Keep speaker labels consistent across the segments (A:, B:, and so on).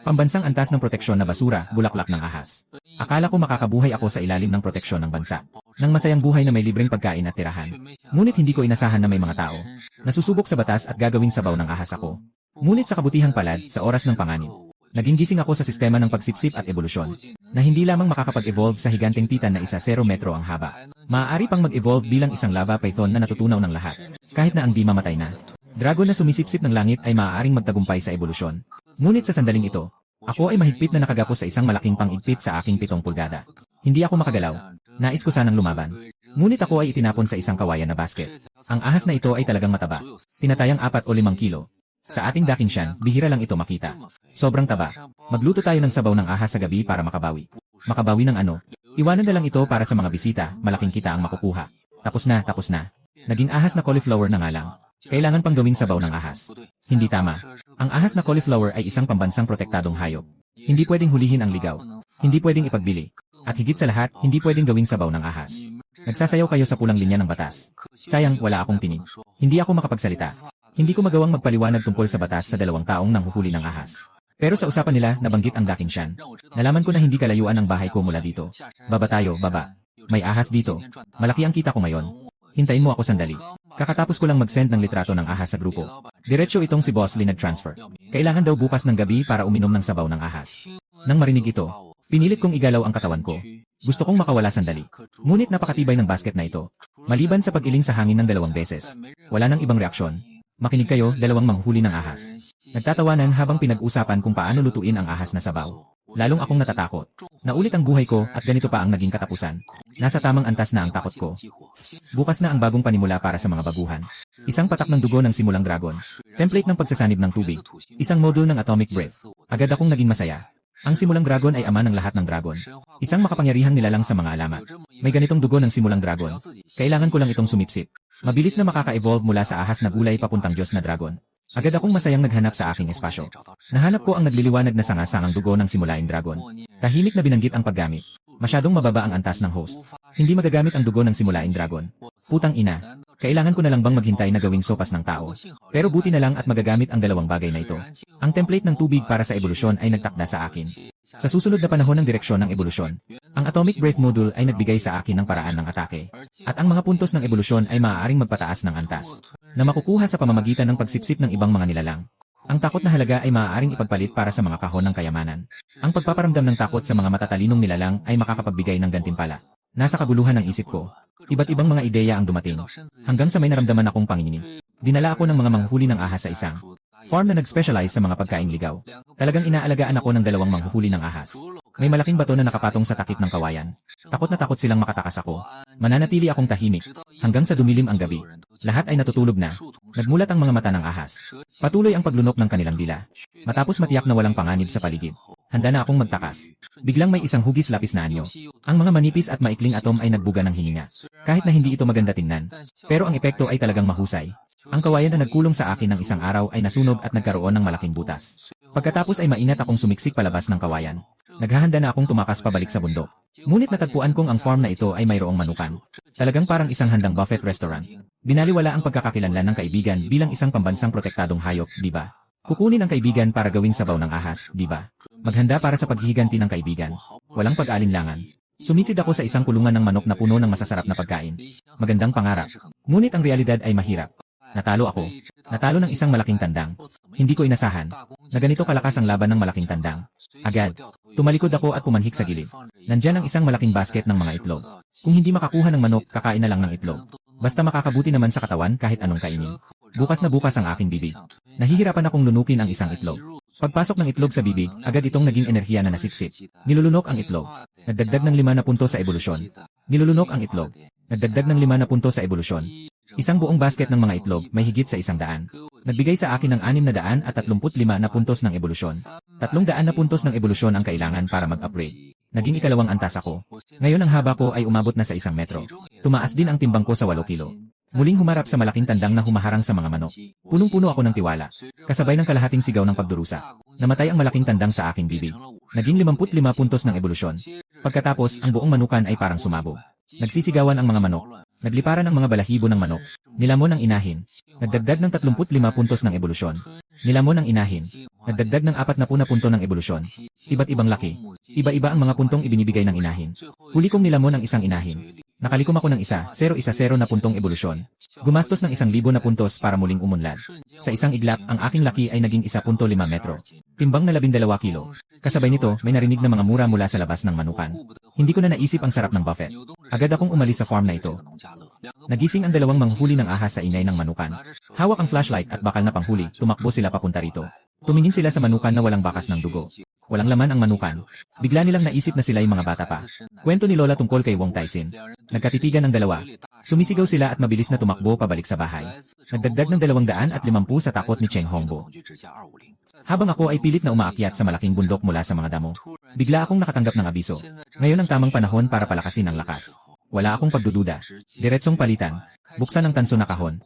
A: Pambansang antas ng proteksyon na basura, bulaklak ng ahas. Akala ko makakabuhay ako sa ilalim ng proteksyon ng bansa. Nang masayang buhay na may libreng pagkain at tirahan. Ngunit hindi ko inasahan na may mga tao. Nasusubok sa batas at gagawing sabaw ng ahas ako. Ngunit sa kabutihang palad, sa oras ng panganib. Naging gising ako sa sistema ng pagsipsip at ebolusyon. Na hindi lamang makakapag-evolve sa higanteng titan na 0 metro ang haba. Maaari pang mag-evolve bilang isang lava python na natutunaw ng lahat. Kahit na ang di mamatay na. Dragon na sumisipsip ng langit ay maaaring magtagumpay sa ebolusyon. Ngunit sa sandaling ito, ako ay mahigpit na nakagapos sa isang malaking pang-igpit sa aking 7 pulgada. Hindi ako makagalaw. Nais ko sanang lumaban. Ngunit ako ay itinapon sa isang kawayan na basket. Ang ahas na ito ay talagang mataba. Tinatayang 4 o 5 kilo. Sa ating daking siyan, bihira lang ito makita. Sobrang taba. Magluto tayo ng sabaw ng ahas sa gabi para makabawi. Makabawi ng ano? Iwanan na lang ito para sa mga bisita, malaking kita ang makukuha. Tapos na, tapos na. Naging ahas na cauliflower na nga lang. Kailangan pang gawing sabaw ng ahas. Hindi tama. Ang ahas na cauliflower ay isang pambansang protektadong hayop. Hindi pwedeng hulihin ang ligaw. Hindi pwedeng ipagbili. At higit sa lahat, hindi pwedeng gawing sabaw ng ahas. Nagsasayaw kayo sa pulang linya ng batas. Sayang, wala akong tinig. Hindi ako makapagsalita. Hindi ko magawang magpaliwanag tungkol sa batas sa 2 taong nanghuhuli ng ahas. Pero sa usapan nila, nabanggit ang daking siyan. Nalaman ko na hindi kalayuan ang bahay ko mula dito. Baba tayo, baba. May ahas dito. Malaki ang kita ko ngayon. Hintayin mo ako sandali. Kakatapos ko lang mag-send ng litrato ng ahas sa grupo. Diretso itong si Boss Lee nag-transfer. Kailangan daw bukas ng gabi para uminom ng sabaw ng ahas. Nang marinig ito, pinilit kong igalaw ang katawan ko. Gusto kong makawala sandali. Ngunit napakatibay ng basket na ito. Maliban sa pag-iling sa hangin ng 2 beses. Wala nang ibang reaksyon. Makinig kayo, 2 manghuli ng ahas. Nagtatawanan habang pinag-usapan kung paano lutuin ang ahas na sabaw. Lalong akong natatakot. Naulit ang buhay ko at ganito pa ang naging katapusan. Nasa tamang antas na ang takot ko. Bukas na ang bagong panimula para sa mga baguhan. Isang patak ng dugo ng simulang dragon. Template ng pagsasanib ng tubig. Isang module ng atomic breath. Agad akong naging masaya. Ang simulang dragon ay ama ng lahat ng dragon. Isang makapangyarihang nilalang sa mga alamat. May ganitong dugo ng simulang dragon. Kailangan ko lang itong sumipsip. Mabilis na makaka-evolve mula sa ahas na gulay papuntang Diyos na dragon. Agad akong masayang naghanap sa aking espasyo. Nahanap ko ang nagliliwanag na sanga-sangang dugo ng simulaing dragon. Tahimik na binanggit ang paggamit. Masyadong mababa ang antas ng host. Hindi magagamit ang dugo ng simulaing dragon. Putang ina. Kailangan ko na lang bang maghintay na gawing sopas ng tao? Pero buti na lang at magagamit ang 2 bagay na ito. Ang template ng tubig para sa ebolusyon ay nagtakda sa akin. Sa susunod na panahon ng direksyon ng ebolusyon, ang Atomic Breath Module ay nagbigay sa akin ng paraan ng atake. At ang mga puntos ng ebolusyon ay maaaring magpataas ng antas, na makukuha sa pamamagitan ng pagsipsip ng ibang mga nilalang. Ang takot na halaga ay maaaring ipagpalit para sa mga kahon ng kayamanan. Ang pagpaparamdam ng takot sa mga matatalinong nilalang ay makakapagbigay ng gantimpala. Nasa kaguluhan ng isip ko. Iba't ibang mga ideya ang dumating. Hanggang sa may naramdaman akong panginginig. Dinala ako ng mga manghuli ng ahas sa isang farm na nag-specialize sa mga pagkaing ligaw. Talagang inaalagaan ako ng 2 manghuhuli ng ahas. May malaking bato na nakapatong sa takip ng kawayan. Takot na takot silang makatakas ako. Mananatili akong tahimik. Hanggang sa dumilim ang gabi. Lahat ay natutulog na. Nagmulat ang mga mata ng ahas. Patuloy ang paglunok ng kanilang dila. Matapos matiyak na walang panganib sa paligid. Handa na akong magtakas. Biglang may isang hugis lapis na anyo. Ang mga manipis at maikling atom ay nagbuga ng hininga. Kahit na hindi ito maganda tingnan. Pero ang epekto ay talagang mahusay. Ang kawayan na nagkulong sa akin ng isang araw ay nasunog at nagkaroon ng malaking butas. Pagkatapos ay mainat akong sumiksik palabas ng kawayan. Naghahanda na akong tumakas pabalik sa bundok. Ngunit natagpuan kong ang farm na ito ay mayroong manukan. Talagang parang isang handang buffet restaurant. Binaliwala ang pagkakakilanlan ng kaibigan bilang isang pambansang protektadong hayop, di ba? Kukunin ang kaibigan para gawing sabaw ng ahas, di ba? Maghanda para sa paghihiganti ng kaibigan. Walang pag-alinlangan. Sumisid ako sa isang kulungan ng manok na puno ng masasarap na pagkain. Magandang pangarap. Ngunit ang realidad ay mahirap. Natalo ako. Natalo ng isang malaking tandang. Hindi ko inasahan na ganito kalakas ang laban ng malaking tandang. Agad. Tumalikod ako at pumanhik sa gilid. Nandyan ang isang malaking basket ng mga itlog. Kung hindi makakuha ng manok, kakain na lang ng itlog. Basta makakabuti naman sa katawan kahit anong kainin. Bukas na bukas ang aking bibig. Nahihirapan akong lunukin ang isang itlog. Pagpasok ng itlog sa bibig, agad itong naging enerhiya na nasipsip. Nilulunok ang itlog. Nagdagdag ng 5 na punto sa ebolusyon. Nilulunok ang itlog. Nagdagdag ng 5 na punto sa ebolusyon. Isang buong basket ng mga itlog may higit sa 100. Nagbigay sa akin ng 635 na puntos ng ebolusyon. 300 na puntos ng ebolusyon ang kailangan para mag-upgrade. Naging ikalawang antas ako. Ngayon ang haba ko ay umabot na sa 1 metro. Tumaas din ang timbang ko sa 8 kilo. Muling humarap sa malaking tandang na humaharang sa mga manok. Punong-puno ako ng tiwala. Kasabay ng kalahating sigaw ng pagdurusa. Namatay ang malaking tandang sa aking bibig. Naging 55 puntos ng ebolusyon. Pagkatapos, ang buong manukan ay parang sumabog. Nagsisigawan ang mga manok. Nagliparan ang mga balahibo ng manok. Nilamon ang inahin. Nagdagdag ng 35 puntos ng ebolusyon. Nilamon ang inahin. Nagdagdag ng 40 na punto ng ebolusyon. Iba't ibang laki. Iba-iba ang mga puntong ibinibigay ng inahin. Huli kong nilamon ang isang inahin. Nakalikom ako ng 0-1-0 na puntong ebolusyon. Gumastos ng 1,000 na puntos para muling umunlad. Sa isang iglap, ang aking laki ay naging 1.5 metro. Timbang na 12 kilo. Kasabay nito, may narinig na mga mura mula sa labas ng manukan. Hindi ko na naisip ang sarap ng buffet. Agad akong umalis sa farm na ito. Nagising ang dalawang manghuli ng ahas sa ingay ng manukan. Hawak ang flashlight at bakal na panghuli, tumakbo sila papunta rito. Tumingin sila sa manukan na walang bakas ng dugo. Walang laman ang manukan. Bigla nilang naisip na sila'y mga bata pa. Kwento ni Lola tungkol kay Wong Taisin. Nagkatitigan ang dalawa. Sumisigaw sila at mabilis na tumakbo pabalik sa bahay. Nagdagdag ng 250 sa takot ni Cheng Hongbo. Habang ako ay pilit na umaakyat sa malaking bundok mula sa mga damo, bigla akong nakatanggap ng abiso. Ngayon ang tamang panahon para palakasin ang lakas. Wala akong pagdududa. Diretsong palitan. Buksan ang tanso na kahon.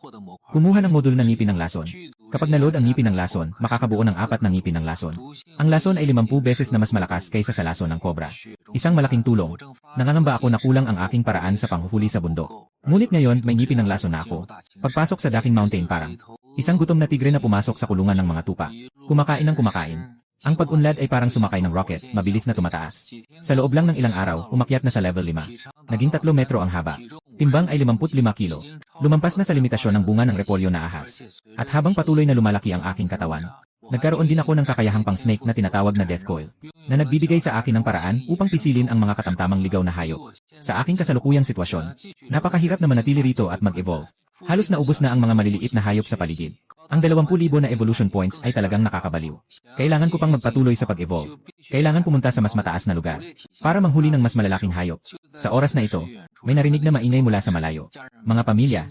A: Kumuha ng modul ng ngipin ng lason. Kapag naload ang ngipin ng lason, makakabuo ng 4 na ngipin ng lason. Ang lason ay 50 beses na mas malakas kaysa sa lason ng kobra. Isang malaking tulong. Nangangamba ako na kulang ang aking paraan sa panghuhuli sa bundok. Ngunit ngayon may ngipin ng lason na ako. Pagpasok sa Daking Mountain parang isang gutom na tigre na pumasok sa kulungan ng mga tupa. Kumakain ng kumakain. Ang pag-unlad ay parang sumakay ng rocket, mabilis na tumataas. Sa loob lang ng ilang araw, umakyat na sa level 5. Naging 3 metro ang haba. Timbang ay 55 kilo. Lumampas na sa limitasyon ng bunga ng repolyo na ahas. At habang patuloy na lumalaki ang aking katawan, nagkaroon din ako ng kakayahang pang-snake na tinatawag na death coil, na nagbibigay sa akin ng paraan upang pisilin ang mga katamtamang ligaw na hayop. Sa aking kasalukuyang sitwasyon, napakahirap na manatili rito at mag-evolve. Halos naubos na ang mga maliliit na hayop sa paligid. Ang 20,000 na evolution points ay talagang nakakabaliw. Kailangan ko pang magpatuloy sa pag-evolve. Kailangan pumunta sa mas mataas na lugar para manghuli ng mas malalaking hayop. Sa oras na ito, may narinig na maingay mula sa malayo. Mga pamilya,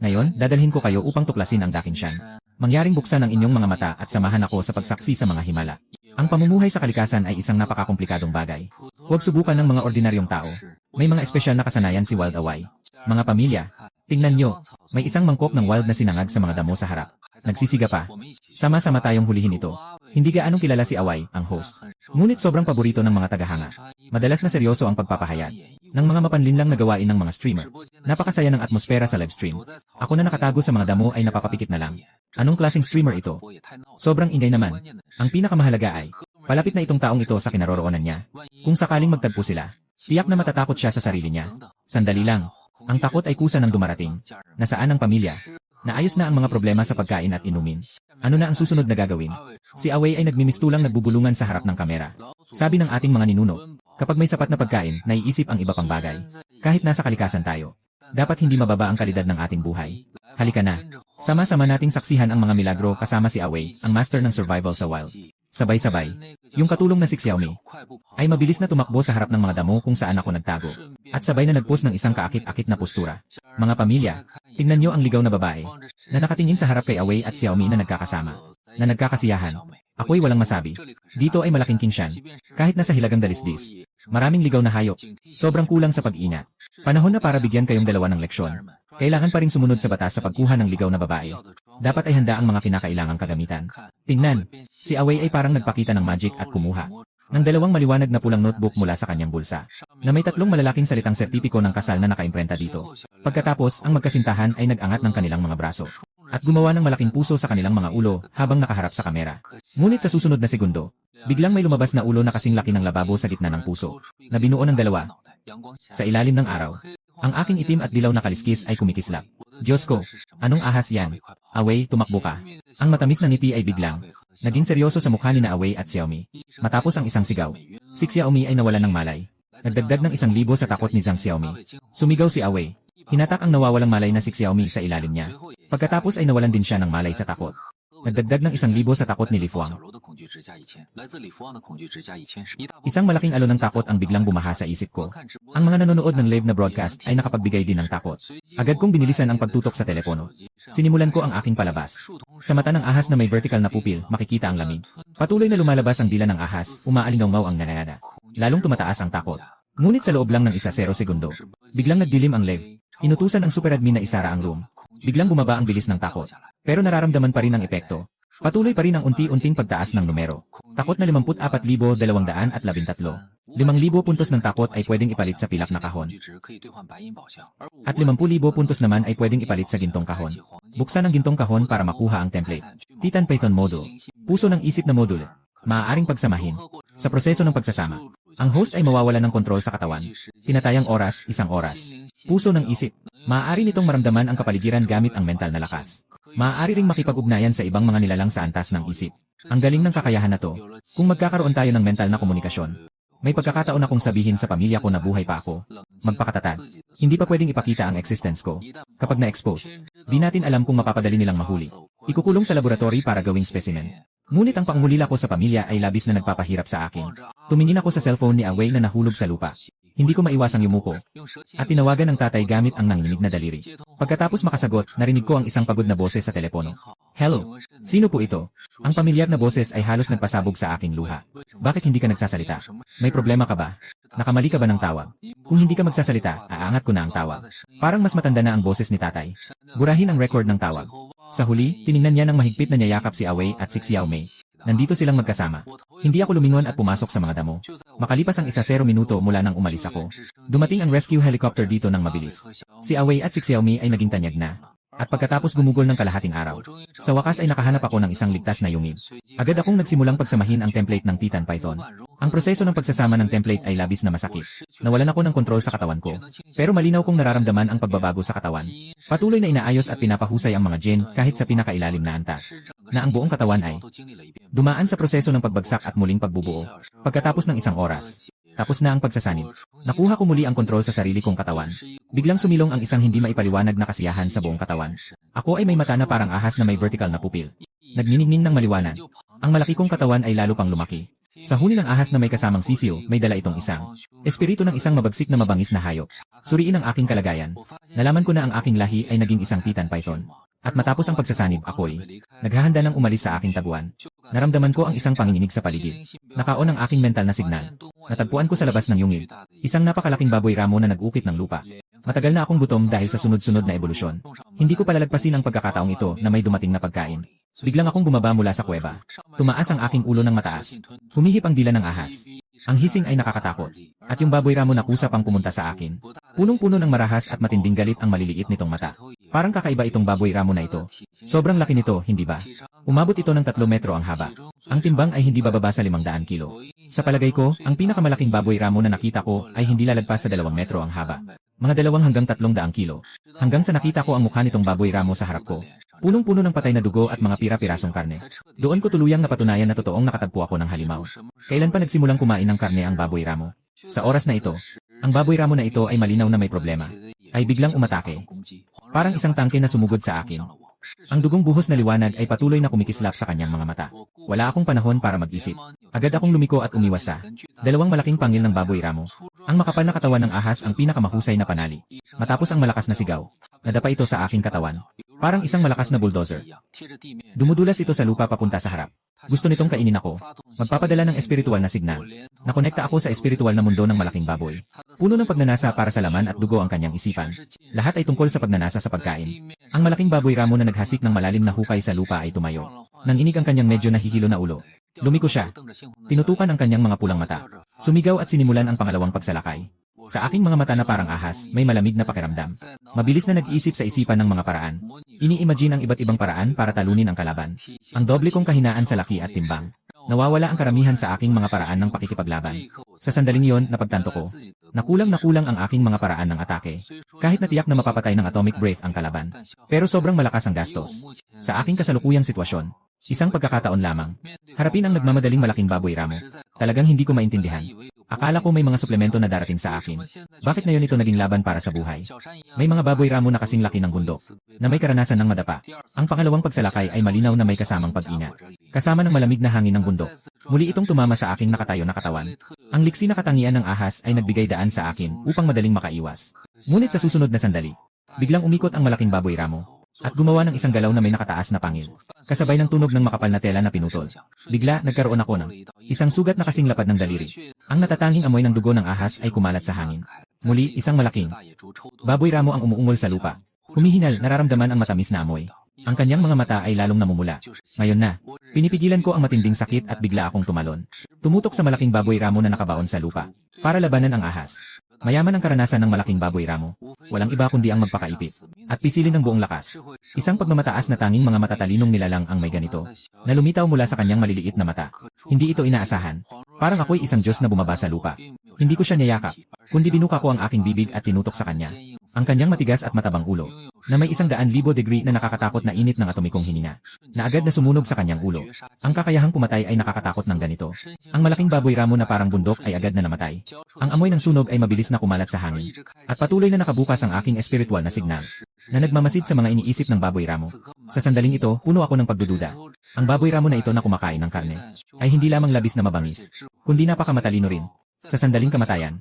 A: ngayon, dadalhin ko kayo upang tuklasin ang Dakinshan. Mangyaring buksan ang inyong mga mata at samahan ako sa pagsaksi sa mga himala. Ang pamumuhay sa kalikasan ay isang napakakomplikadong bagay. Huwag subukan ng mga ordinaryong tao. May mga espesyal na kasanayan si Wild Away. Mga pamilya, tingnan nyo, may isang mangkok ng wild na sinangag sa mga damo sa harap. Nagsisiga pa. Sama-sama tayong hulihin ito. Hindi gaanong kilala si Away, ang host. Ngunit sobrang paborito ng mga tagahanga. Madalas na seryoso ang pagpapahayag ng mga mapanlinlang na gawain ng mga streamer. Napakasaya ng atmosfera sa live stream. Ako na nakatago sa mga damo ay napapapikit na lang. Anong klaseng streamer ito? Sobrang ingay naman. Ang pinakamahalaga ay, palapit na itong taong ito sa kinaroroonan niya. Kung sakaling magtagpo sila, tiyak na matatakot siya sa sarili niya. Sandali lang. Ang takot ay kusa ng dumarating. Nasaan ang pamilya? Naayos na ang mga problema sa pagkain at inumin. Ano na ang susunod na gagawin? Si Away ay nagmimistulang nagbubulungan sa harap ng kamera. Sabi ng ating mga ninuno, kapag may sapat na pagkain, naiisip ang iba pang bagay. Kahit nasa kalikasan tayo, dapat hindi mababa ang kalidad ng ating buhay. Halika na. Sama-sama nating saksihan ang mga milagro kasama si Away, ang master ng survival sa wild. Sabay-sabay, yung katulong na si Xiaomi ay mabilis na tumakbo sa harap ng mga damo kung saan ako nagtago. At sabay na nagpost ng isang kaakit-akit na postura. Mga pamilya, tingnan nyo ang ligaw na babae na nakatingin sa harap kay Away at Xiaomi na nagkakasama, na nagkakasiyahan. Ako'y walang masabi. Dito ay malaking kinsyan. Kahit nasa hilagang dalisdis. Maraming ligaw na hayop. Sobrang kulang sa pag-ingat. Panahon na para bigyan kayong dalawa ng leksyon. Kailangan pa ring sumunod sa batas sa pagkuha ng ligaw na babae. Dapat ay handa ang mga kinakailangang kagamitan. Tingnan, si Away ay parang nagpakita ng magic at kumuha ng dalawang maliwanag na pulang notebook mula sa kanyang bulsa, na may 3 malalaking salitang sertipiko ng kasal na nakaimprenta dito. Pagkatapos, ang magkasintahan ay nag-angat ng kanilang mga braso at gumawa ng malaking puso sa kanilang mga ulo habang nakaharap sa kamera. Ngunit sa susunod na segundo, biglang may lumabas na ulo na kasing laki ng lababo sa gitna ng puso, na binuo ng dalawa. Sa ilalim ng araw, ang aking itim at dilaw na kaliskis ay kumikislap. Diyos ko, anong ahas yan? Away, tumakbo ka. Ang matamis na ngiti ay biglang naging seryoso sa mukha ni na Away at Xiaomi. Matapos ang isang sigaw, si Xiaomi ay nawalan ng malay. Nagdagdag ng 1,000 sa takot ni Zhang Xiaomi. Sumigaw si Away. Hinatak ang nawawalang malay na si Xiaomi sa ilalim niya. Pagkatapos ay nawalan din siya ng malay sa takot. Nagdagdag ng 1,000 sa takot ni Li Fuang. Isang malaking alon ng takot ang biglang bumaha sa isip ko. Ang mga nanonood ng live na broadcast ay nakapagbigay din ng takot. Agad kong binilisan ang pagtutok sa telepono. Sinimulan ko ang aking palabas. Sa mata ng ahas na may vertical na pupil, makikita ang lamig. Patuloy na lumalabas ang dila ng ahas, umaalingaw ang nanayada. Lalong tumataas ang takot. Ngunit sa loob lang ng 1-0 segundo, biglang nagdilim ang live. Inutusan ang super admin na isara ang room. Biglang bumaba ang bilis ng takot. Pero nararamdaman pa rin ang epekto. Patuloy pa rin ang unti-unting pagtaas ng numero. Takot na 54,213. 5,000 puntos ng takot ay pwedeng ipalit sa pilak na kahon. At 50,000 puntos naman ay pwedeng ipalit sa gintong kahon. Buksan ang gintong kahon para makuha ang template. Titan Python Module. Puso ng isip na module. Maaaring pagsamahin. Sa proseso ng pagsasama, ang host ay mawawala ng kontrol sa katawan. Tinatayang oras, 1 oras. Puso ng isip. Maaari nitong maramdaman ang kapaligiran gamit ang mental na lakas. Maaari ring makipag-ugnayan sa ibang mga nilalang sa antas ng isip. Ang galing ng kakayahan na to. Kung magkakaroon tayo ng mental na komunikasyon, may pagkakataon akong sabihin sa pamilya ko na buhay pa ako. Magpakatatag. Hindi pa pwedeng ipakita ang existence ko. Kapag na-expose, di natin alam kung mapapadali nilang mahuli. Ikukulong sa laboratory para gawing specimen. Ngunit ang pangungulila ko sa pamilya ay labis na nagpapahirap sa akin. Tumingin ako sa cellphone ni Away na nahulog sa lupa. Hindi ko maiwasang yumuko. At tinawagan ng tatay gamit ang nanginginig na daliri. Pagkatapos makasagot, narinig ko ang isang pagod na boses sa telepono. Hello? Sino po ito? Ang pamilyar na boses ay halos nagpasabog sa aking luha. Bakit hindi ka nagsasalita? May problema ka ba? Nakamali ka ba ng tawag? Kung hindi ka magsasalita, aangat ko na ang tawag. Parang mas matanda na ang boses ni tatay. Burahin ang record ng tawag. Sa huli, tiningnan niya ng mahigpit na niyayakap si Away at si Xiao Mei. Nandito silang magkasama. Hindi ako lumingon at pumasok sa mga damo. Makalipas ang 0 minuto mula nang umalis ako. Dumating ang rescue helicopter dito ng mabilis. Si Away at si Xiaomi ay naging tanyag na. At pagkatapos gumugol ng kalahating araw, sa wakas ay nakahanap ako ng isang ligtas na yungib. Agad akong nagsimulang pagsamahin ang template ng Titan Python. Ang proseso ng pagsasama ng template ay labis na masakit. Nawalan ako ng kontrol sa katawan ko. Pero malinaw kong nararamdaman ang pagbabago sa katawan. Patuloy na inaayos at pinapahusay ang mga gen kahit sa pinakailalim na antas. Na ang buong katawan ay dumaan sa proseso ng pagbagsak at muling pagbubuo. Pagkatapos ng 1 oras, tapos na ang pagsasanib. Nakuha ko muli ang kontrol sa sarili kong katawan. Biglang sumilong ang isang hindi maipaliwanag na kasiyahan sa buong katawan. Ako ay may mata na parang ahas na may vertical na pupil. Nagniningning ng maliwanag. Ang malaki kong katawan ay lalo pang lumaki. Sa huli ng ahas na may kasamang sisiyo, may dala itong isang espiritu ng isang mabagsik na mabangis na hayop. Suriin ang aking kalagayan. Nalaman ko na ang aking lahi ay naging isang Titan Python. At matapos ang pagsasanib, ako'y naghahanda ng umalis sa aking taguan. Naramdaman ko ang isang panginginig sa paligid. Nakaon ang aking mental na signal. Natagpuan ko sa labas ng yungib isang napakalaking baboy ramo na nag-ukit ng lupa. Matagal na akong gutom dahil sa sunod-sunod na ebolusyon. Hindi ko palalagpasin ang pagkakataong ito na may dumating na pagkain. Biglang akong bumaba mula sa kuweba. Tumaas ang aking ulo ng mataas. Humihip ang dila ng ahas. Ang hising ay nakakatakot. At yung baboy ramo na kusa pang pumunta sa akin. Punong-puno ng marahas at matinding galit ang maliliit nitong mata. Parang kakaiba itong baboy ramo na ito. Sobrang laki nito, hindi ba? Umabot ito ng 3 metro ang haba. Ang timbang ay hindi bababa sa 500 kilo. Sa palagay ko, ang pinakamalaking baboy ramo na nakita ko ay hindi lalagpas sa 2 metro ang haba. Mga 2 hanggang 300 kilo. Hanggang sa nakita ko ang mukha nitong baboy ramo sa harap ko. Punong-puno ng patay na dugo at mga pira-pirasong karne. Doon ko tuluyang napatunayan na totoong nakatagpo ako ng halimaw. Kailan pa nagsimulang kumain ng karne ang baboy ramo? Sa oras na ito, ang baboy ramo na ito ay malinaw na may problema. Ay biglang umatake. Parang isang tangke na sumugod sa akin. Ang dugong buhos na liwanag ay patuloy na kumikislap sa kanyang mga mata. Wala akong panahon para mag-isip. Agad akong lumiko at umiwas sa 2 malaking pangil ng baboy ramo. Ang makapal na katawan ng ahas ang pinakamahusay na panali. Matapos ang malakas na sigaw, nadapa ito sa aking katawan. Parang isang malakas na bulldozer. Dumudulas ito sa lupa papunta sa harap. Gusto nitong kainin ako. Magpapadala ng espiritual na signal. Nakonekta ako sa espiritual na mundo ng malaking baboy. Puno ng pagnanasa para sa laman at dugo ang kanyang isipan. Lahat ay tungkol sa pagnanasa sa pagkain. Ang malaking baboy ramo na naghasik ng malalim na hukay sa lupa ay tumayo. Nanginig ang kanyang medyo nahihilo na ulo. Lumiko siya. Tinutukan ang kanyang mga pulang mata. Sumigaw at sinimulan ang pangalawang pagsalakay. Sa aking mga mata na parang ahas, may malamig na pakiramdam. Mabilis na nag-iisip sa isipan ng mga paraan. Ini-imagine ang iba't ibang paraan para talunin ang kalaban. Ang doble kong kahinaan sa laki at timbang. Nawawala ang karamihan sa aking mga paraan ng pakikipaglaban. Sa sandaling iyon, napagtanto ko. Nakulang ang aking mga paraan ng atake. Kahit natiyak na mapapatay ng atomic breath ang kalaban. Pero sobrang malakas ang gastos. Sa aking kasalukuyang sitwasyon, isang pagkakataon lamang. Harapin ang nagmamadaling malaking baboy ramo. Talagang hindi ko maintindihan. Akala ko may mga suplemento na darating sa akin. Bakit ngayon ito naging laban para sa buhay? May mga baboy ramo na kasing laki ng bundok, na may karanasan ng madapa. Ang pangalawang pagsalakay ay malinaw na may kasamang pag-ingat. Kasama ng malamig na hangin ng bundok. Muli itong tumama sa aking nakatayo na katawan. Ang liksi na katangian ng ahas ay nagbigay daan sa akin upang madaling makaiwas. Ngunit sa susunod na sandali, biglang umikot ang malaking baboy ramo. At gumawa ng isang galaw na may nakataas na pangil. Kasabay ng tunog ng makapal na tela na pinutol. Bigla, nagkaroon ako ng isang sugat na kasing lapad ng daliri. Ang natatanging amoy ng dugo ng ahas ay kumalat sa hangin. Muli, isang malaking baboy ramo ang umuungol sa lupa. Humihinal, nararamdaman ang matamis na amoy. Ang kanyang mga mata ay lalong namumula. Ngayon na, pinipigilan ko ang matinding sakit at bigla akong tumalon. Tumutok sa malaking baboy ramo na nakabaon sa lupa. Para labanan ang ahas. Mayaman ang karanasan ng malaking baboy ramo. Walang iba kundi ang magpakaipit. At pisilin ng buong lakas. Isang pagmamataas na tanging mga matatalinong nilalang ang may ganito. Na lumitaw mula sa kanyang maliliit na mata. Hindi ito inaasahan. Parang ako'y isang Diyos na bumaba sa lupa. Hindi ko siya niyayakap, kundi binuka ko ang aking bibig at tinutok sa kanya. Ang kanyang matigas at matabang ulo, na may 100,000 degree na nakakatakot na init ng atomikong hininga, na agad na sumunog sa kanyang ulo. Ang kakayahang pumatay ay nakakatakot ng ganito. Ang malaking baboy ramo na parang bundok ay agad na namatay. Ang amoy ng sunog ay mabilis na kumalat sa hangin. At patuloy na nakabukas ang aking espiritual na signal, na nagmamasid sa mga iniisip ng baboy ramo. Sa sandaling ito, puno ako ng pagdududa. Ang baboy ramo na ito na kumakain ng karne, ay hindi lamang labis na mabangis, kundi napakamatalino rin. Sa sandaling kamatayan,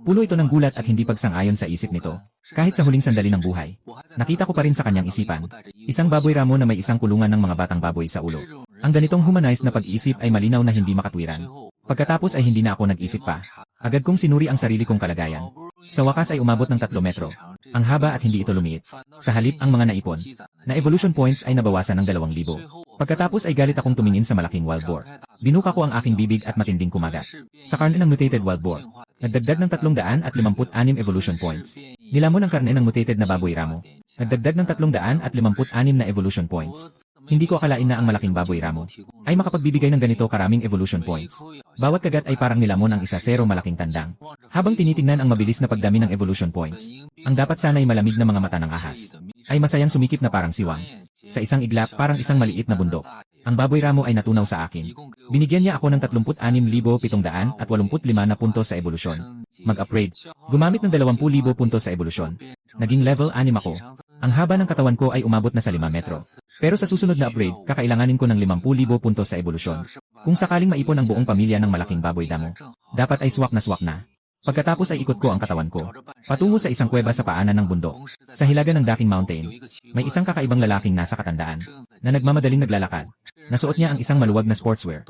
A: puno ito ng gulat at hindi pagsang-ayon sa isip nito. Kahit sa huling sandali ng buhay, nakita ko pa rin sa kanyang isipan, isang baboy ramo na may isang kulungan ng mga batang baboy sa ulo. Ang ganitong humanized na pag-iisip ay malinaw na hindi makatwiran. Pagkatapos ay hindi na ako nag-isip pa. Agad kong sinuri ang sarili kong kalagayan. Sa wakas ay umabot ng 3 metro. Ang haba at hindi ito lumiit. Sa halip ang mga naipon na evolution points ay nabawasan ng 2,000. Pagkatapos ay galit akong tumingin sa malaking wild boar. Binuka ko ang aking bibig at matinding kumagat. Sa karne ng mutated wild boar, nagdagdag ng 356 evolution points. Nilamon ang karne ng mutated na baboy ramo. Nagdagdag ng 356 na evolution points. Hindi ko akalain na ang malaking baboy ramo ay makapagbibigay ng ganito karaming evolution points. Bawat kagat ay parang nilamon ang 1-0 malaking tandang. Habang tinitingnan ang mabilis na pagdami ng evolution points, ang dapat sana'y malamig na mga mata ng ahas ay masayang sumikip na parang siwang. Sa isang iglap parang isang maliit na bundok. Ang baboy ramo ay natunaw sa akin. Binigyan niya ako ng 36,785 na puntos sa evolusyon. Mag-upgrade. Gumamit ng 20,000 puntos sa evolusyon. Naging level 6 ako. Ang haba ng katawan ko ay umabot na sa 5 metro. Pero sa susunod na upgrade, kakailanganin ko ng 50,000 puntos sa evolusyon. Kung sakaling maipon ang buong pamilya ng malaking baboy damo, dapat ay swak na. Pagkatapos ay ikot ko ang katawan ko, patungo sa isang kuweba sa paanan ng bundok. Sa hilaga ng Daking Mountain, may isang kakaibang lalaking nasa katandaan, na nagmamadaling naglalakad. Nasuot niya ang isang maluwag na sportswear.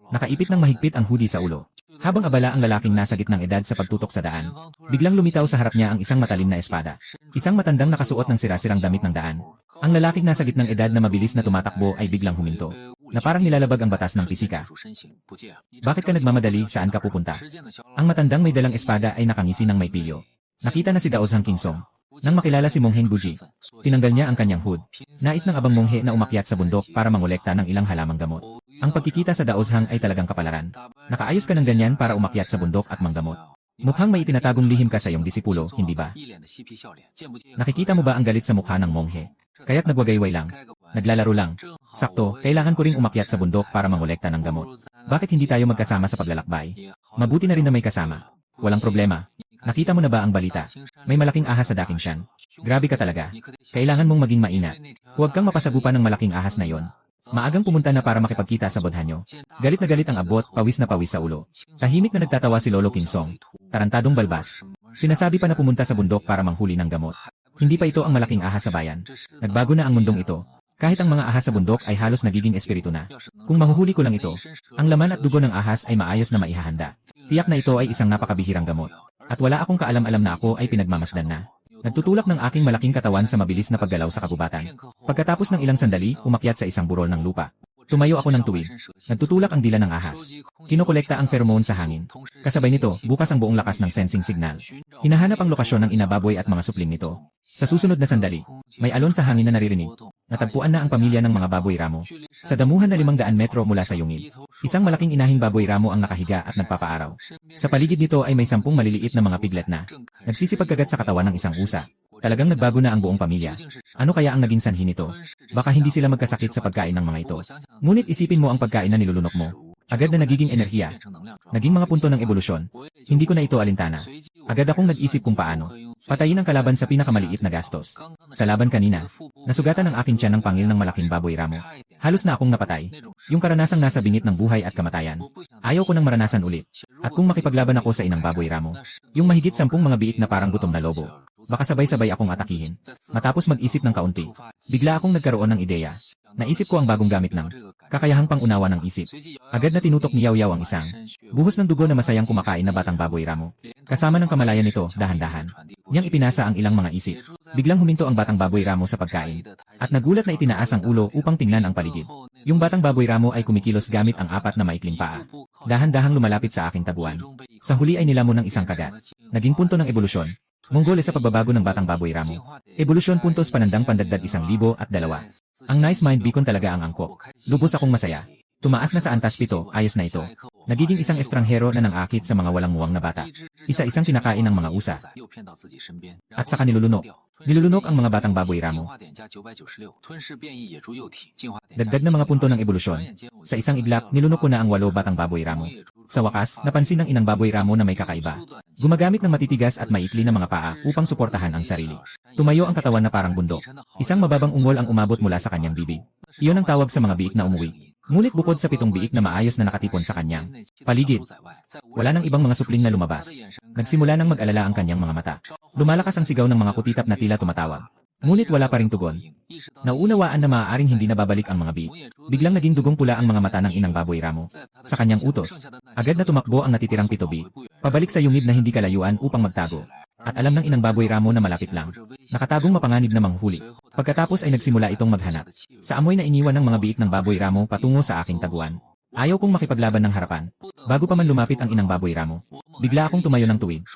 A: Nakaipit ng mahigpit ang hoodie sa ulo. Habang abala ang lalaking nasa gitnang edad sa pagtutok sa daan, biglang lumitaw sa harap niya ang isang matalim na espada. Isang matandang nakasuot ng sira-sirang damit ng daan. Ang lalaking nasa gitnang edad na mabilis na tumatakbo ay biglang huminto, na parang nilalabag ang batas ng pisika. Bakit ka nagmamadali? Saan ka pupunta? Ang matandang may dalang espada ay nakangisi ng may pilyo. Nakita na si Daozhang Kingsong. Nang makilala si Mongheng Buji, tinanggal niya ang kanyang hood. Nais ng abang monghe na umakyat sa bundok para mangolekta ng ilang halamang gamot. Ang pagkikita sa Daozhang ay talagang kapalaran. Nakaayos ka ng ganyan para umakyat sa bundok at manggamot. Mukhang may itinatagong lihim ka sa iyong disipulo, hindi ba? Nakikita mo ba ang galit sa mukha ng monghe? Kaya't nagwagayway lang. Naglalaro lang. Sakto, kailangan ko ring umakyat sa bundok para mangolekta ng gamot. Bakit hindi tayo magkasama sa paglalakbay? Mabuti na rin na may kasama. Walang problema. Nakita mo na ba ang balita? May malaking ahas sa Dakingshan. Grabe ka talaga. Kailangan mong maging maingat. Huwag kang mapasagupan ng malaking ahas na yon. Maagang pumunta na para makipagkita sa bodhanyo. Galit na galit ang abot, pawis na pawis sa ulo. Tahimik na nagtatawa si Lolo Kingsong. Tarantadong balbas. Sinasabi pa na pumunta sa bundok para manghuli ng gamot. Hindi pa ito ang malaking ahas sa bayan. Nagbago na ang mundong ito. Kahit ang mga ahas sa bundok ay halos nagiging espiritu na. Kung mahuhuli ko lang ito, ang laman at dugo ng ahas ay maayos na maihahanda. Tiyak na ito ay isang napakabihirang gamot. At wala akong kaalam-alam na ako ay pinagmamasdan na. Nagtutulak ng aking malaking katawan sa mabilis na paggalaw sa kagubatan. Pagkatapos ng ilang sandali, umakyat sa isang burol ng lupa. Tumayo ako ng tuwid. Nagtutulak ang dila ng ahas. Kinokolekta ang pheromone sa hangin. Kasabay nito, bukas ang buong lakas ng sensing signal. Hinahanap ang lokasyon ng inababoy at mga supling nito. Sa susunod na sandali, may alon sa hangin na naririnig. Natagpuan na ang pamilya ng mga baboy ramo. Sa damuhan na 500 metro mula sa yungin, isang malaking inahing baboy ramo ang nakahiga at nagpapaaraw. Sa paligid nito ay may 10 maliliit na mga piglet na nagsisipagkagat sa katawan ng isang usa. Talagang nagbago na ang buong pamilya. Ano kaya ang naging sanhi nito? Baka hindi sila magkasakit sa pagkain ng mga ito. Ngunit isipin mo ang pagkain na nilulunok mo. Agad na nagiging enerhiya. Naging mga punto ng ebolusyon. Hindi ko na ito alintana. Agad akong nag-isip kung paano patayin ang kalaban sa pinakamaliit na gastos. Sa laban kanina, nasugatan ang aking tiyan ng pangil ng malaking baboy ramo. Halos na akong napatay. Yung karanasang nasa bingit ng buhay at kamatayan. Ayaw ko nang maranasan ulit. At kung makipaglaban ako sa inang baboy ramo, yung mahigit 10 mga biik na parang gutom na lobo, baka sabay-sabay akong atakihin. Matapos mag-isip ng kaunti, bigla akong nagkaroon ng ideya. Naisip ko ang bagong gamit ng Kakayahang pangunawa ng isip. Agad na tinutok ni Yaw Yaw ang isang buhos ng dugo na masayang kumakain na batang baboy ramo. Kasama ng kamalayan nito, dahan-dahan niyang ipinasa ang ilang mga isip. Biglang huminto ang batang baboy ramo sa pagkain. At nagulat na itinaas ang ulo upang tingnan ang paligid. Yung batang baboy ramo ay kumikilos gamit ang apat na maikling paa. Dahan-dahang lumalapit sa aking tabuan. Sa huli ay nilamon ng isang kagat. Naging punto ng ebolusyon. Monggol sa pagbabago ng batang baboy ramo. Ebolusyon puntos panandang pandagdag 1,002. Ang nice mind beacon talaga ang angkop. Lubos akong masaya. Tumaas na sa antas 7, ayos na ito. Nagiging isang estranghero na nang-akit sa mga walang muwang na bata. Isa-isang kinakain ng mga usa. At saka nilulunok. Nilulunok ang mga batang baboy ramo. Dagdag na mga punto ng ebolusyon. Sa isang iglap, nilunok ko na ang 8 batang baboy ramo. Sa wakas, napansin ng inang baboy ramo na may kakaiba. Gumagamit ng matitigas at maikli na mga paa upang suportahan ang sarili. Tumayo ang katawan na parang bundok. Isang mababang ungol ang umabot mula sa kanyang bibig. Iyon ang tawag sa mga biik na umuwi. Ngunit bukod sa 7 biik na maayos na nakatipon sa kanyang paligid, wala nang ibang mga supling na lumabas. Nagsimula nang mag-alala ang kanyang mga mata. Lumalakas ang sigaw ng mga kutitap na tila tumatawag. Ngunit wala pa ring tugon. Nauunawaan na maaaring hindi nababalik ang mga biik. Biglang naging dugong pula ang mga mata ng inang baboy ramo. Sa kanyang utos, agad na tumakbo ang natitirang 7 biik. Pabalik sa yungib na hindi kalayuan upang magtago. At alam ng inang baboy ramo na malapit lang. Nakatagong mapanganib na manghuli. Pagkatapos ay nagsimula itong maghanap. Sa amoy na iniwan ng mga biik ng baboy ramo patungo sa aking taguan. Ayaw kong makipaglaban ng harapan. Bago pa man lumapit ang inang baboy ramo, bigla akong tumayo ng tuwid.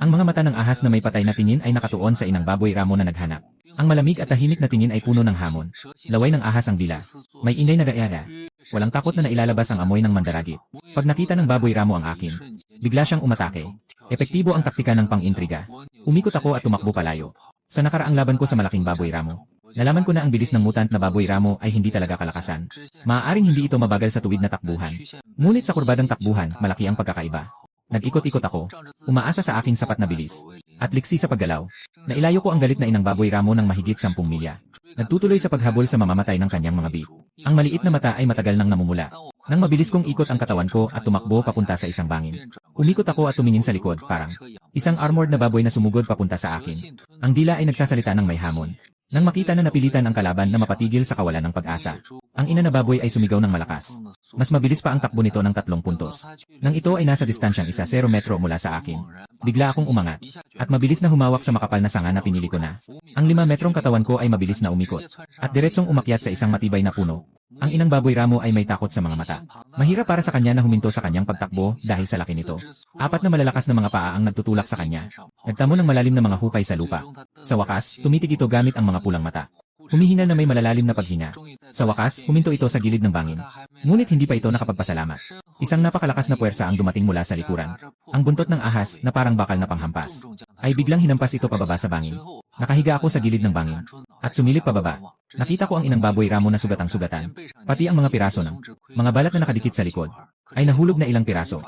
A: Ang mga mata ng ahas na may patay na tingin ay nakatuon sa inang baboy ramo na naghanap. Ang malamig at tahimik na tingin ay puno ng hamon. Laway ng ahas ang dila. May ingay na gayada. Walang takot na nailalabas ang amoy ng mandaragit. Pag nakita ng baboy ramo ang akin, bigla siyang umatake. Epektibo ang taktika ng pang-intriga. Umikot ako at tumakbo palayo. Sa nakaraang laban ko sa malaking baboy ramo, nalaman ko na ang bilis ng mutant na baboy ramo ay hindi talaga kalakasan. Maaaring hindi ito mabagal sa tuwid na takbuhan. Ngunit sa kurbadang takbuhan, malaki ang pagkakaiba. Nag-ikot-ikot ako, umaasa sa aking sapat na bilis, at liksi sa paggalaw. Nailayo ko ang galit na inang baboy ramo ng mahigit 10 milya. Nagtutuloy sa paghabol sa mamamatay ng kanyang mga biik. Ang maliit na mata ay matagal nang namumula. Nang mabilis kong ikot ang katawan ko at tumakbo papunta sa isang bangin. Umikot ako at tumingin sa likod, parang isang armored na baboy na sumugod papunta sa akin. Ang dila ay nagsasalita ng may hamon. Nang makita na napilitan ang kalaban na mapatigil sa kawalan ng pag-asa, ang ina na baboy ay sumigaw ng malakas. Mas mabilis pa ang takbo nito ng 3 puntos. Nang ito ay nasa distansyang 1-0 metro mula sa akin, bigla akong umangat, at mabilis na humawak sa makapal na sanga na pinili ko na. Ang 5 metrong katawan ko ay mabilis na umikot, at diretsong umakyat sa isang matibay na puno. Ang inang baboy ramo ay may takot sa mga mata. Mahirap para sa kanya na huminto sa kanyang pagtakbo dahil sa laki nito. 4 na malalakas na mga paa ang nagtutulak sa kanya. Nagtamo ng malalim na mga hukay sa lupa. Sa wakas, tumitig ito gamit ang mga pulang mata. Humihingal na may malalalim na paghinga. Sa wakas, huminto ito sa gilid ng bangin. Ngunit hindi pa ito nakapagpasalamat. Isang napakalakas na puwersa ang dumating mula sa likuran. Ang buntot ng ahas, na parang bakal na panghampas, ay biglang hinampas ito pababa sa bangin. Nakahiga ako sa gilid ng bangin, at sumilip pababa. Nakita ko ang inang baboy ramo na sugatang-sugatan. Pati ang mga piraso ng mga balat na nakadikit sa likod ay nahulog na ilang piraso.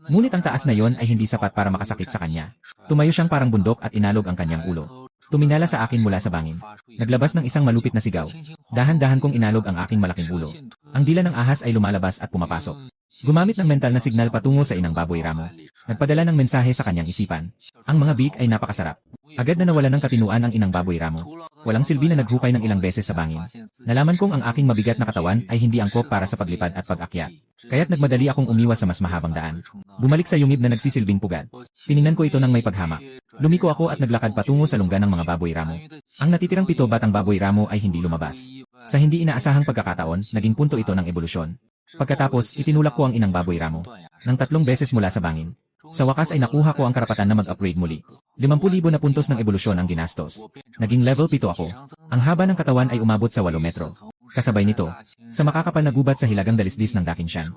A: Ngunit ang taas na yon ay hindi sapat para makasakit sa kanya. Tumayo siyang parang bundok at inalog ang kanyang ulo. Tuminala sa akin mula sa bangin. Naglabas ng isang malupit na sigaw. Dahan-dahan kong inalog ang aking malaking ulo. Ang dila ng ahas ay lumalabas at pumapasok. Gumamit ng mental na signal patungo sa inang baboy ramo. Nagpadala ng mensahe sa kanyang isipan. Ang mga biik ay napakasarap. Agad na nawala ng katinuan ang inang baboy ramo. Walang silbi na naghukay ng ilang beses sa bangin. Nalaman kong ang aking mabigat na katawan ay hindi angkop para sa paglipad at pag-akyat. Kaya't nagmadali akong umiwas sa mas mahabang daan. Bumalik sa yungib na nagsisilbing pugad. Tiningnan ko ito ng may paghamak. Lumiko ako at naglakad patungo sa lungga ng mga baboy ramo. Ang natitirang 7 batang baboy ramo ay hindi lumabas. Sa hindi inaasahang pagkakataon, naging punto ito ng ebolusyon. Pagkatapos, itinulak ko ang inang baboy ramo ng 3 beses mula sa bangin. Sa wakas ay nakuha ko ang karapatan na mag-upgrade muli. 50,000 na puntos ng ebolusyon ang ginastos. Naging level 7 ako. Ang haba ng katawan ay umabot sa 8 metro. Kasabay nito, sa makakapal na gubat sa hilagang dalisdis ng daking siyan,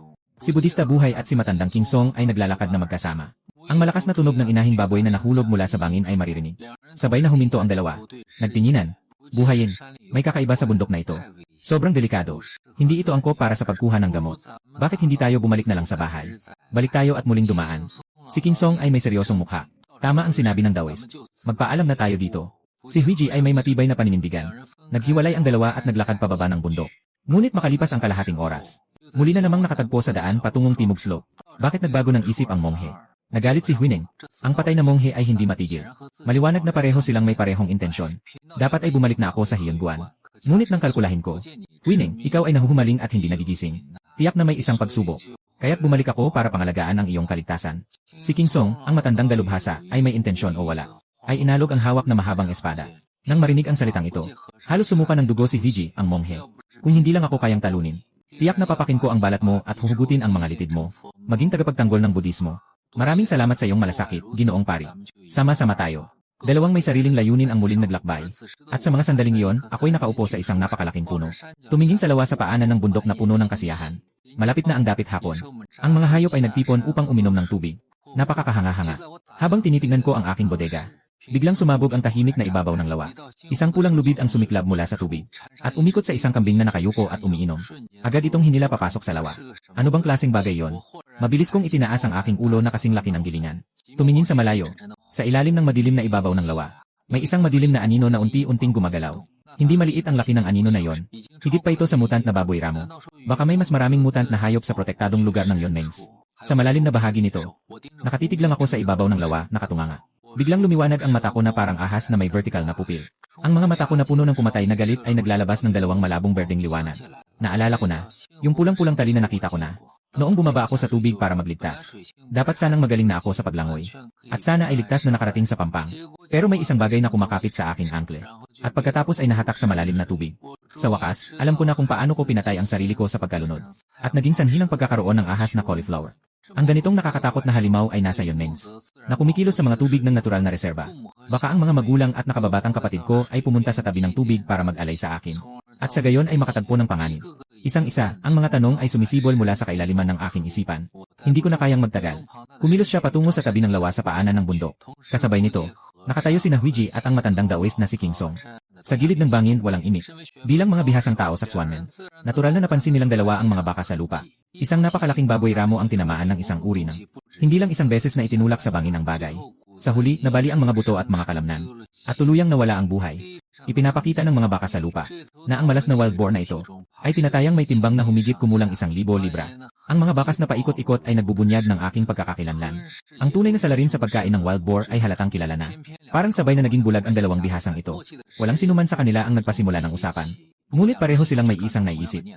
A: si Budista Buhay at si matandang King Song ay naglalakad na magkasama. Ang malakas na tunog ng inahing baboy na nahulog mula sa bangin ay maririnig. Sabay na huminto ang dalawa. Nagtinginan. Buhayin, may kakaiba sa bundok na ito. Sobrang delikado. Hindi ito angkop para sa pagkuha ng gamot. Bakit hindi tayo bumalik na lang sa bahay? Balik tayo at muling dumaan. Si King Song ay may seryosong mukha. Tama ang sinabi ng Daoist. Magpaalam na tayo dito. Si Huiji ay may matibay na paninindigan. Naghiwalay ang dalawa at naglakad pababa ng bundok. Ngunit makalipas ang kalahating oras, muli na namang nakatagpo sa daan patungong Timog Slope. Bakit nagbago ng isip ang monghe? Nagalit si Huineng. Ang patay na monghe ay hindi matigil. Maliwanag na pareho silang may parehong intensyon. Dapat ay bumalik na ako sa Hyunguan. Ngunit nang kalkulahin ko, Winning, ikaw ay nahuhumaling at hindi nagigising. Tiyak na may isang pagsubok. Kaya't bumalik ako para pangalagaan ang iyong kaligtasan. Si King Song, ang matandang dalubhasa, ay may intensyon o wala. Ay inalog ang hawak na mahabang espada. Nang marinig ang salitang ito, halos sumuka ng dugo si Hiji, ang monghe. Kung hindi lang ako kayang talunin, tiyak na papakin ko ang balat mo at huhugutin ang mga litid mo. Maging tagapagtanggol ng budismo. Maraming salamat sa iyong malasakit, Ginoong Pari. Sama-sama tayo. Dalawang may sariling layunin ang muling naglakbay. At sa mga sandaling iyon, ako'y nakaupo sa isang napakalaking puno. Tumingin sa lawa sa paanan ng bundok na puno ng kasiyahan. Malapit na ang dapit hapon. Ang mga hayop ay nagtipon upang uminom ng tubig. Napakakahanga-hanga. Habang tinitingnan ko ang aking bodega, biglang sumabog ang tahimik na ibabaw ng lawa. Isang pulang lubid ang sumiklab mula sa tubig. At umikot sa isang kambing na nakayuko at umiinom. Agad itong hinila papasok sa lawa. Ano bang klaseng bagay yon? Mabilis kong itinaas ang aking ulo na kasing laki ng gilingan. Tumingin sa malayo. Sa ilalim ng madilim na ibabaw ng lawa, may isang madilim na anino na unti-unting gumagalaw. Hindi maliit ang laki ng anino na yon. Higit pa ito sa mutant na baboy ramo. Baka may mas maraming mutant na hayop sa protektadong lugar ng Yunmengs. Sa malalim na bahagi nito, nakatitig lang ako sa ibabaw ng lawa, nakatunganga. Biglang lumiwanag ang mata ko na parang ahas na may vertical na pupil. Ang mga mata ko na puno ng pumatay na galit ay naglalabas ng dalawang malabong berdeng liwanag. Naalala ko na, yung pulang-pulang tali na nakita ko na. Noong bumaba ako sa tubig para magligtas. Dapat sanang magaling na ako sa paglangoy. At sana ay ligtas na nakarating sa pampang. Pero may isang bagay na kumakapit sa aking ankle. At pagkatapos ay nahatak sa malalim na tubig. Sa wakas, alam ko na kung paano ko pinatay ang sarili ko sa pagkalunod. At naging sanhi ng pagkakaroon ng ahas na cauliflower. Ang ganitong nakakatakot na halimaw ay nasa Yunmengs, na kumikilos sa mga tubig ng natural na reserba. Baka ang mga magulang at nakababatang kapatid ko ay pumunta sa tabi ng tubig para mag-alay sa akin. At sa gayon ay makatagpo ng panganib. Isang-isa, ang mga tanong ay sumisibol mula sa kailaliman ng aking isipan. Hindi ko na kayang magtagal. Kumilos siya patungo sa tabi ng lawa sa paanan ng bundok. Kasabay nito, nakatayo si Huiji at ang matandang Daoist na si King Song. Sa gilid ng bangin walang imik. Bilang mga bihasang tao sa Xuanmen, natural na napansin nilang dalawa ang mga baka sa lupa. Isang napakalaking baboy ramo ang tinamaan ng isang uri ng. Hindi lang isang beses na itinulak sa bangin ang bagay. Sa huli, nabali ang mga buto at mga kalamnan. At tuluyang nawala ang buhay. Ipinapakita ng mga baka sa lupa na ang malas na wild boar na ito ay tinatayang may timbang na humigit kumulang 1,000 libra. Ang mga bakas na paikot-ikot ay nagbubunyag ng aking pagkakakilanlan. Ang tunay na salarin sa pagkain ng wild boar ay halatang kilala na. Parang sabay na naging bulag ang dalawang bihasang ito. Walang sinuman sa kanila ang nagpasimula ng usapan. Ngunit pareho silang may isang naiisip.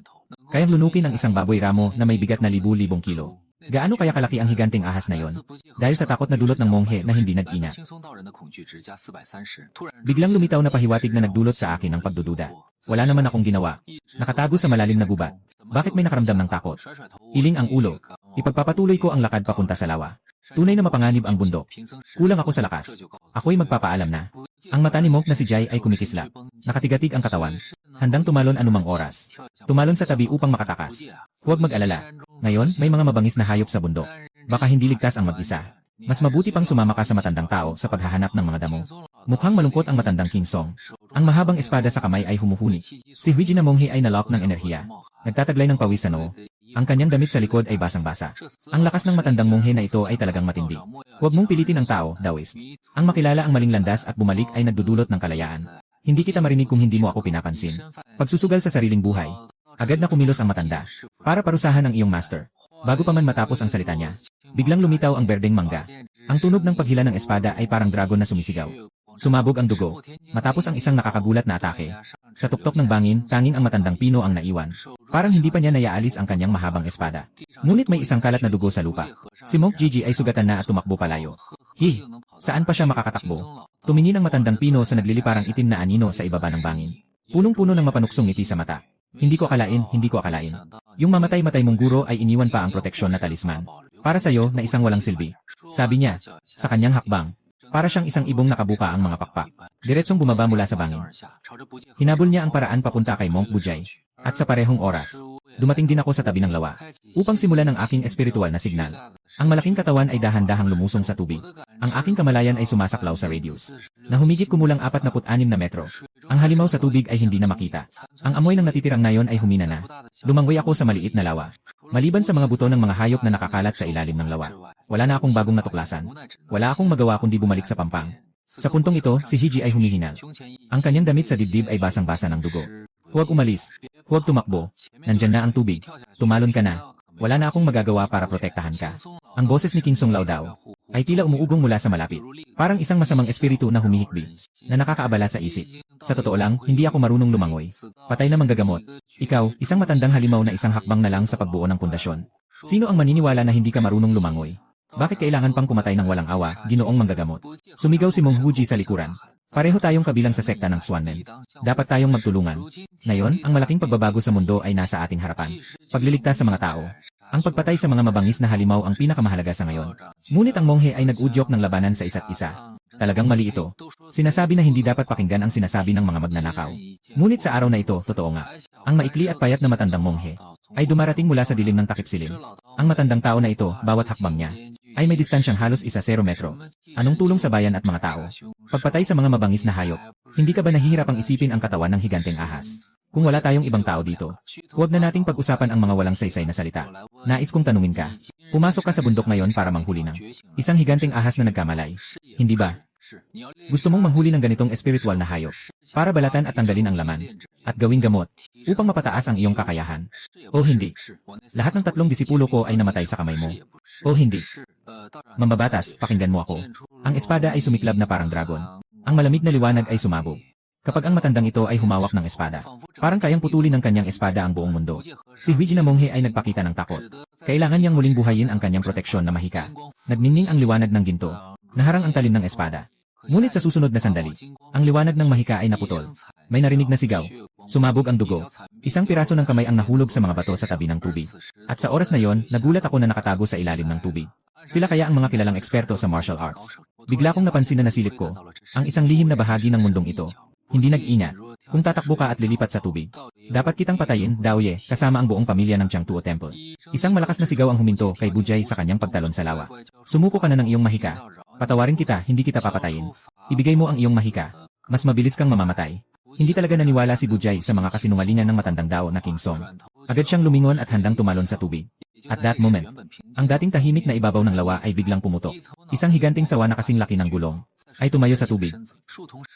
A: Kayang lunukin ang isang baboy ramo na may bigat na libu-libong kilo. Gaano kaya kalaki ang higanting ahas na yon? Dahil sa takot na dulot ng monghe na hindi nag-ina. Biglang lumitaw na pahiwatig na nagdulot sa akin ng pagdududa. Wala naman akong ginawa. Nakatago sa malalim na gubat. Bakit may nakaramdam ng takot? Iling ang ulo. Ipagpapatuloy ko ang lakad papunta sa lawa. Tunay na mapanganib ang bundok. Kulang ako sa lakas. Ako'y magpapaalam na. Ang mata ni Monk na si Jai ay kumikislap. Nakatigatig ang katawan. Handang tumalon anumang oras. Tumalon sa tabi upang makatakas. Huwag mag-alala. Ngayon, may mga mabangis na hayop sa bundok. Baka hindi ligtas ang mag-isa. Mas mabuti pang sumama ka sa matandang tao sa paghahanap ng mga damo. Mukhang malungkot ang matandang King Song. Ang mahabang espada sa kamay ay humuhuni. Si Huiji na monghe ay nalock ng enerhiya. Nagtataglay ng pawis sa noo. Ang kanyang damit sa likod ay basang-basa. Ang lakas ng matandang monghe na ito ay talagang matindi. Huwag mong pilitin ang tao, Daoist. Ang makilala ang maling landas at bumalik ay nagdudulot ng kalayaan. Hindi kita marinig kung hindi mo ako pinapansin. Pagsusugal sa sariling buhay. Agad na kumilos ang matanda. Para parusahan ang iyong master. Bago pa man matapos ang salita niya, biglang lumitaw ang berdeng mangga. Ang tunog ng paghila ng espada ay parang dragon na sumisigaw. Sumabog ang dugo. Matapos ang isang nakakagulat na atake. Sa tuktok ng bangin, tanging ang matandang pino ang naiwan. Parang hindi pa niya naiaalis ang kanyang mahabang espada. Ngunit may isang kalat na dugo sa lupa. Si Monk Gigi ay sugatan na at tumakbo palayo. Saan pa siya makakatakbo? Tumingin ang matandang pino sa nagliliparang itim na anino sa ibaba ng bangin. Punong-puno ng mapanuksong ngiti sa mata. Hindi ko akalain. Yung mamatay-matay mong guro ay iniwan pa ang proteksyon na talisman. Para sa'yo na isang walang silbi. Sabi niya, sa kanyang hakbang. Para siyang isang ibong nakabuka ang mga pakpak. Diretsong bumaba mula sa bangin. Hinabol niya ang paraan papunta kay Monk Bujay. At sa parehong oras, dumating din ako sa tabi ng lawa. Upang simulan ang aking espiritual na signal. Ang malaking katawan ay dahan-dahang lumusong sa tubig. Ang aking kamalayan ay sumasaklaw sa radius. Na humigit kumulang 46 na metro. Ang halimaw sa tubig ay hindi na makita. Ang amoy ng natitirang nayon ay humina na. Lumangoy ako sa maliit na lawa. Maliban sa mga buto ng mga hayop na nakakalat sa ilalim ng lawa. Wala na akong bagong natuklasan. Wala akong magawa kundi bumalik sa pampang. Sa puntong ito, si Hiji ay humihinal. Ang kanyang damit sa dibdib ay basang-basa ng dugo. Huwag umalis. Huwag tumakbo. Nandyan na ang tubig. Tumalon ka na. Wala na akong magagawa para protektahan ka. Ang boses ni King Song Lao daw ay tila umuugong mula sa malapit. Parang isang masamang espiritu na humihikbi, na nakakaabala sa isip. Sa totoo lang, hindi ako marunong lumangoy. Patay na manggagamot. Ikaw, isang matandang halimaw na isang hakbang na lang sa pagbuo ng pundasyon. Sino ang maniniwala na hindi ka marunong lumangoy? Bakit kailangan pang pumatay ng walang awa, ginoong manggagamot? Sumigaw si Mong Huji sa likuran. Pareho tayong kabilang sa sekta ng Swanmen. Dapat tayong magtulungan. Ngayon, ang malaking pagbabago sa mundo ay nasa ating harapan. Pagliligtas sa mga tao. Ang pagpatay sa mga mabangis na halimaw ang pinakamahalaga sa ngayon. Ngunit ang monghe ay nag-udyok ng labanan sa isa't isa. Talagang mali ito. Sinasabi na hindi dapat pakinggan ang sinasabi ng mga magnanakaw. Ngunit sa araw na ito, totoo nga. Ang maikli at payat na matandang monghe ay dumarating mula sa dilim ng takip-silim. Ang matandang tao na ito, bawat hakbang niya, ay may distansyang halos 10 metro. Anong tulong sa bayan at mga tao? Pagpatay sa mga mabangis na hayop. Hindi ka ba nahihirapang isipin ang katawan ng higanteng ahas? Kung wala tayong ibang tao dito, huwag na nating pag-usapan ang mga walang saysay na salita. Nais kong tanungin ka. Pumasok ka sa bundok ngayon para manghuli ng isang higanteng ahas na nagkamalay. Hindi ba? Gusto mong manghuli ng ganitong espiritual na hayop para balatan at tanggalin ang laman at gawing gamot upang mapataas ang iyong kakayahan. O hindi. Lahat ng 3 disipulo ko ay namatay sa kamay mo. O hindi. Mambabatas, pakinggan mo ako. Ang espada ay sumiklab na parang dragon. Ang malamig na liwanag ay sumabog. Kapag ang matandang ito ay humawak ng espada, parang kayang putulin ng kanyang espada ang buong mundo. Si Huiji na monghe ay nagpakita ng takot. Kailangan niyang muling buhayin ang kanyang proteksyon na mahika. Nagningning ang liwanag ng ginto. Naharang ang talim ng espada. Ngunit sa susunod na sandali, ang liwanag ng mahika ay naputol. May narinig na sigaw. Sumabog ang dugo. Isang piraso ng kamay ang nahulog sa mga bato sa tabi ng tubig. At sa oras na yon, nagulat ako na nakatago sa ilalim ng tubig. Sila kaya ang mga kilalang eksperto sa martial arts. Bigla kong napansin na nasilip ko ang isang lihim na bahagi ng mundong ito. Hindi nag-ingat. Kung tatakbo ka at lilipat sa tubig, dapat kitang patayin, Daoye, kasama ang buong pamilya ng Changtuo Temple. Isang malakas na sigaw ang huminto kay Bujay sa kanyang pagtalon sa lawa. Sumuko ka na ng iyong mahika. Patawarin kita, hindi kita papatayin. Ibigay mo ang iyong mahika. Mas mabilis kang mamamatay. Hindi talaga naniwala si Bujay sa mga kasinungalingan ng matandang Dao na King Song. Agad siyang lumingon at handang tumalon sa tubig. At that moment, ang dating tahimik na ibabaw ng lawa ay biglang pumutok. Isang higanting sawa na kasing laki ng gulong ay tumayo sa tubig.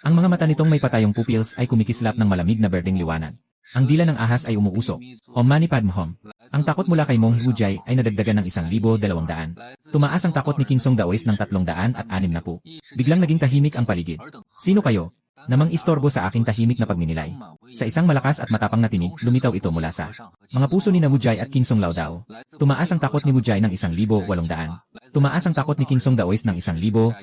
A: Ang mga mata nitong may patayong pupils ay kumikislap ng malamig na berdeng liwanag. Ang dila ng ahas ay umuusok. Om Mani Padme Hum. Ang takot mula kay Mong Hujay ay nadagdagan ng 1,200. Tumaas ang takot ni King Song Daoist ng 360. Biglang naging tahimik ang paligid. Sino kayo? Namang istorbo sa aking tahimik na pagninilay. Sa isang malakas at matapang na tinig, lumitaw ito mula sa mga puso ni Wujay at King Song Laodao. Tumaas ang takot ni Wujay ng 1,800. Tumaas ang takot ni King Song Daoist ng 1,600.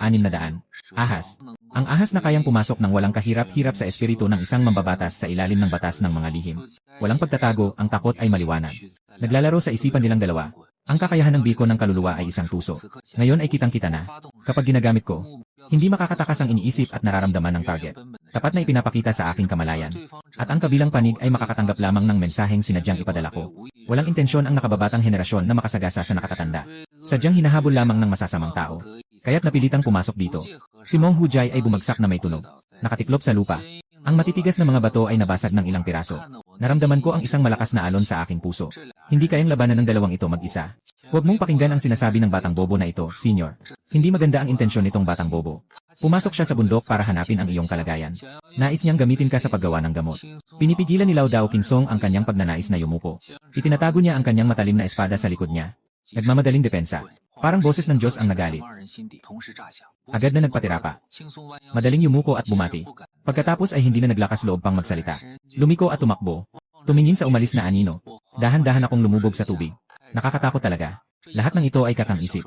A: Ahas. Ang ahas na kayang pumasok ng walang kahirap-hirap sa espiritu ng isang mambabatas sa ilalim ng batas ng mga lihim. Walang pagtatago, ang takot ay maliwanag. Naglalaro sa isipan nilang dalawa. Ang kakayahan ng biko ng kaluluwa ay isang tuso. Ngayon ay kitang-kita na. Kapag ginagamit ko, hindi makakatakas ang iniisip at nararamdaman ng target. Tapat na ipinapakita sa aking kamalayan. At ang kabilang panig ay makakatanggap lamang ng mensaheng sinadyang ipadala ko. Walang intensyon ang nakababatang henerasyon na makasagasa sa nakatatanda. Sadyang hinahabol lamang ng masasamang tao. Kaya't napilitang pumasok dito. Si Mong Hujay ay bumagsak na may tunog. Nakatiklop sa lupa. Ang matitigas na mga bato ay nabasag ng ilang piraso. Naramdaman ko ang isang malakas na alon sa aking puso. Hindi kayang labanan ng dalawang ito mag-isa. Huwag mong pakinggan ang sinasabi ng batang bobo na ito, Senior. Hindi maganda ang intensyon nitong batang bobo. Pumasok siya sa bundok para hanapin ang iyong kalagayan. Nais niyang gamitin ka sa paggawa ng gamot. Pinipigilan ni Lao Dao King Song ang kanyang pagnanais na yumuko. Itinatago niya ang kanyang matalim na espada sa likod niya. Nagmamadaling depensa. Parang boses ng Diyos ang nagalit. Agad na nagpatira pa. Madaling yumuko at bumati. Pagkatapos ay hindi na naglakas loob pang magsalita. Lumiko at tumakbo. Tumingin sa umalis na anino. Dahan-dahan akong lumubog sa tubig. Nakakatakot talaga. Lahat ng ito ay kakang-isip.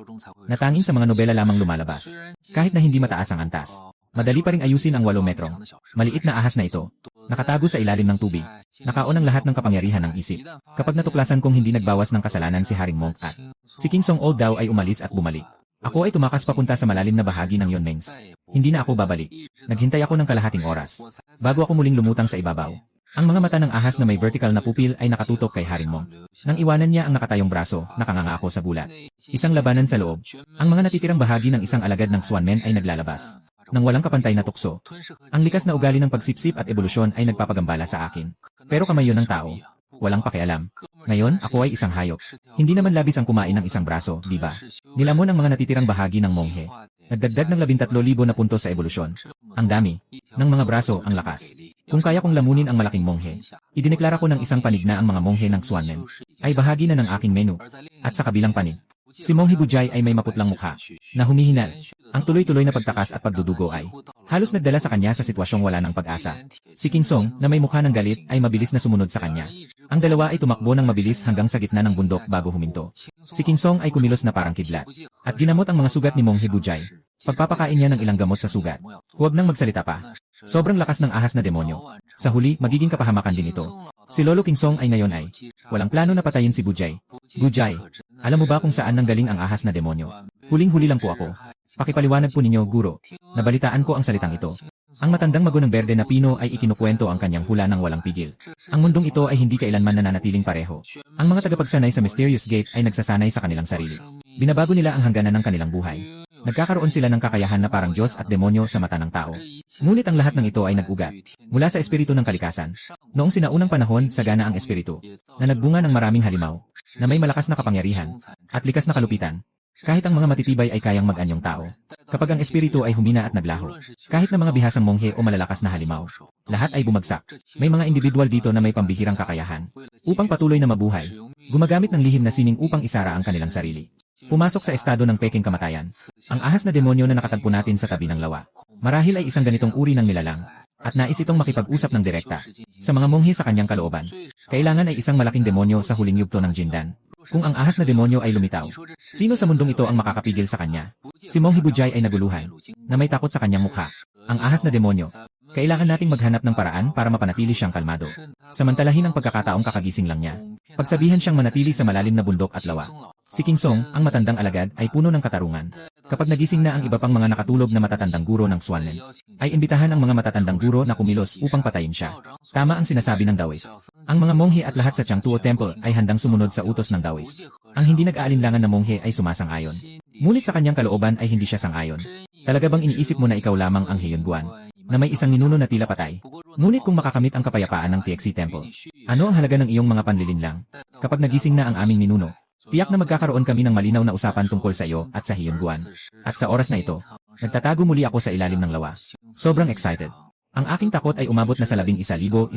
A: Natanging sa mga nobela lamang lumalabas. Kahit na hindi mataas ang antas. Madali pa ring ayusin ang 8 metrong maliit na ahas na ito. Nakatago sa ilalim ng tubig. Nakaon ang lahat ng kapangyarihan ng isip. Kapag natuklasan kong hindi nagbawas ng kasalanan si Haring Monk at si King Song Old daw ay umalis at bumalik. Ako ay tumakas papunta sa malalim na bahagi ng Yunmengs. Hindi na ako babalik. Naghintay ako ng kalahating oras bago ako muling lumutang sa ibabaw. Ang mga mata ng ahas na may vertical na pupil ay nakatutok kay Haring Monk. Nang iwanan niya ang nakatayong braso, nakanganga ako sa bulat. Isang labanan sa loob. Ang mga natitirang bahagi ng isang alagad ng Swanmen ay naglalabas. Nang walang kapantay na tukso. Ang likas na ugali ng pagsipsip at ebolusyon ay nagpapagambala sa akin. Pero kamay yun ng tao. Walang pakialam. Ngayon, ako ay isang hayop. Hindi naman labis ang kumain ng isang braso, di ba? Nilamon ang mga natitirang bahagi ng monghe. Nagdagdag ng 13,000 na puntos sa ebolusyon. Ang dami. Ng mga braso, ang lakas. Kung kaya kong lamunin ang malaking monghe, idineklara ko ng isang panig na ang mga monghe ng Swanmen ay bahagi na ng aking menu. At sa kabilang panig, Si Mong Hibujay ay may maputlang mukha na humihinal. Ang tuloy-tuloy na pagtakas at pagdudugo ay halos nagdala sa kanya sa sitwasyong wala ng pag-asa. Si King Song, na may mukha ng galit, ay mabilis na sumunod sa kanya. Ang dalawa ay tumakbo ng mabilis hanggang sa gitna ng bundok bago huminto. Si King Song ay kumilos na parang kidlat at ginamot ang mga sugat ni Mong Hibujay. Pagpapakain niya ng ilang gamot sa sugat. Huwag nang magsalita pa. Sobrang lakas ng ahas na demonyo. Sa huli, magiging kapahamakan din ito. Si Lolo King Song ay ngayon ay walang plano na patayin si Bujay. Bujay, alam mo ba kung saan nanggaling ang ahas na demonyo? Huling-huli lang po ako. Pakipaliwanag po ninyo, guro. Nabalitaan ko ang salitang ito. Ang matandang mago ng berde na pino ay ikinukwento ang kanyang hula ng walang pigil. Ang mundong ito ay hindi kailanman nananatiling pareho. Ang mga tagapagsanay sa Mysterious Gate ay nagsasanay sa kanilang sarili. Binabago nila ang hangganan ng kanilang buhay. Nagkakaroon sila ng kakayahan na parang Diyos at demonyo sa mata ng tao. Ngunit ang lahat ng ito ay nag-ugat mula sa espiritu ng kalikasan. Noong sinaunang panahon, sagana ang espiritu na nagbunga ng maraming halimaw na may malakas na kapangyarihan at likas na kalupitan. Kahit ang mga matitibay ay kayang mag-anyong tao. Kapag ang espiritu ay humina at naglaho, kahit na mga bihasang monghe o malalakas na halimaw, lahat ay bumagsak. May mga individual dito na may pambihirang kakayahan. Upang patuloy na mabuhay, gumagamit ng lihim na sining upang isara ang kanilang sarili. Pumasok sa estado ng peking kamatayan. Ang ahas na demonyo na nakatagpo natin sa tabi ng lawa. Marahil ay isang ganitong uri ng nilalang. At nais itong makipag-usap ng direkta sa mga monghe sa kanyang kalooban. Kailangan ay isang malaking demonyo sa huling yugto ng Jindan. Kung ang ahas na demonyo ay lumitaw, sino sa mundong ito ang makakapigil sa kanya? Si Mong Hibujay ay naguluhan, na may takot sa kanyang mukha. Ang ahas na demonyo. Kailangan nating maghanap ng paraan para mapanatili siyang kalmado. Samantalahin ang pagkakataong kakagising lang niya. Pagsabihan siyang manatili sa malalim na bundok at lawa. Si King Song, ang matandang alagad, ay puno ng katarungan. Kapag nagising na ang iba pang mga nakatulog na matatandang guro ng Swanlen, ay imbitahan ang mga matatandang guro na kumilos upang patayin siya. Tama ang sinasabi ng Taoist. Ang mga monghe at lahat sa Changtuo Temple ay handang sumunod sa utos ng Taoist. Ang hindi nag-aalinlangan na monghe ay sumasang-ayon. Ngunit sa kanyang kalooban ay hindi siya sang-ayon. Talaga bang iniisip mo na ikaw lamang ang Heiyuan, na may isang ninuno na tila patay? Ngunit kung makakamit ang kapayapaan ng TXC Temple, ano ang halaga ng iyong mga panlilinlang? Kapag nagising na ang aming ninuno, tiyak na magkakaroon kami ng malinaw na usapan tungkol sa iyo at sa Heiyuan. At sa oras na ito, nagtatago muli ako sa ilalim ng lawa. Sobrang excited. Ang aking takot ay umabot na sa 11,173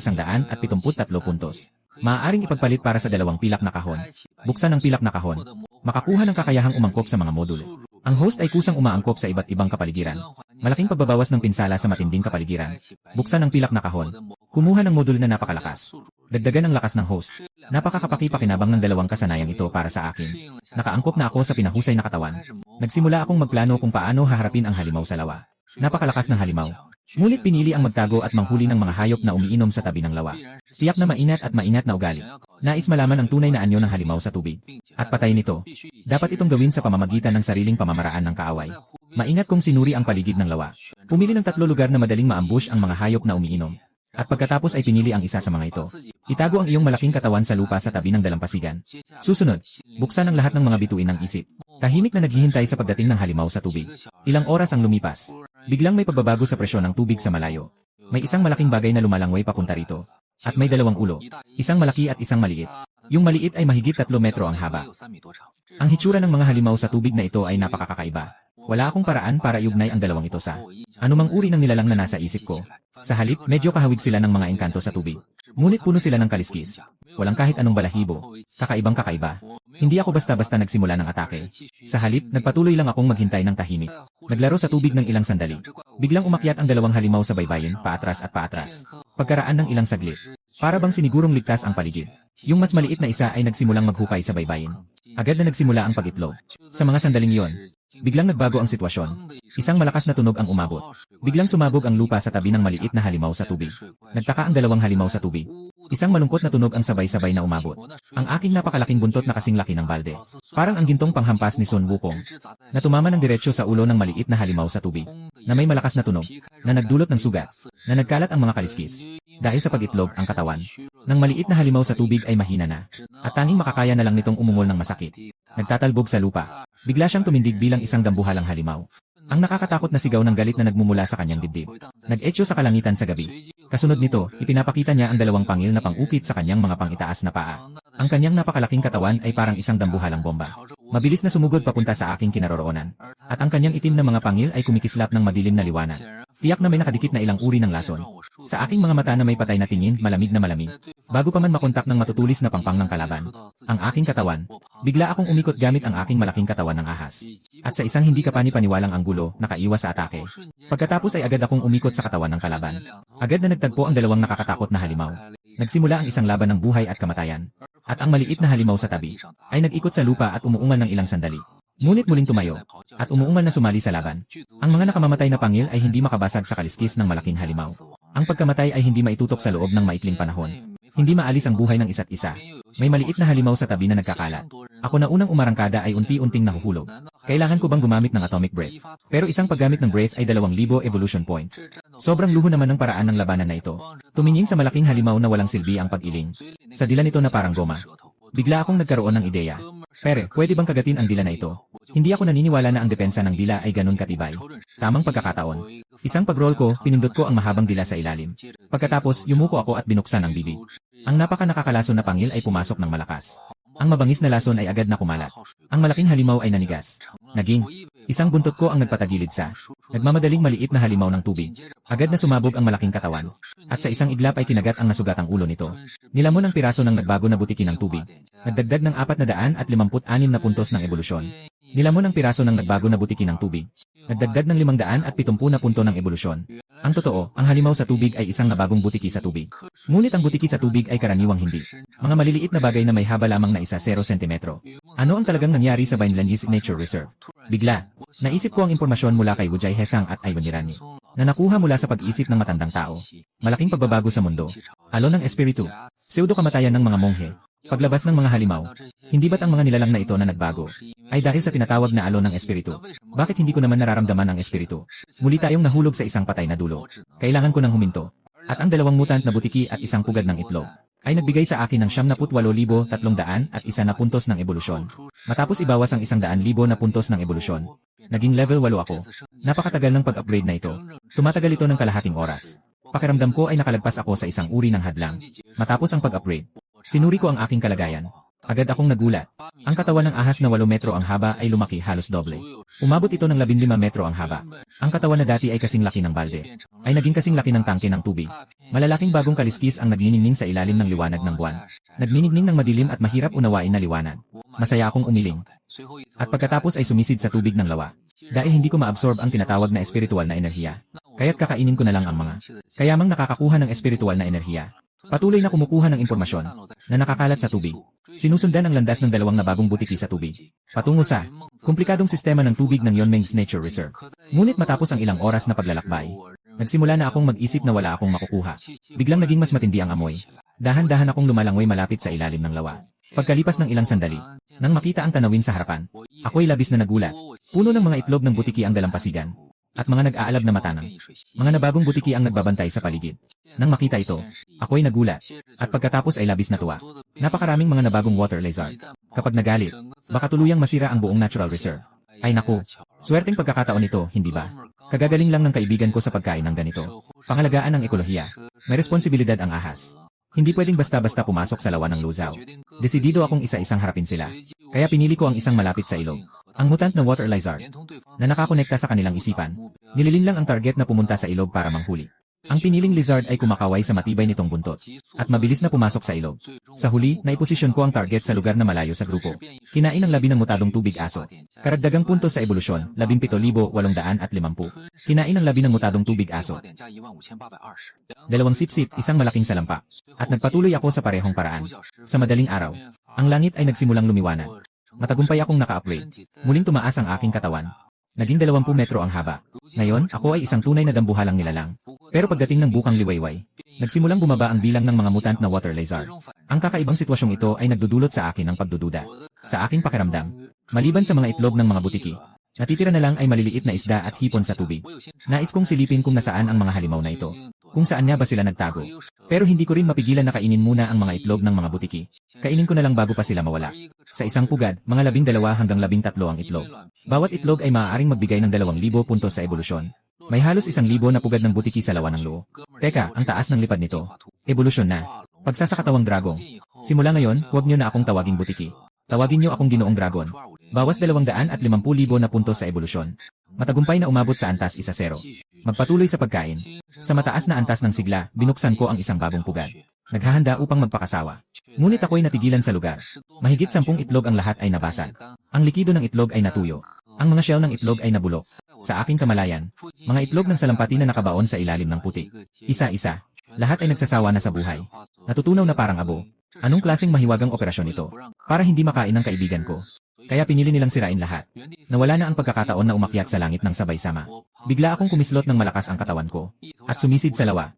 A: puntos. Maaaring ipagpalit para sa 2 pilak na kahon. Buksan ang pilak na kahon. Makakuha ng kakayahang umangkop sa mga modulo. Ang host ay kusang umaangkop sa iba't ibang kapaligiran. Malaking pagbabawas ng pinsala sa matinding kapaligiran. Buksan ang pilak na kahon. Kumuha ng modul na napakalakas. Dagdagan ang lakas ng host. Napakakapaki-pakinabang ng 2 kasanayang ito para sa akin. Nakaangkop na ako sa pinahusay na katawan. Nagsimula akong magplano kung paano haharapin ang halimaw sa lawa. Napakalakas ng halimaw. Ngunit pinili ang magtago at manghuli ng mga hayop na umiinom sa tabi ng lawa. Tiyak na mainat na ugali. Nais malaman ang tunay na anyo ng halimaw sa tubig. At patayin ito. Dapat itong gawin sa pamamagitan ng sariling pamamaraan ng kaaway. Maingat kong sinuri ang paligid ng lawa. Pumili ng 3 lugar na madaling maambush ang mga hayop na umiinom. At pagkatapos ay pinili ang isa sa mga ito. Itago ang iyong malaking katawan sa lupa sa tabi ng dalampasigan. Susunod, buksan ang lahat ng mga bituin ng isip. Tahimik na naghihintay sa pagdating ng halimaw sa tubig. Ilang oras ang lumipas. Biglang may pagbabago sa presyon ng tubig sa malayo. May isang malaking bagay na lumalangway papunta rito. At may 2 ulo. Isang malaki at isang maliit. Yung maliit ay mahigit 3 metro ang haba. Ang hitsura ng mga halimaw sa tubig na ito ay napakakaiba. Wala akong paraan para iugnay ang 2 ito sa anumang uri ng nilalang na nasa isip ko. Sa halip, medyo kahawig sila ng mga engkanto sa tubig. Ngunit puno sila ng kaliskis. Walang kahit anong balahibo. Kakaibang kakaiba. Hindi ako basta-basta nagsimula ng atake. Sa halip, nagpatuloy lang akong maghintay ng tahimik. Naglaro sa tubig ng ilang sandali. Biglang umakyat ang 2 halimaw sa baybayin, paatras at paatras. Pagkaraan ng ilang saglit, para bang sinigurong ligtas ang paligid. Yung mas maliit na isa ay nagsimulang maghukay sa baybayin. Agad na nagsimula ang pag-itlog. Sa mga sandaling iyon, biglang nagbago ang sitwasyon. Isang malakas na tunog ang umabot. Biglang sumabog ang lupa sa tabi ng maliit na halimaw sa tubig. Nagtaka ang 2 halimaw sa tubig. Isang malungkot na tunog ang sabay-sabay na umabot. Ang aking napakalaking buntot na kasing laki ng balde. Parang ang gintong panghampas ni Sun Wukong. Na tumama ng diretsyo sa ulo ng maliit na halimaw sa tubig. Na may malakas na tunog. Na nagdulot ng sugat. Na nagkalat ang mga kaliskis. Dahil sa pag-itlog ang katawan ng maliit na halimaw sa tubig ay mahina na. At tanging makakaya na lang nitong umungol ng masakit. Nagtatalbog sa lupa. Bigla siyang tumindig bilang isang dambuhalang halimaw. Ang nakakatakot na sigaw ng galit na nagmumula sa kanyang dibdib. Nag-etyo sa kalangitan sa gabi. Kasunod nito, ipinapakita niya ang 2 pangil na pang-ukit sa kanyang mga pang-itaas na paa. Ang kanyang napakalaking katawan ay parang isang dambuhalang bomba. Mabilis na sumugod papunta sa aking kinaroroonan. At ang kanyang itim na mga pangil ay kumikislap ng madilim na liwanag. Tiyak na may nakadikit na ilang uri ng lason. Sa aking mga mata na may patay na tingin, malamig na malamig. Bago pa man makontak ng matutulis na pangpang ng kalaban. Ang aking katawan. Bigla akong umikot gamit ang aking malaking katawan ng ahas. At sa isang hindi kapani-paniwalang anggulo, nakaiwas sa atake. Pagkatapos ay agad akong umikot sa katawan ng kalaban. Agad na nagtagpo ang dalawang nakakatakot na halimaw. Nagsimula ang isang laban ng buhay at kamatayan. At ang maliit na halimaw sa tabi ay nag-ikot sa lupa at umuungal ng ilang sandali. Ngunit muling tumayo, at umuungal na sumali sa laban. Ang mga nakamamatay na pangil ay hindi makabasag sa kaliskis ng malaking halimaw. Ang pagkamatay ay hindi maitutok sa loob ng maikling panahon. Hindi maalis ang buhay ng isa't isa. May maliit na halimaw sa tabi na nagkakalat. Ako na unang umarangkada ay unti-unting nahuhulog. Kailangan ko bang gumamit ng atomic breath? Pero isang paggamit ng breath ay 2,000 evolution points. Sobrang luho naman ng paraan ng labanan na ito. Tumingin sa malaking halimaw na walang silbi ang pag-iling. Sa dila nito na parang goma. Bigla akong nagkaroon ng ideya. Pere, pwede bang kagatin ang dila na ito? Hindi ako naniniwala na ang depensa ng dila ay ganun katibay. Tamang pagkakataon. Isang pag-roll ko, pinindot ko ang mahabang dila sa ilalim. Pagkatapos, yumuko ako at binuksan ang bibig. Ang napaka-nakakalason na pangil ay pumasok ng malakas. Ang mabangis na lason ay agad na kumalat. Ang malaking halimaw ay nanigas. Naging isang buntot ko ang nagpatagilid sa nagmamadaling maliit na halimaw ng tubig. Agad na sumabog ang malaking katawan. At sa isang iglap ay kinagat ang nasugatang ulo nito. Nilamon ang piraso ng nagbago na butiki ng tubig. Nagdagdag ng 456 na puntos ng ebolusyon. Nilamon ang piraso ng nagbago na butiki ng tubig. Nagdagdag ng 570 na punto ng ebolusyon. Ang totoo, ang halimaw sa tubig ay isang nabagong butiki sa tubig. Ngunit ang butiki sa tubig ay karaniwang hindi. Mga maliliit na bagay na may haba lamang na 0 sentimetro. Ano ang talagang nangyari sa Vineland's Nature Reserve? Bigla, naisip ko ang impormasyon mula kay Wujay Hesang at Ivan Nirani, na nakuha mula sa pag-isip ng matandang tao. Malaking pagbabago sa mundo. Alon ng espiritu. Pseudo-kamatayan ng mga monghe. Paglabas ng mga halimaw. Hindi ba't ang mga nilalang na ito na nagbago ay dahil sa tinatawag na alon ng espiritu? Bakit hindi ko naman nararamdaman ang espiritu? Muli tayong nahulog sa isang patay na dulo. Kailangan ko nang huminto. At ang 2 mutant na butiki at isang pugad ng itlog ay nagbigay sa akin ng 78,300 at 1 na puntos ng ebolusyon. Matapos ibawas ang 100,000 na puntos ng ebolusyon, naging level 8 ako. Napakatagal ng pag-upgrade na ito. Tumatagal ito ng kalahating oras. Pakiramdam ko ay nakalagpas ako sa isang uri ng hadlang. Matapos ang pag-upgrade, sinuri ko ang aking kalagayan. Agad akong nagulat. Ang katawan ng ahas na 8 metro ang haba ay lumaki halos doble. Umabot ito ng 15 metro ang haba. Ang katawan na dati ay kasing laki ng balde, ay naging kasing laki ng tangke ng tubig. Malalaking bagong kaliskis ang nagniningning sa ilalim ng liwanag ng buwan. Nagniningning ng madilim at mahirap unawain na liwanag. Masaya akong umiling. At pagkatapos ay sumisid sa tubig ng lawa. Dahil hindi ko ma-absorb ang tinatawag na espiritual na enerhiya. Kaya't kakainin ko na lang ang mga kayamang nakakakuha ng espiritual na enerhiya. Patuloy na kumukuha ng impormasyon na nakakalat sa tubig. Sinusundan ang landas ng 2 nabagong butiki sa tubig. Patungo sa komplikadong sistema ng tubig ng Yunmeng's Nature Reserve. Ngunit matapos ang ilang oras na paglalakbay, nagsimula na akong mag-isip na wala akong makukuha. Biglang naging mas matindi ang amoy. Dahan-dahan akong lumalangoy malapit sa ilalim ng lawa. Pagkalipas ng ilang sandali, nang makita ang tanawin sa harapan, ako'y labis na nagulat. Puno ng mga itlog ng butiki ang dalampasigan. At mga nag-aalab na matanang. Mga nabagong butiki ang nagbabantay sa paligid. Nang makita ito, ako'y nagulat. At pagkatapos ay labis na tuwa. Napakaraming mga nabagong water lizard. Kapag nagalit, baka tuluyang masira ang buong natural reserve. Ay naku, swerteng pagkakataon ito, hindi ba? Kagagaling lang ng kaibigan ko sa pagkain ng ganito. Pangalagaan ng ekolohiya. May responsibilidad ang ahas. Hindi pwedeng basta-basta pumasok sa lawa ng luzaw. Desidido akong isa-isang harapin sila. Kaya pinili ko ang isang malapit sa ilog. Ang mutant na water lizard, na nakakonekta sa kanilang isipan, nililin lang ang target na pumunta sa ilog para manghuli. Ang piniling lizard ay kumakaway sa matibay nitong buntot, at mabilis na pumasok sa ilog. Sa huli, naiposisyon ko ang target sa lugar na malayo sa grupo. Kinain ng labi ng mutadong tubig aso. Karagdagang puntos sa ebolusyon, 17,850. Kinain ng labi ng mutadong tubig aso. 2 sipsip, isang malaking salampak. At nagpatuloy ako sa parehong paraan. Sa madaling araw, ang langit ay nagsimulang lumiwanag. Matagumpay akong naka-upgrade. Muling tumaas ang aking katawan. Naging 20 metro ang haba. Ngayon, ako ay isang tunay na dambuhalang nilalang. Pero pagdating ng bukang liwayway, nagsimulang bumaba ang bilang ng mga mutant na water lizard. Ang kakaibang sitwasyong ito ay nagdudulot sa akin ng pagdududa. Sa aking pakiramdam, maliban sa mga itlog ng mga butiki, natitira na lang ay maliliit na isda at hipon sa tubig. Nais kong silipin kung nasaan ang mga halimaw na ito. Kung saan nga ba sila nagtago. Pero hindi ko rin mapigilan na kainin muna ang mga itlog ng mga butiki. Kainin ko na lang bago pa sila mawala. Sa isang pugad, mga 12 hanggang 13 ang itlog. Bawat itlog ay maaaring magbigay ng 2,000 puntos sa ebolusyon. May halos 1,000 na pugad ng butiki sa lawa ng loo. Teka, ang taas ng lipad nito. Ebolusyon na. Pagsasakatawang dragon. Simula ngayon, huwag niyo na akong tawaging butiki. Tawagin niyo akong Ginoong Dragon. Bawas 250,000 na puntos sa ebolusyon. Matagumpay na umabot sa antas 1-0. Magpatuloy sa pagkain. Sa mataas na antas ng sigla, binuksan ko ang isang bagong pugad. Naghahanda upang magpakasawa. Ngunit ako'y natigilan sa lugar. Mahigit 10 itlog ang lahat ay nabasag. Ang likido ng itlog ay natuyo. Ang mga shell ng itlog ay nabulok. Sa aking kamalayan, mga itlog ng salampati na nakabaon sa ilalim ng puti. Isa-isa. Lahat ay nagsasawa na sa buhay. Natutunaw na parang abo. Anong klaseng mahiwagang operasyon ito? Para hindi makain ng kaibigan ko. Kaya pinili nilang sirain lahat. Nawala na ang pagkakataon na umakyat sa langit ng sabay-sama. Bigla akong kumislot ng malakas ang katawan ko. At sumisid sa lawa.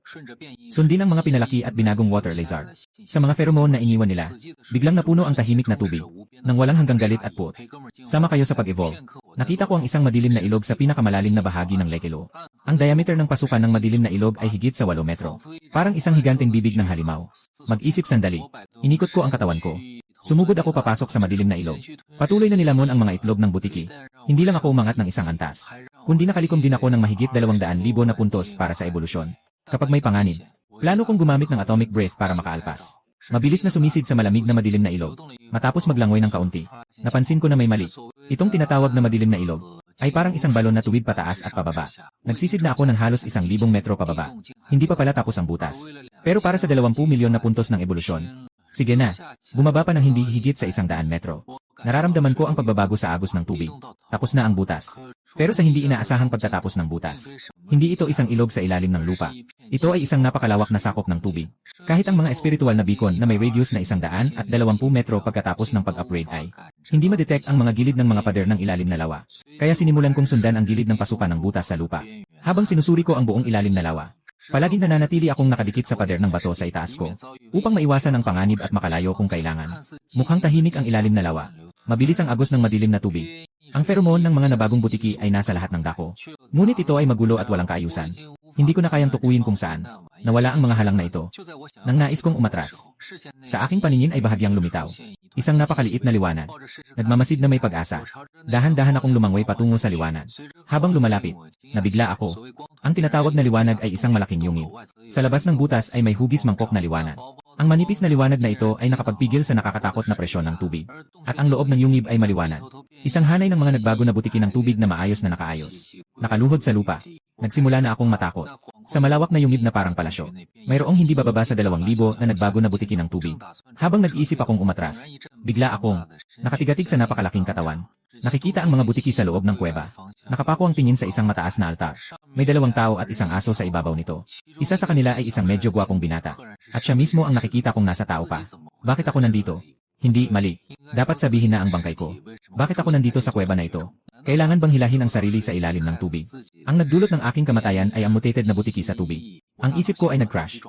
A: Sundin ang mga pinalaki at binagong water lizard. Sa mga pheromone na iniwan nila, biglang napuno ang tahimik na tubig. Nang walang hanggang galit at puot. Sama kayo sa pag-evolve. Nakita ko ang isang madilim na ilog sa pinakamalalim na bahagi ng Lekelo. Ang diameter ng pasukan ng madilim na ilog ay higit sa 8 metro. Parang isang higanteng bibig ng halimaw. Mag-isip sandali. Inikot ko ang katawan ko. Sumugod ako papasok sa madilim na ilog. Patuloy na nilamon ang mga itlog ng butiki. Hindi lang ako umangat ng isang antas, kundi nakalikom din ako ng mahigit 200,000 na puntos para sa ebolusyon. Kapag may panganib, plano kong gumamit ng atomic breath para makaalpas. Mabilis na sumisid sa malamig na madilim na ilog. Matapos maglangoy ng kaunti, napansin ko na may mali. Itong tinatawag na madilim na ilog ay parang isang balon na tuwid pataas at pababa. Nagsisid na ako ng halos 1,000 metro pababa. Hindi pa pala tapos ang butas. Pero para sa 20 milyon na puntos ng ebolusyon, sige na, bumaba pa ng hindi higit sa 100 metro. Nararamdaman ko ang pagbabago sa agos ng tubig. Tapos na ang butas. Pero sa hindi inaasahang pagtatapos ng butas, hindi ito isang ilog sa ilalim ng lupa. Ito ay isang napakalawak na sakop ng tubig. Kahit ang mga espiritual na beacon na may radius na 120 metro pagkatapos ng pag-upgrade ay hindi ma-detect ang mga gilid ng mga pader ng ilalim na lawa. Kaya sinimulan kong sundan ang gilid ng pasukan ng butas sa lupa. Habang sinusuri ko ang buong ilalim na lawa, palaging nananatili akong nakadikit sa pader ng bato sa itaas ko, upang maiwasan ang panganib at makalayo kung kailangan. Mukhang tahimik ang ilalim na lawa. Mabilis ang agos ng madilim na tubig. Ang pheromone ng mga nabagong butiki ay nasa lahat ng dako. Ngunit ito ay magulo at walang kaayusan. Hindi ko na kayang tukuyin kung saan. Nawala ang mga halang na ito. Nang nais kong umatras, sa aking paningin ay bahagyang lumitaw. Isang napakaliit na liwanag. Nagmamasid na may pag-asa. Dahan-dahan akong lumangoy patungo sa liwanag. Habang lumalapit, nabigla ako. Ang tinatawag na liwanag ay isang malaking yungib. Sa labas ng butas ay may hugis mangkok na liwanag. Ang manipis na liwanag na ito ay nakapagpigil sa nakakatakot na presyon ng tubig. At ang loob ng yungib ay maliwanag. Isang hanay ng mga nagbago na butiki ng tubig na maayos na nakaayos. Nakaluhod sa lupa. Nagsimula na akong matakot. Sa malawak na yungib na parang palasyo, mayroong hindi bababa sa 2,000 na nagbago na butiki ng tubig. Habang nag-iisip akong umatras, bigla akong nakatigatig sa napakalaking katawan. Nakikita ang mga butiki sa loob ng kuweba. Nakapako ang tingin sa isang mataas na altar. May 2 tao at isang aso sa ibabaw nito. Isa sa kanila ay isang medyo gwapong binata. At siya mismo ang nakikita kong nasa tao pa. Bakit ako nandito? Hindi, mali. Dapat sabihin na ang bangkay ko. Bakit ako nandito sa kuweba na ito? Kailangan bang hilahin ang sarili sa ilalim ng tubig? Ang nagdulot ng aking kamatayan ay ang mutated na butiki sa tubig. Ang isip ko ay nag-crash.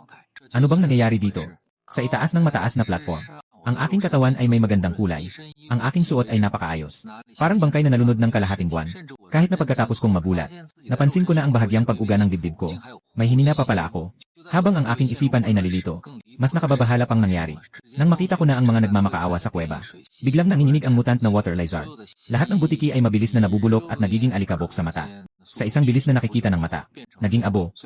A: Ano bang nangyayari dito? Sa itaas ng mataas na platform, ang aking katawan ay may magandang kulay. Ang aking suot ay napakaayos. Parang bangkay na nalunod ng kalahating buwan. Kahit na pagkatapos kong mabulat, napansin ko na ang bahagyang pag-uga ng dibdib ko. May hinina pa pala ako. Habang ang aking isipan ay nalilito, mas nakababahala pang nangyari. Nang makita ko na ang mga nagmamakaawa sa kuweba, biglang nanginginig ang mutant na water lizard. Lahat ng butiki ay mabilis na nabubulok at nagiging alikabok sa mata. Sa isang bilis na nakikita ng mata, naging abo.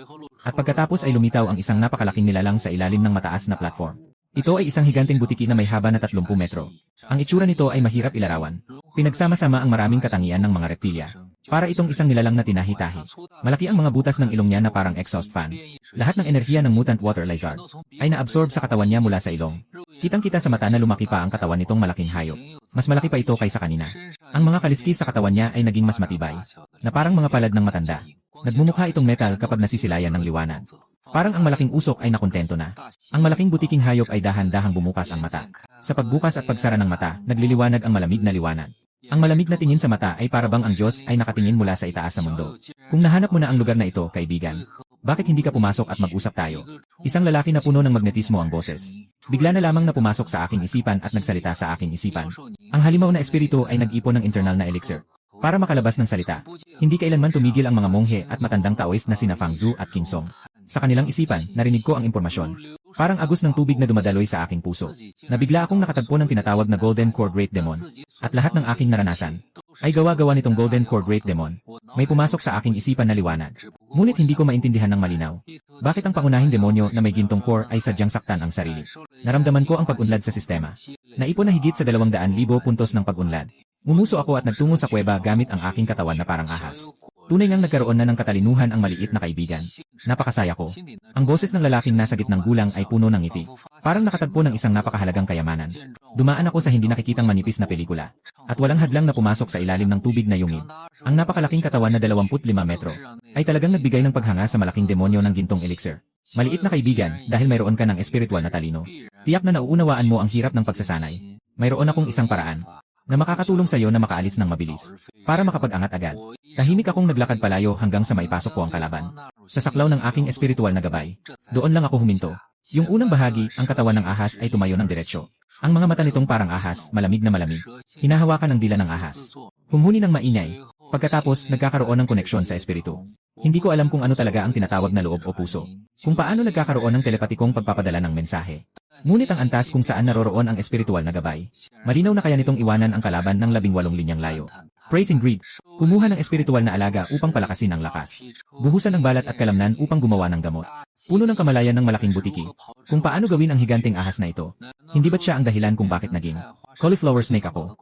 A: At pagkatapos ay lumitaw ang isang napakalaking nilalang sa ilalim ng mataas na platform. Ito ay isang higanteng butiki na may haba na 30 metro. Ang itsura nito ay mahirap ilarawan. Pinagsama-sama ang maraming katangian ng mga reptilya. Para itong isang nilalang na tinahi-tahi. Malaki ang mga butas ng ilong niya na parang exhaust fan. Lahat ng enerhiya ng mutant water lizard ay naabsorb sa katawan niya mula sa ilong. Kitang-kita sa mata na lumaki pa ang katawan nitong malaking hayop. Mas malaki pa ito kaysa kanina. Ang mga kaliskis sa katawan niya ay naging mas matibay, na parang mga palad ng matanda. Nagmumukha itong metal kapag nasisilayan ng liwanag. Parang ang malaking usok ay nakontento na. Ang malaking butiking hayop ay dahan-dahang bumukas ang mata. Sa pagbukas at pagsara ng mata, nagliliwanag ang malamig na liwanag. Ang malamig na tingin sa mata ay parabang ang Diyos ay nakatingin mula sa itaas sa mundo. Kung nahanap mo na ang lugar na ito, kaibigan, bakit hindi ka pumasok at mag-usap tayo? Isang lalaki na puno ng magnetismo ang boses. Bigla na lamang na pumasok sa aking isipan at nagsalita sa aking isipan. Ang halimaw na espiritu ay nag-ipon ng internal na elixir para makalabas ng salita. Hindi kailanman tumigil ang mga monghe at matandang Taoist na sina Fang Zhu at King Song. Sa kanilang isipan, narinig ko ang impormasyon. Parang agos ng tubig na dumadaloy sa aking puso. Nabigla akong nakatagpo ng tinatawag na Golden Core Great Demon. At lahat ng aking naranasan ay gawa-gawa nitong Golden Core Great Demon. May pumasok sa aking isipan na liwanag. Ngunit hindi ko maintindihan ng malinaw. Bakit ang pangunahing demonyo na may gintong core ay sadyang saktan ang sarili? Naramdaman ko ang pag-unlad sa sistema. Naipon na higit sa 200,000 puntos ng pag-unlad. Ngumuso ako at nagtungo sa kuweba gamit ang aking katawan na parang ahas. Tunay ngang nagkaroon na ng katalinuhan ang maliit na kaibigan. Napakasaya ko. Ang boses ng lalaking nasa gitnang gulang ay puno ng ngiti. Parang nakatagpo ng isang napakahalagang kayamanan. Dumaan ako sa hindi nakikitang manipis na pelikula. At walang hadlang na pumasok sa ilalim ng tubig na yungib. Ang napakalaking katawan na 25 metro ay talagang nagbigay ng paghanga sa malaking demonyo ng gintong elixir. Maliit na kaibigan dahil mayroon ka ng espiritual na talino. Tiyak na nauunawaan mo ang hirap ng pagsasanay. Mayroon akong isang paraan na makakatulong sa iyo na makaalis ng mabilis para makapag-angat agad. Tahimik akong naglakad palayo hanggang sa maipasok ko ang kalaban. Sa saklaw ng aking espiritual na gabay, doon lang ako huminto. Yung unang bahagi, ang katawan ng ahas ay tumayo ng diretsyo. Ang mga mata nitong parang ahas, malamig na malamig. Hinahawakan ng dila ng ahas. Humuni ng maingay. Pagkatapos, nagkakaroon ng koneksyon sa espiritu. Hindi ko alam kung ano talaga ang tinatawag na loob o puso. Kung paano nagkakaroon ng telepatikong pagpapadala ng mensahe. Ngunit ang antas kung saan naroroon ang espiritual na gabay. Malinaw na kaya nitong iwanan ang kalaban ng 18 linyang layo. Praising greed. Kumuha ng espiritual na alaga upang palakasin ang lakas. Buhusan ng balat at kalamnan upang gumawa ng gamot. Puno ng kamalayan ng malaking butiki. Kung paano gawin ang higanteng ahas na ito. Hindi ba't siya ang dahilan kung bakit naging cauliflower snake ako?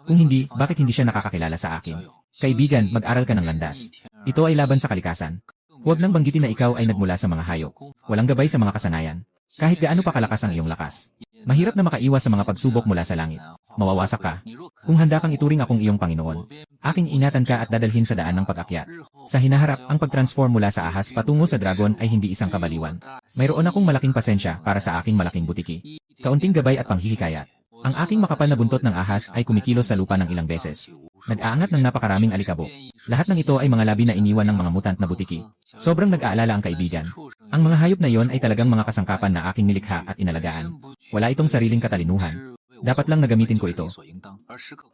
A: Kung hindi, bakit hindi siya nakakakilala sa akin? Kaibigan, mag-aral ka ng landas. Ito ay laban sa kalikasan. Huwag nang banggitin na ikaw ay nagmula sa mga hayop. Walang gabay sa mga kasanayan. Kahit gaano pa kalakas ang iyong lakas. Mahirap na makaiwas sa mga pagsubok mula sa langit. Mawawasak ka. Kung handa kang ituring akong iyong Panginoon, aking ingatan ka at dadalhin sa daan ng pag-akyat. Sa hinaharap, ang pag-transform mula sa ahas patungo sa dragon ay hindi isang kabaliwan. Mayroon akong malaking pasensya para sa aking malaking butiki. Kaunting gabay at panghihikayat. Ang aking makapal na buntot ng ahas ay kumikilos sa lupa ng ilang beses. Nag-aangat ng napakaraming alikabok. Lahat ng ito ay mga labi na iniwan ng mga mutant na butiki. Sobrang nag-aalala ang kaibigan. Ang mga hayop na iyon ay talagang mga kasangkapan na aking nilikha at inalagaan. Wala itong sariling katalinuhan. Dapat lang nagamitin ko ito.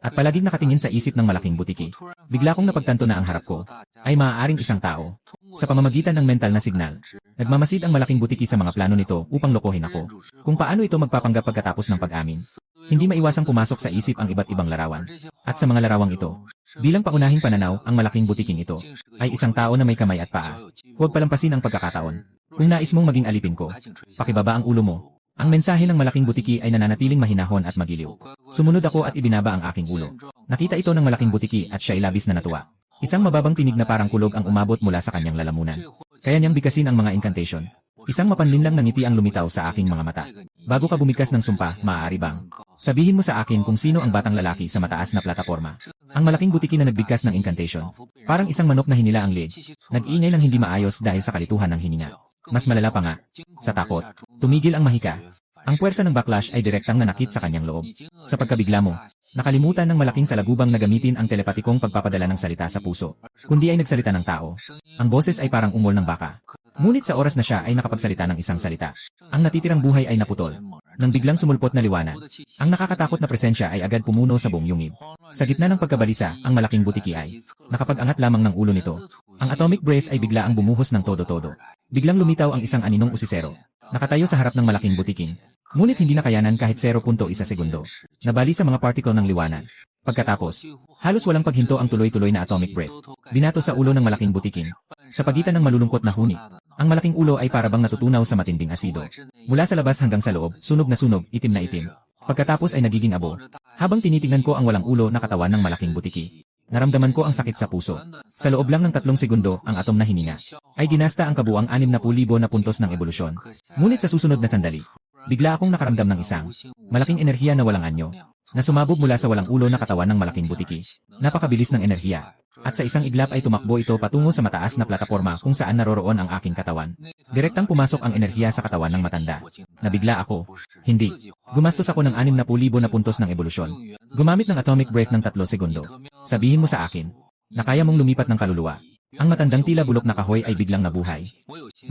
A: At palaging nakatingin sa isip ng malaking butiki. Bigla kong napagtanto na ang harap ko ay maaaring isang tao. Sa pamamagitan ng mental na signal, nagmamasid ang malaking butiki sa mga plano nito upang lokohin ako. Kung paano ito magpapanggap pagkatapos ng pag-amin. Hindi maiwasang pumasok sa isip ang iba't ibang larawan. At sa mga larawang ito, bilang paunahing pananaw, ang malaking butiking ito ay isang tao na may kamay at paa. Huwag palampasin ang pagkakataon. Kung nais mong maging alipin ko, pakibaba ang ulo mo. Ang mensahe ng malaking butiki ay nananatiling mahinahon at magiliw. Sumunod ako at ibinaba ang aking ulo. Nakita ito ng malaking butiki at siya ay labis na natuwa. Isang mababang tinig na parang kulog ang umabot mula sa kanyang lalamunan. Kaya niyang bigkasin ang mga incantation. Isang mapanlinlang na ngiti ang lumitaw sa aking mga mata. Bago ka bumigkas ng sumpa, maaari bang sabihin mo sa akin kung sino ang batang lalaki sa mataas na plataporma? Ang malaking butiki na nagbigkas ng incantation. Parang isang manok na hinila ang lid. Nag-iingay ng hindi maayos dahil sa kalituhan ng hininga. Mas malala pa nga, sa takot, tumigil ang mahika. Ang puwersa ng backlash ay direktang nanakit sa kanyang loob. Sa pagkabigla mo, nakalimutan ng malaking salagubang na gamitin ang telepatikong pagpapadala ng salita sa puso. Kundi ay nagsalita ng tao. Ang boses ay parang ungol ng baka. Ngunit sa oras na siya ay nakapagsalita ng isang salita. Ang natitirang buhay ay naputol. Nang biglang sumulpot na liwanag, ang nakakatakot na presensya ay agad pumuno sa buong yungib. Sa gitna ng pagkabalisa, ang malaking butiki ay nakapag-angat lamang ng ulo nito. Ang atomic breath ay bigla ang bumuhos ng todo-todo. Biglang lumitaw ang isang aninong usisero. Nakatayo sa harap ng malaking butiking. Ngunit hindi nakayanan kahit 0.1 segundo. Nabali sa mga particle ng liwanag. Pagkatapos, halos walang paghinto ang tuloy-tuloy na atomic breath. Binato sa ulo ng malaking butiking. Sa pagitan ng malulungkot na huni, ang malaking ulo ay parabang natutunaw sa matinding asido. Mula sa labas hanggang sa loob, sunog na sunog, itim na itim. Pagkatapos ay nagiging abo. Habang tinitingnan ko ang walang ulo na katawan ng malaking butiki, naramdaman ko ang sakit sa puso. Sa loob lang ng 3 segundo, ang atom na hininga ay ginasta ang kabuang 60,000 na puntos ng ebolusyon. Ngunit sa susunod na sandali, bigla akong nakaramdam ng isang malaking enerhiya na walang anyo, na sumabog mula sa walang ulo na katawan ng malaking butiki. Napakabilis ng enerhiya. At sa isang iglap ay tumakbo ito patungo sa mataas na plataporma kung saan naroroon ang aking katawan. Direktang pumasok ang enerhiya sa katawan ng matanda. Nabigla ako. Hindi. Gumastos ako ng 60,000 na puntos ng ebolusyon. Gumamit ng atomic breath ng 3 segundo. Sabihin mo sa akin na kaya mong lumipat ng kaluluwa. Ang matandang tila bulok na kahoy ay biglang nabuhay.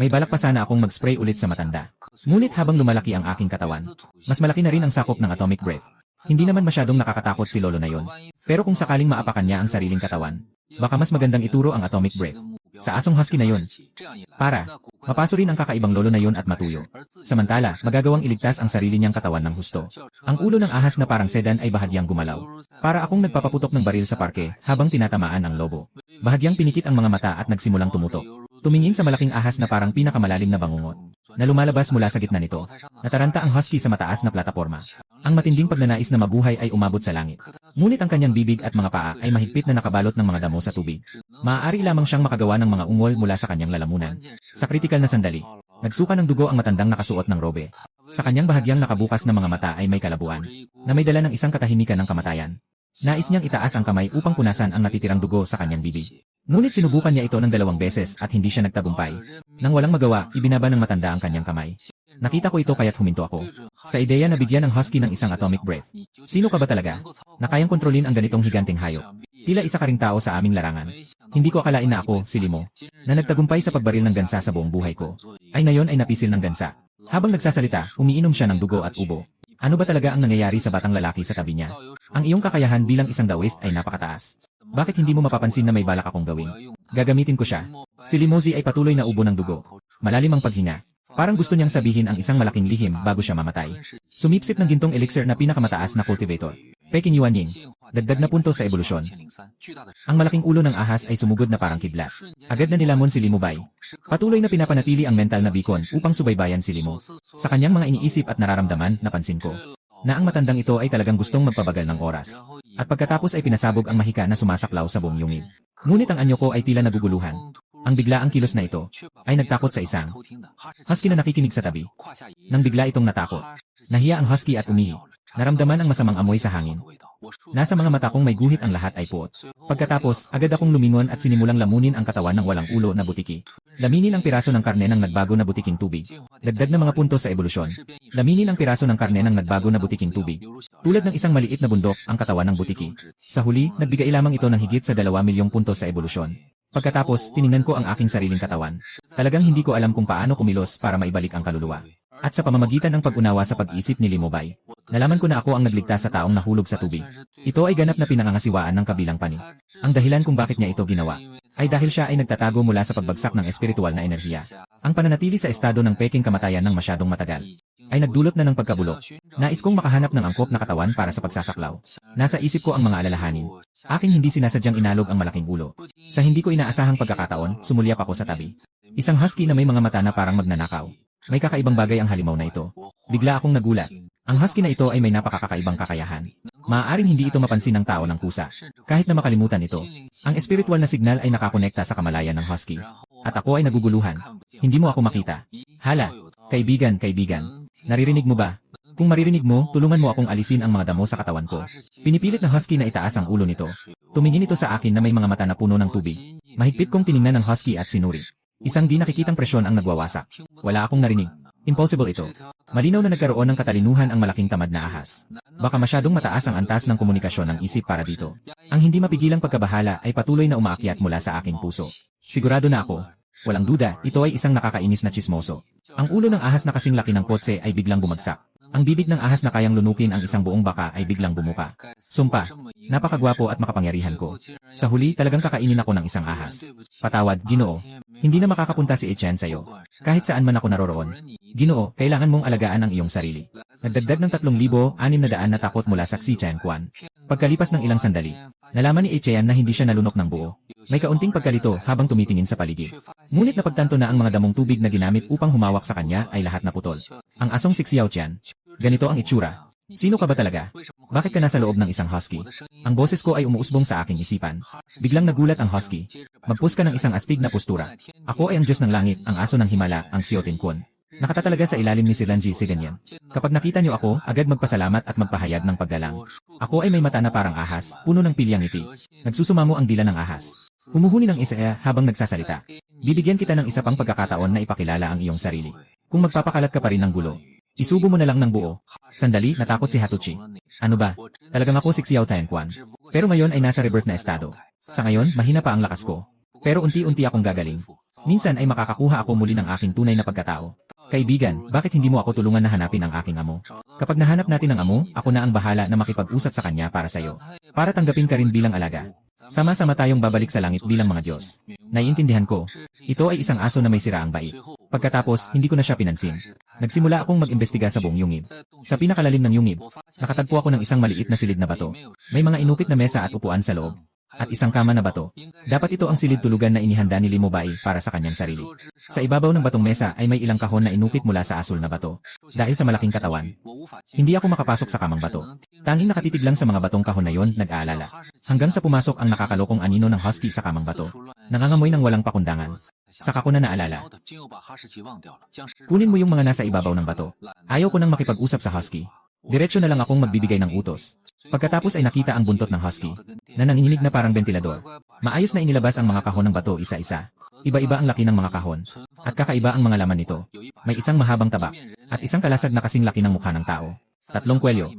A: May balak pa sana akong mag-spray ulit sa matanda. Ngunit habang lumalaki ang aking katawan, mas malaki na rin ang sakop ng atomic breath. Hindi naman masyadong nakakatakot si lolo na yon. Pero kung sakaling maapakan niya ang sariling katawan, baka mas magandang ituro ang atomic breath sa asong husky na yon. Para mapaso rin ang kakaibang lolo na yon at matuyo. Samantala, magagawang iligtas ang sarili niyang katawan ng husto. Ang ulo ng ahas na parang sedan ay bahagyang gumalaw. Para akong nagpapaputok ng baril sa parke habang tinatamaan ang lobo. Bahagyang pinikit ang mga mata at nagsimulang tumutok. Tumingin sa malaking ahas na parang pinakamalalim na bangungot na lumalabas mula sa gitna nito. Nataranta ang husky sa mataas na plataporma. Ang matinding pagnanais na mabuhay ay umabot sa langit. Ngunit ang kanyang bibig at mga paa ay mahigpit na nakabalot ng mga damo sa tubig. Maaari lamang siyang makagawa ng mga ungol mula sa kanyang lalamunan. Sa kritikal na sandali, nagsuka ng dugo ang matandang nakasuot ng robe. Sa kanyang bahagyang nakabukas na mga mata ay may kalabuan, na may dala ng isang katahimikan ng kamatayan. Nais niyang itaas ang kamay upang punasan ang natitirang dugo sa kanyang bibig. Ngunit sinubukan niya ito ng 2 beses at hindi siya nagtagumpay. Nang walang magawa, ibinaba ng matanda ang kanyang kamay. Nakita ko ito kaya't huminto ako. Sa ideya na bigyan ng husky ng isang atomic breath. Sino ka ba talaga? Na kayang kontrolin ang ganitong higanteng hayop. Tila isa ka ring tao sa aming larangan. Hindi ko akalain na ako, si Limo, na nagtagumpay sa pagbaril ng gansa sa buong buhay ko, ay ngayon ay napisil ng gansa. Habang nagsasalita, umiinom siya ng dugo at ubo. Ano ba talaga ang nangyayari sa batang lalaki sa tabi niya? Ang iyong kakayahan bilang isang Daoist ay napakataas. Bakit hindi mo mapapansin na may balak akong gawin? Gagamitin ko siya. Si Limozi ay patuloy na ubo ng dugo. Malalim ang paghinga. Parang gusto niyang sabihin ang isang malaking lihim bago siya mamatay. Sumipsip ng gintong elixir na pinakamataas na cultivator. Peking Yuanying. Dagdag na punto sa ebolusyon. Ang malaking ulo ng ahas ay sumugod na parang kidlat. Agad na nilamon si Limubay. Patuloy na pinapanatili ang mental na beacon upang subaybayan si Limo. Sa kanyang mga iniisip at nararamdaman, napansin ko na ang matandang ito ay talagang gustong magpabagal ng oras. At pagkatapos ay pinasabog ang mahika na sumasaklaw sa buong yungib. Ngunit ang anyo ko ay tila naguguluhan. Ang biglaang kilos na ito ay nagtakot sa isang husky na nakikinig sa tabi. Nang bigla itong natakot, nahiya ang husky at umihi. Naramdaman ang masamang amoy sa hangin. Nasa mga mata kong may guhit ang lahat ay puot. Pagkatapos, agad akong lumingon at sinimulang lamunin ang katawan ng walang ulo na butiki. Laminin ang piraso ng karne ng nagbago na butiking tubig. Dagdag na mga punto sa ebolusyon. Laminin ang piraso ng karne ng nagbago na butiking tubig. Tulad ng isang maliit na bundok ang katawan ng butiki. Sa huli, nagbigay lamang ito ng higit sa 2 milyong punto sa ebolusyon. Pagkatapos, tiningnan ko ang aking sariling katawan. Talagang hindi ko alam kung paano kumilos para maibalik ang kaluluwa. At sa pamamagitan ng pag-unawa sa pag-isip ni Limobay, nalaman ko na ako ang nagligtas sa taong nahulog sa tubig. Ito ay ganap na pinangangasiwaan ng kabilang pani. Ang dahilan kung bakit niya ito ginawa ay dahil siya ay nagtatago mula sa pagbagsak ng espiritual na enerhiya. Ang pananatili sa estado ng peking kamatayan ng masyadong matagal ay nagdulot na ng pagkabulok. Nais kong makahanap ng angkop na katawan para sa pagsasaklaw. Nasa isip ko ang mga alalahanin. Aking hindi sinasadyang inalog ang malaking ulo. Sa hindi ko inaasahang pagkakataon, sumulyap ako sa tabi. Isang husky na may mga mata na parang magnanakaw. May kakaibang bagay ang halimaw na ito. Bigla akong nagulat. Ang husky na ito ay may napakakakaibang kakayahan. Maaaring hindi ito mapansin ng tao ng kusa. Kahit na makalimutan ito, ang espiritual na signal ay nakakonekta sa kamalayan ng husky. At ako ay naguguluhan. Hindi mo ako makita. Hala, kaibigan, naririnig mo ba? Kung maririnig mo, tulungan mo akong alisin ang mga damo sa katawan ko. Pinipilit ng husky na itaas ang ulo nito. Tumingin ito sa akin na may mga mata na puno ng tubig. Mahigpit kong tiningnan ng husky at sinuri. Isang di nakikitang presyon ang nagwawasak. Wala akong narinig. Impossible ito. Malinaw na nagkaroon ng katalinuhan ang malaking tamad na ahas. Baka masyadong mataas ang antas ng komunikasyon ng isip para dito. Ang hindi mapigilang pagkabahala ay patuloy na umaakyat mula sa aking puso. Sigurado na ako. Walang duda, ito ay isang nakakainis na tsismoso. Ang ulo ng ahas na kasing laki ng kotse ay biglang bumagsak. Ang bibig ng ahas na kayang lunukin ang isang buong baka ay biglang bumuka. Sumpa, napakagwapo at makapangyarihan ko. Sa huli talagang kakainin ako ng isang ahas. Patawad, Ginoo. Hindi na makakapunta si Etienne sa'yo. Kahit saan man ako naroroon. Ginoo, kailangan mong alagaan ang iyong sarili. Nagdagdag ng 3,600 na takot mula sa si Chen Quan. Pagkalipas ng ilang sandali, nalaman ni Etienne na hindi siya nalunok ng buo. May kaunting pagkalito habang tumitingin sa paligid. Ngunit napagtanto na ang mga damong tubig na ginamit upang humawak sa kanya ay lahat naputol. Ang asong si Xiao Tian. Ganito ang itsura. Sino ka ba talaga? Bakit ka nasa loob ng isang husky? Ang boses ko ay umuusbong sa aking isipan. Biglang nagulat ang husky. Magpus ka ng isang astig na postura. Ako ay ang Diyos ng langit, ang aso ng himala, ang Xiao Tin Kun. Nakatatalaga sa ilalim ni Silanji Siganyan. Kapag nakita niyo ako, agad magpasalamat at magpahayag ng paggalang. Ako ay may mata na parang ahas, puno ng pilyang ngiti. Nagsusumamo ang dila ng ahas. Humuhuni ng isa habang nagsasalita. Bibigyan kita ng isa pang pagkakataon na ipakilala ang iyong sarili. Kung magpapakalat ka pa rin ng gulo, isubo mo na lang ng buo. Sandali, natakot si Hatuchi. Ano ba? Talagang ako si Xiao Tianquan. Pero ngayon ay nasa rebirth na estado. Sa ngayon, mahina pa ang lakas ko. Pero unti-unti akong gagaling. Minsan ay makakakuha ako muli ng aking tunay na pagkatao. Kaibigan, bakit hindi mo ako tulungan na hanapin ang aking amo? Kapag nahanap natin ang amo, ako na ang bahala na makipag-usap sa kanya para sa'yo. Para tanggapin ka rin bilang alaga. Sama-sama tayong babalik sa langit bilang mga Diyos. Naiintindihan ko. Ito ay isang aso na may siraang bait. Pagkatapos, hindi ko na siya pinansin. Nagsimula akong mag-imbestiga sa buong yungib. Sa pinakalalim ng yungib, nakatagpo ako ng isang maliit na silid na bato. May mga inukit na mesa at upuan sa loob. at isang kama na bato. Dapat ito ang silid tulugan na inihanda ni Limubai para sa kanyang sarili. Sa ibabaw ng batong mesa ay may ilang kahon na inukit mula sa asul na bato. Dahil sa malaking katawan, hindi ako makapasok sa kamang bato. Tanging nakatitig lang sa mga batong kahon na yon, nag-aalala. Hanggang sa pumasok ang nakakalokong anino ng husky sa kamang bato. Nangangamoy ng walang pakundangan. Saka ko na naalala. Kunin mo yung mga nasa ibabaw ng bato. Ayaw ko nang makipag-usap sa husky. Diretso na lang akong magbibigay ng utos. Pagkatapos ay nakita ang buntot ng husky, na nanginginig na parang bentilador. Maayos na inilabas ang mga kahon ng bato isa-isa. Iba-iba ang laki ng mga kahon. At kakaiba ang mga laman nito. May isang mahabang tabak. At isang kalasag na kasing laki ng mukha ng tao. 3 kwelyo.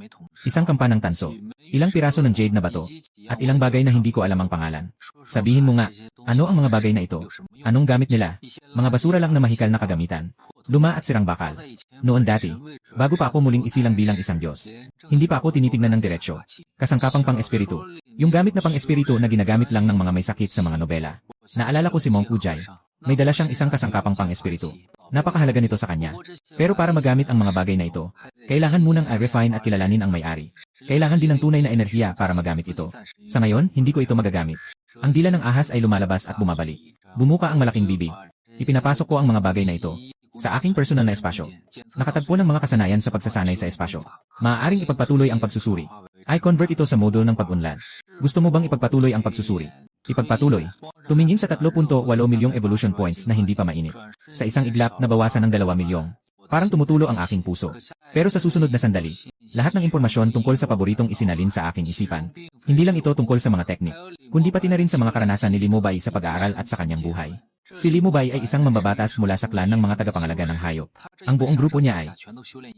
A: Isang kampanang tanso. Ilang piraso ng jade na bato. At ilang bagay na hindi ko alam ang pangalan. Sabihin mo nga, ano ang mga bagay na ito? Anong gamit nila? Mga basura lang na mahikal na kagamitan. Luma at sirang bakal. Noon dati, bago pa ako muling isilang bilang isang Diyos, hindi pa ako tinitignan ng diretsyo. Kasangkapang pang-espiritu. Yung gamit na pang-espiritu na ginagamit lang ng mga may sakit sa mga nobela. Naalala ko si Mong Ujai. May dala siyang isang kasangkapang pang-espiritu. Napakahalaga nito sa kanya. Pero para magamit ang mga bagay na ito, kailangan munang i-refine at kilalanin ang may-ari. Kailangan din ng tunay na enerhiya para magamit ito. Sa ngayon, hindi ko ito magagamit. Ang dila ng ahas ay lumalabas at bumabalik. Bumuka ang malaking bibig. Ipinapasok ko ang mga bagay na ito sa aking personal na espasyo. Nakatagpo ng mga kasanayan sa pagsasanay sa espasyo. Maaaring ipagpatuloy ang pagsusuri. I-convert ito sa module ng pag-unlad. Gusto mo bang ipagpatuloy ang pagsusuri? Ipagpatuloy. Tumingin sa 3.8 milyong evolution points na hindi pa mainit. Sa isang iglap, nabawasan ng 2 milyong. Parang tumutulo ang aking puso. Pero sa susunod na sandali, lahat ng impormasyon tungkol sa paboritong isinalin sa aking isipan. Hindi lang ito tungkol sa mga teknik, kundi pati na rin sa mga karanasan ni Limubai sa pag-aaral at sa kanyang buhay. Si Limubai ay isang mambabatas mula sa klan ng mga tagapangalaga ng hayop. Ang buong grupo niya ay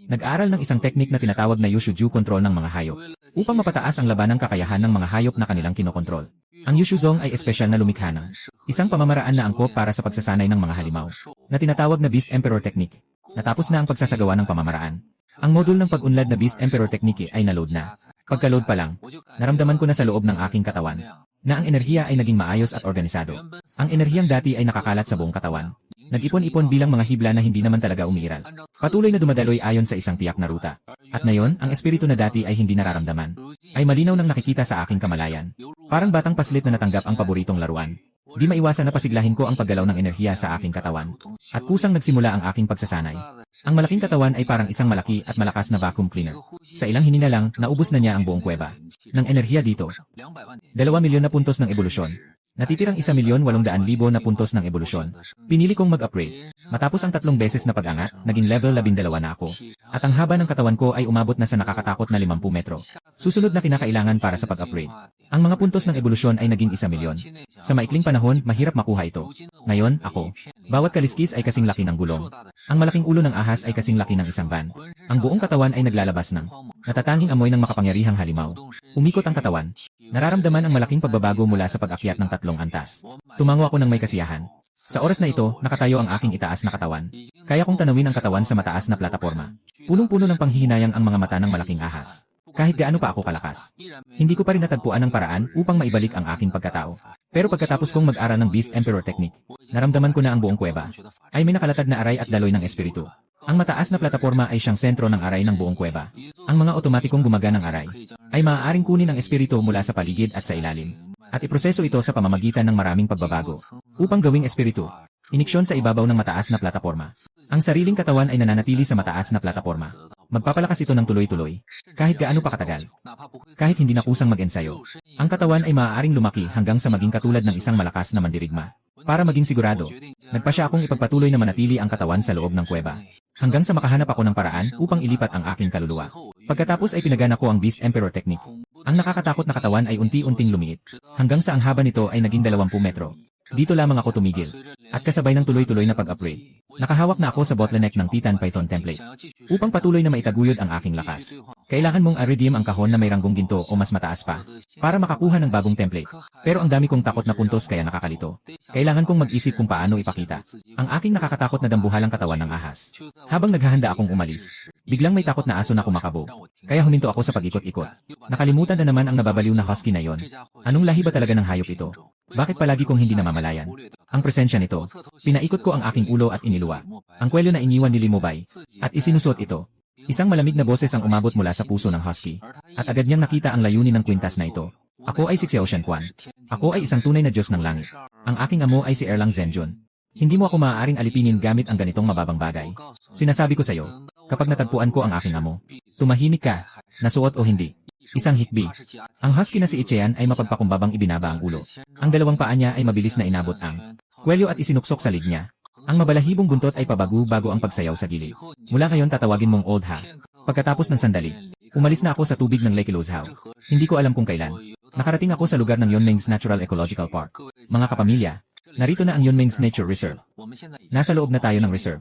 A: nag-aaral ng isang teknik na tinatawag na Yushuju control ng mga hayop upang mapataas ang labanang kakayahan ng mga hayop na kanilang kinokontrol. Ang Yushuzong ay espesyal na lumikha ng isang pamamaraan na angkop para sa pagsasanay ng mga halimaw na tinatawag na Beast Emperor Technique. Natapos na ang pagsasagawa ng pamamaraan. Ang module ng pag-unlad na Beast Emperor Technique ay na-load na. Pagka-load pa lang, naramdaman ko na sa loob ng aking katawan na ang enerhiya ay naging maayos at organisado. Ang enerhiyang dati ay nakakalat sa buong katawan. Nag-ipon-ipon bilang mga hibla na hindi naman talaga umiiral. Patuloy na dumadaloy ayon sa isang tiyak na ruta. At ngayon, ang espiritu na dati ay hindi nararamdaman. Ay malinaw nang nakikita sa aking kamalayan. Parang batang paslit na natanggap ang paboritong laruan. Di maiwasan na pasiglahin ko ang paggalaw ng enerhiya sa aking katawan. At kusang nagsimula ang aking pagsasanay. Ang malaking katawan ay parang isang malaki at malakas na vacuum cleaner. Sa ilang hinina lang, naubos na niya ang buong kuweba ng enerhiya dito. 2 milyon na puntos ng ebolusyon. Natitirang 1,800,000 na puntos ng ebolusyon. Pinili kong mag-upgrade. Matapos ang 3 beses na pag-angat, naging level 12 na ako. At ang haba ng katawan ko ay umabot na sa nakakatakot na 50 metro. Susunod na kinakailangan para sa pag-upgrade. Ang mga puntos ng ebolusyon ay naging 1 milyon. Sa maikling panahon, mahirap makuha ito. Ngayon, ako. Bawat kaliskis ay kasing laki ng gulong. Ang malaking ulo ng ahas ay kasing laki ng isang van. Ang buong katawan ay naglalabas ng natatanging amoy ng makapangyarihang halimaw. Umikot ang katawan. Nararamdaman ang malaking pagbabago mula sa pag-akyat ng 3 antas. Tumango ako ng may kasiyahan. Sa oras na ito, nakatayo ang aking itaas na katawan. Kaya kong tanawin ang katawan sa mataas na plataporma. Punong-puno ng panghihinayang ang mga mata ng malaking ahas. Kahit gaano pa ako kalakas. Hindi ko pa rin natagpuan ang paraan upang maibalik ang aking pagkatao. Pero pagkatapos kong mag-aral ng Beast Emperor Technique, naramdaman ko na ang buong kuweba ay may nakalatag na aray at daloy ng espiritu. Ang mataas na plataporma ay siyang sentro ng aray ng buong kuweba. Ang mga otomatikong gumaganang aray ay maaaring kunin ang espiritu mula sa paligid at sa ilalim at iproseso ito sa pamamagitan ng maraming pagbabago upang gawing espiritu. Iniksyon sa ibabaw ng mataas na plataporma. Ang sariling katawan ay nananatili sa mataas na plataporma. Magpapalakas ito ng tuloy-tuloy, kahit gaano pa katagal. Kahit hindi na kusang mag-ensayo. Ang katawan ay maaaring lumaki hanggang sa maging katulad ng isang malakas na mandirigma. Para maging sigurado, nagpasya akong ipagpatuloy na manatili ang katawan sa loob ng kuweba. Hanggang sa makahanap ako ng paraan upang ilipat ang aking kaluluwa. Pagkatapos ay pinagana ko ang Beast Emperor Technique. Ang nakakatakot na katawan ay unti-unting lumiit, hanggang sa ang haba nito ay naging 20 metro. Dito lamang ako tumigil. At kasabay ng tuloy-tuloy na pag-upgrade, nakahawak na ako sa bottleneck ng Titan Python template. Upang patuloy na maitaguyod ang aking lakas, kailangan mong i-redeem ang kahon na may ranggong ginto o mas mataas pa, para makakuha ng bagong template. Pero ang dami kong takot na puntos kaya nakakalito. Kailangan kong mag-isip kung paano ipakita ang aking nakakatakot na dambuhalang katawan ng ahas. Habang naghahanda akong umalis, biglang may takot na aso na kumakabog. Kaya huminto ako sa pag-ikot-ikot. Nakalimutan na naman ang nababaliw na husky na yon. Anong lahi ba talaga ng hayop ito? Bakit palagi kong hindi namamalayan ang presensya nito? Pinaikot ko ang aking ulo at iniluwa ang kwelyo na iniwan ni Limubai at isinusot ito. Isang malamig na boses ang umabot mula sa puso ng husky at agad niyang nakita ang layunin ng kwintas na ito. Ako ay si Xiao Shenquan. Ako ay isang tunay na Diyos ng langit. Ang aking amo ay si Erlang Zhenjun. Hindi mo ako maaaring alipinin gamit ang ganitong mababang bagay. Sinasabi ko sa'yo, kapag natagpuan ko ang aking amo, tumahimik ka, nasuot o hindi. Isang hikbi. Ang husky na si Ichean ay mapagpakumbabang ibinaba ang ulo. Ang dalawang paa niya ay mabilis na inabot ang kwelyo at isinuksok sa lig niya. Ang mabalahibong buntot ay pabago bago ang pagsayaw sa gilid. Mula ngayon tatawagin mong Old Ha. Pagkatapos ng sandali, umalis na ako sa tubig ng Lake Lozhao. Hindi ko alam kung kailan. Nakarating ako sa lugar ng Yunming's Natural Ecological Park. Mga kapamilya, narito na ang Yunming's Nature Reserve. Nasa loob na tayo ng reserve.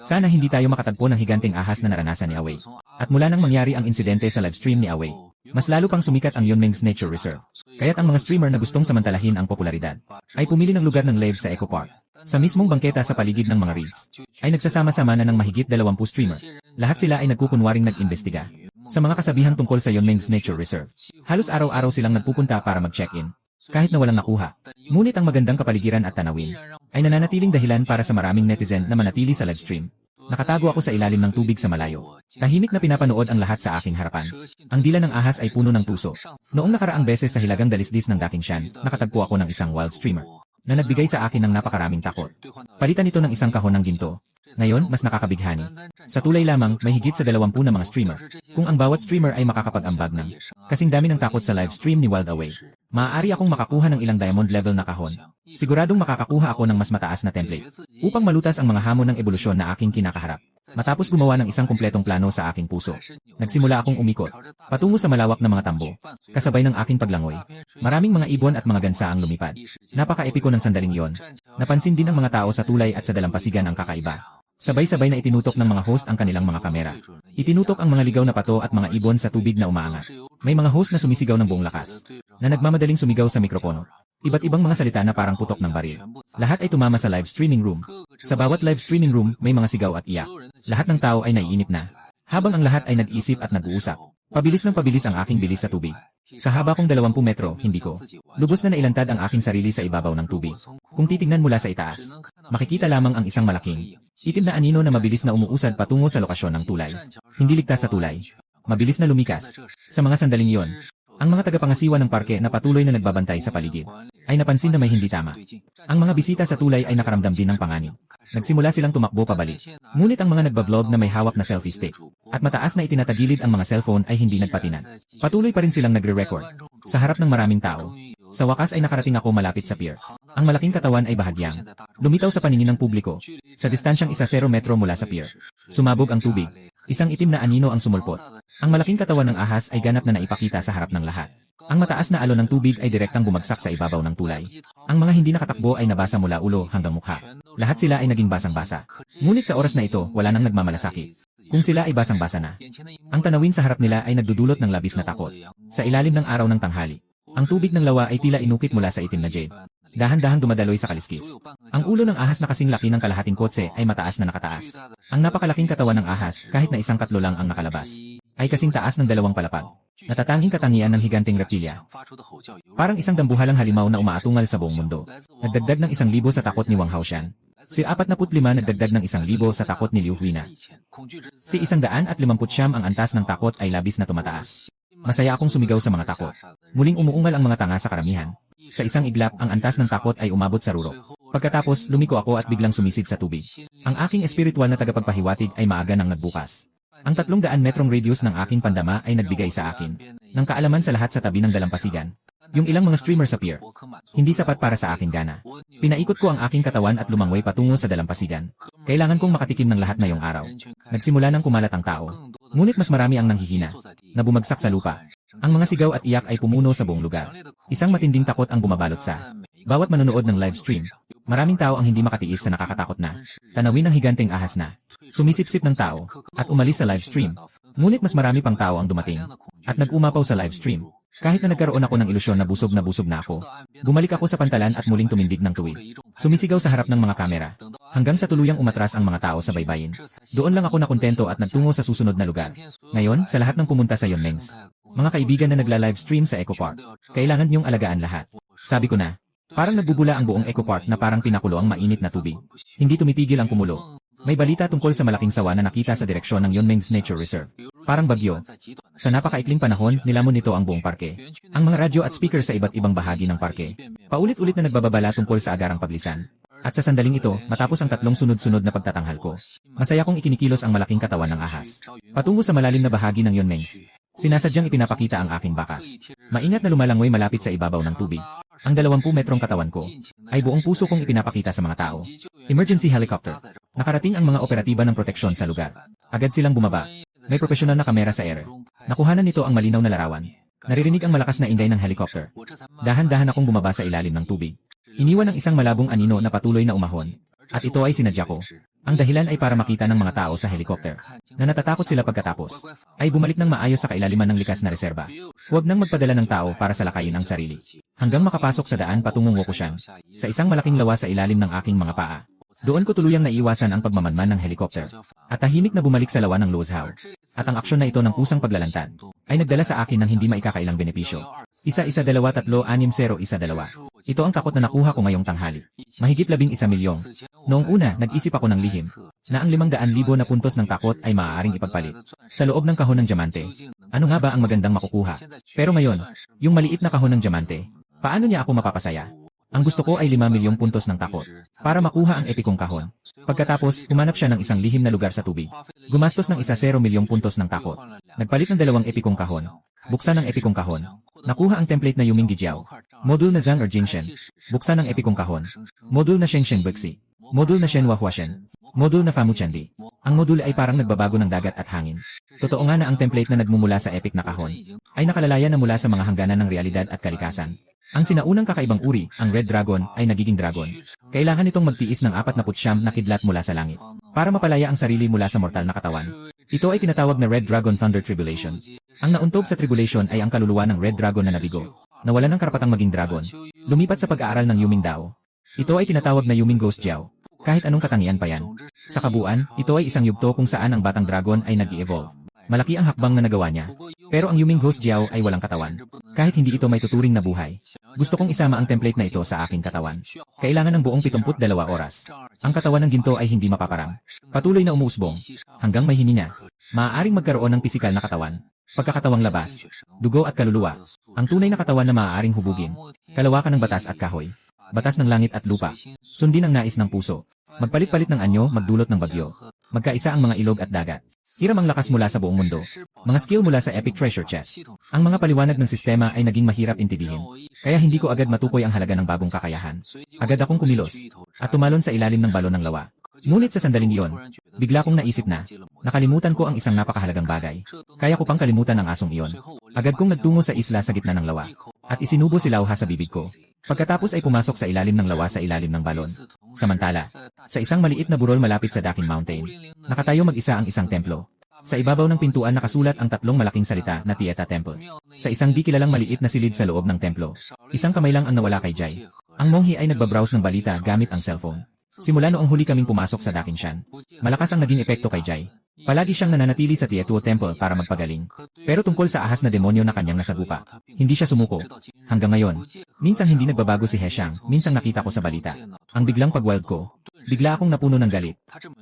A: Sana hindi tayo makatagpo ng higanteng ahas na naranasan ni Awei. At mula nang mangyari ang insidente sa livestream ni Awei, mas lalo pang sumikat ang Yunming's Nature Reserve. Kaya't ang mga streamer na gustong samantalahin ang popularidad ay pumili ng lugar ng live sa Eco Park. Sa mismong bangketa sa paligid ng mga reeds, ay nagsasama-sama na ng mahigit 20 streamer. Lahat sila ay nagkukunwaring nag-imbestiga sa mga kasabihang tungkol sa Yunming's Nature Reserve. Halos araw-araw silang nagpupunta para mag-check-in, kahit na walang nakuha. Ngunit ang magandang kapaligiran at tanawin ay nananatiling dahilan para sa maraming netizen na manatili sa livestream. Nakatago ako sa ilalim ng tubig sa malayo. Tahimik na pinapanood ang lahat sa aking harapan. Ang dila ng ahas ay puno ng puso. Noong nakaraang beses sa hilagang dalisdis ng daking Shan, nakatagpo ako ng isang wild streamer na nagbigay sa akin ng napakaraming takot. Palitan ito ng isang kahon ng ginto. Ngayon, mas nakakabighani. Sa tulay lamang, may higit sa 20 na mga streamer. Kung ang bawat streamer ay makakapag-ambag ng kasing dami ng takot sa live stream ni Wild Away, maaari akong makakuha ng ilang diamond level na kahon. Siguradong makakakuha ako ng mas mataas na template upang malutas ang mga hamon ng ebolusyon na aking kinakaharap. Matapos gumawa ng isang kumpletong plano sa aking puso, nagsimula akong umikot patungo sa malawak na mga tambo, kasabay ng aking paglangoy. Maraming mga ibon at mga gansa ang lumipad. Napaka-epiko ng sandaling iyon. Napansin din ng mga tao sa tulay at sa dalampasigan ang kakaiba. Sabay-sabay na itinutok ng mga host ang kanilang mga kamera. Itinutok ang mga ligaw na pato at mga ibon sa tubig na umaangat. May mga host na sumisigaw ng buong lakas, na nagmamadaling sumigaw sa mikropono. Iba't ibang mga salita na parang putok ng baril. Lahat ay tumama sa live streaming room. Sa bawat live streaming room, may mga sigaw at iyak. Lahat ng tao ay naiinip na. Habang ang lahat ay nag-isip at nag-uusap. Pabilis ng pabilis ang aking bilis sa tubig. Sa haba kong 20 metro, hindi ko lubos na nailantad ang aking sarili sa ibabaw ng tubig. Kung titignan mula sa itaas, makikita lamang ang isang malaking itim na anino na mabilis na umuusad patungo sa lokasyon ng tulay. Hindi ligtas sa tulay. Mabilis na lumikas. Sa mga sandaling iyon, ang mga tagapangasiwa ng parke na patuloy na nagbabantay sa paligid ay napansin na may hindi tama. Ang mga bisita sa tulay ay nakaramdam din ng panganib. Nagsimula silang tumakbo pabalik. Ngunit ang mga nagbablog na may hawak na selfie stick at mataas na itinatagilid ang mga cellphone ay hindi nagpatinan. Patuloy pa rin silang nagre-record sa harap ng maraming tao. Sa wakas ay nakarating ako malapit sa pier. Ang malaking katawan ay bahagyang lumitaw sa paningin ng publiko. Sa distansyang 10 metro mula sa pier, sumabog ang tubig. Isang itim na anino ang sumulpot. Ang malaking katawan ng ahas ay ganap na naipakita sa harap ng lahat. Ang mataas na alon ng tubig ay direktang bumagsak sa ibabaw ng tulay. Ang mga hindi nakatakbo ay nabasa mula ulo hanggang mukha. Lahat sila ay naging basang-basa. Ngunit sa oras na ito, wala nang nagmamalasakit. Kung sila ay basang-basa na, ang tanawin sa harap nila ay nagdudulot ng labis na takot. Sa ilalim ng araw ng tanghali, ang tubig ng lawa ay tila inukit mula sa itim na jade. Dahan-dahang dumadaloy sa kaliskis. Ang ulo ng ahas na kasing laki ng kalahating kotse ay mataas na nakataas. Ang napakalaking katawan ng ahas, kahit na isang katlo lang ang nakalabas, ay kasing taas ng 2 palapag. Natatanging katangian ng higanting reptilya. Parang isang dambuhalang halimaw na umaatungal sa buong mundo. Nagdagdag ng 1,000 sa takot ni Wang Haoshan. Si 45 nagdagdag ng 1,000 sa takot ni Liu Huina. Si 159 ang antas ng takot ay labis na tumataas. Masaya akong sumigaw sa mga takot. Muling umuungal ang mga tanga sa karamihan. Sa isang iglap, ang antas ng takot ay umabot sa rurok. Pagkatapos, lumiko ako at biglang sumisid sa tubig. Ang aking espiritual na tagapagpahiwatig ay maaga nang nagbukas. Ang 300 metrong radius ng aking pandama ay nagbigay sa akin ng kaalaman sa lahat sa tabi ng dalampasigan. Yung ilang mga streamer sa pier, hindi sapat para sa aking gana. Pinaikot ko ang aking katawan at lumangway patungo sa dalampasigan. Kailangan kong makatikim ng lahat ngayong araw. Nagsimula nang kumalat ang tao. Ngunit mas marami ang nanghihina, na bumagsak sa lupa. Ang mga sigaw at iyak ay pumuno sa buong lugar. Isang matinding takot ang bumabalot sa bawat manonood ng live stream. Maraming tao ang hindi makatiis sa nakakatakot na tanawin ng higanteng ahas na sumisipsip ng tao at umalis sa live stream. Ngunit mas marami pang tao ang dumating at nag-umapaw sa live stream. Kahit na nagkaroon ako ng ilusyon na busog na ako, bumalik ako sa pantalan at muling tumindig ng tuwid. Sumisigaw sa harap ng mga kamera, hanggang sa tuluyang umatras ang mga tao sa baybayin. Doon lang ako nakontento at nagtungo sa susunod na lugar. Ngayon, sa lahat ng pumunta sa Yunming's, mga kaibigan na nagla-live stream sa Eco Park, kailangan niyong alagaan lahat. Sabi ko na, parang nagbubula ang buong Eco Park na parang pinakulo ang mainit na tubig. Hindi tumitigil ang kumulo. May balita tungkol sa malaking sawa na nakita sa direksyon ng Yunming's Nature Reserve. Parang bagyo. Sa napakaikling panahon, nilamon nito ang buong parke. Ang mga radyo at speaker sa iba't ibang bahagi ng parke. Paulit-ulit na nagbababala tungkol sa agarang paglisan. At sa sandaling ito, matapos ang 3 sunod-sunod na pagtatanghal ko, masaya kong ikinikilos ang malaking katawan ng ahas. Patungo sa malalim na bahagi ng Yunming's. Sinasadyang ipinapakita ang aking bakas. Maingat na lumalangoy malapit sa ibabaw ng tubig. Ang 20 metrong katawan ko ay buong puso kong ipinapakita sa mga tao. Emergency helicopter. Nakarating ang mga operatiba ng proteksyon sa lugar. Agad silang bumaba. May profesional na kamera sa air. Nakuhanan nito ang malinaw na larawan. Naririnig ang malakas na ingay ng helicopter. Dahan-dahan akong bumaba sa ilalim ng tubig. Iniwan ng isang malabong anino na patuloy na umahon. At ito ay sinadya ko. Ang dahilan ay para makita ng mga tao sa helicopter na natatakot sila pagkatapos ay bumalik ng maayos sa kailaliman ng likas na reserba. Huwag nang magpadala ng tao para salakayin ang sarili. Hanggang makapasok sa daan patungong Wokushan, sa isang malaking lawa sa ilalim ng aking mga paa. Doon ko tuluyang naiwasan ang pagmamanman ng helicopter. At tahimik na bumalik sa lawa ng Lozhao. At ang aksyon na ito ng kusang paglalantad ay nagdala sa akin ng hindi maikakailang benepisyo. 1-1-2-3-0-1-0-1-2. Ito ang takot na nakuha ko ngayong tanghali. Mahigit 11 milyong. Noong una, nag-isip ako ng lihim na ang 500,000 na puntos ng takot ay maaaring ipagpalit sa loob ng kahon ng diamante. Ano nga ba ang magandang makukuha? Pero ngayon, yung maliit na kahon ng diamante, paano niya ako mapapasaya? Ang gusto ko ay 5 milyong puntos ng takot para makuha ang epikong kahon. Pagkatapos, humanap siya ng isang lihim na lugar sa tubig. Gumastos ng 0 milyong puntos ng takot. Nagpalit ng 2 epikong kahon. Buksan ang epikong kahon. Nakuha ang template na Yuming Gijiao. Module na Zhang or Jingshen. Buksan ang epikong kahon. Module na Shengshen Buxi. Module na Shenhua Huashen. Module na Famuchandi. Ang module ay parang nagbabago ng dagat at hangin. Totoo nga na ang template na nagmumula sa epic na kahon ay nakalalayan na mula sa mga hangganan ng realidad at kalikasan. Ang sinaunang kakaibang uri, ang Red Dragon, ay nagiging dragon. Kailangan itong magtiis ng 49 na kidlat mula sa langit para mapalaya ang sarili mula sa mortal na katawan. Ito ay tinatawag na Red Dragon Thunder Tribulation. Ang nauntog sa tribulation ay ang kaluluwa ng Red Dragon na nabigo. Nawalan ng karapatang maging dragon. Lumipat sa pag-aaral ng Yuming Dao. Ito ay tinatawag na Yuming Ghost Jiao. Kahit anong katangian pa yan. Sa kabuuan, ito ay isang yugto kung saan ang batang dragon ay nag-i-evolve. Malaki ang hakbang na nagawa niya. Pero ang Yuming Ghost Jiao ay walang katawan. Kahit hindi ito may tuturing na buhay. Gusto kong isama ang template na ito sa aking katawan. Kailangan ng buong 72 oras. Ang katawan ng ginto ay hindi mapaparang. Patuloy na umuusbong. Hanggang may hininga. Maaaring magkaroon ng pisikal na katawan. Pagkakatawang labas. Dugo at kaluluwa. Ang tunay na katawan na maaaring hubugin. Kalawakan ng batas at kahoy. Batas ng langit at lupa. Sundin ang nais ng puso. Magpalit-palit ng anyo, magdulot ng bagyo. Magkaisa ang mga ilog at dagat. Hiram ang lakas mula sa buong mundo. Mga skill mula sa Epic Treasure Chest. Ang mga paliwanag ng sistema ay naging mahirap intindihin. Kaya hindi ko agad matukoy ang halaga ng bagong kakayahan. Agad akong kumilos. At tumalon sa ilalim ng balon ng lawa. Ngunit sa sandaling iyon, bigla kong naisip na, nakalimutan ko ang isang napakahalagang bagay. Kaya ko pang kalimutan ang asong iyon. Agad kong nagtungo sa isla sa gitna ng lawa. At isinubo si Lauha sa bibig ko. Pagkatapos ay pumasok sa ilalim ng lawa sa ilalim ng balon. Samantala, sa isang maliit na burol malapit sa Dakin Mountain, nakatayo mag-isa ang isang templo. Sa ibabaw ng pintuan nakasulat ang 3 malaking salita na Tieta Temple. Sa isang di kilalang maliit na silid sa loob ng templo, isang kamay lang ang nawala kay Jai. Ang monghi ay nagbabrowse ng balita gamit ang cellphone. Simula noong huli kaming pumasok sa Dakinshan, malakas ang naging epekto kay Jai. Palagi siyang nananatili sa Tietuo Temple para magpagaling. Pero tungkol sa ahas na demonyo na kanyang nasagupa, hindi siya sumuko. Hanggang ngayon, minsan hindi nagbabago si Heshang, minsang nakita ko sa balita. Ang biglang pagwild ko, bigla akong napuno ng galit.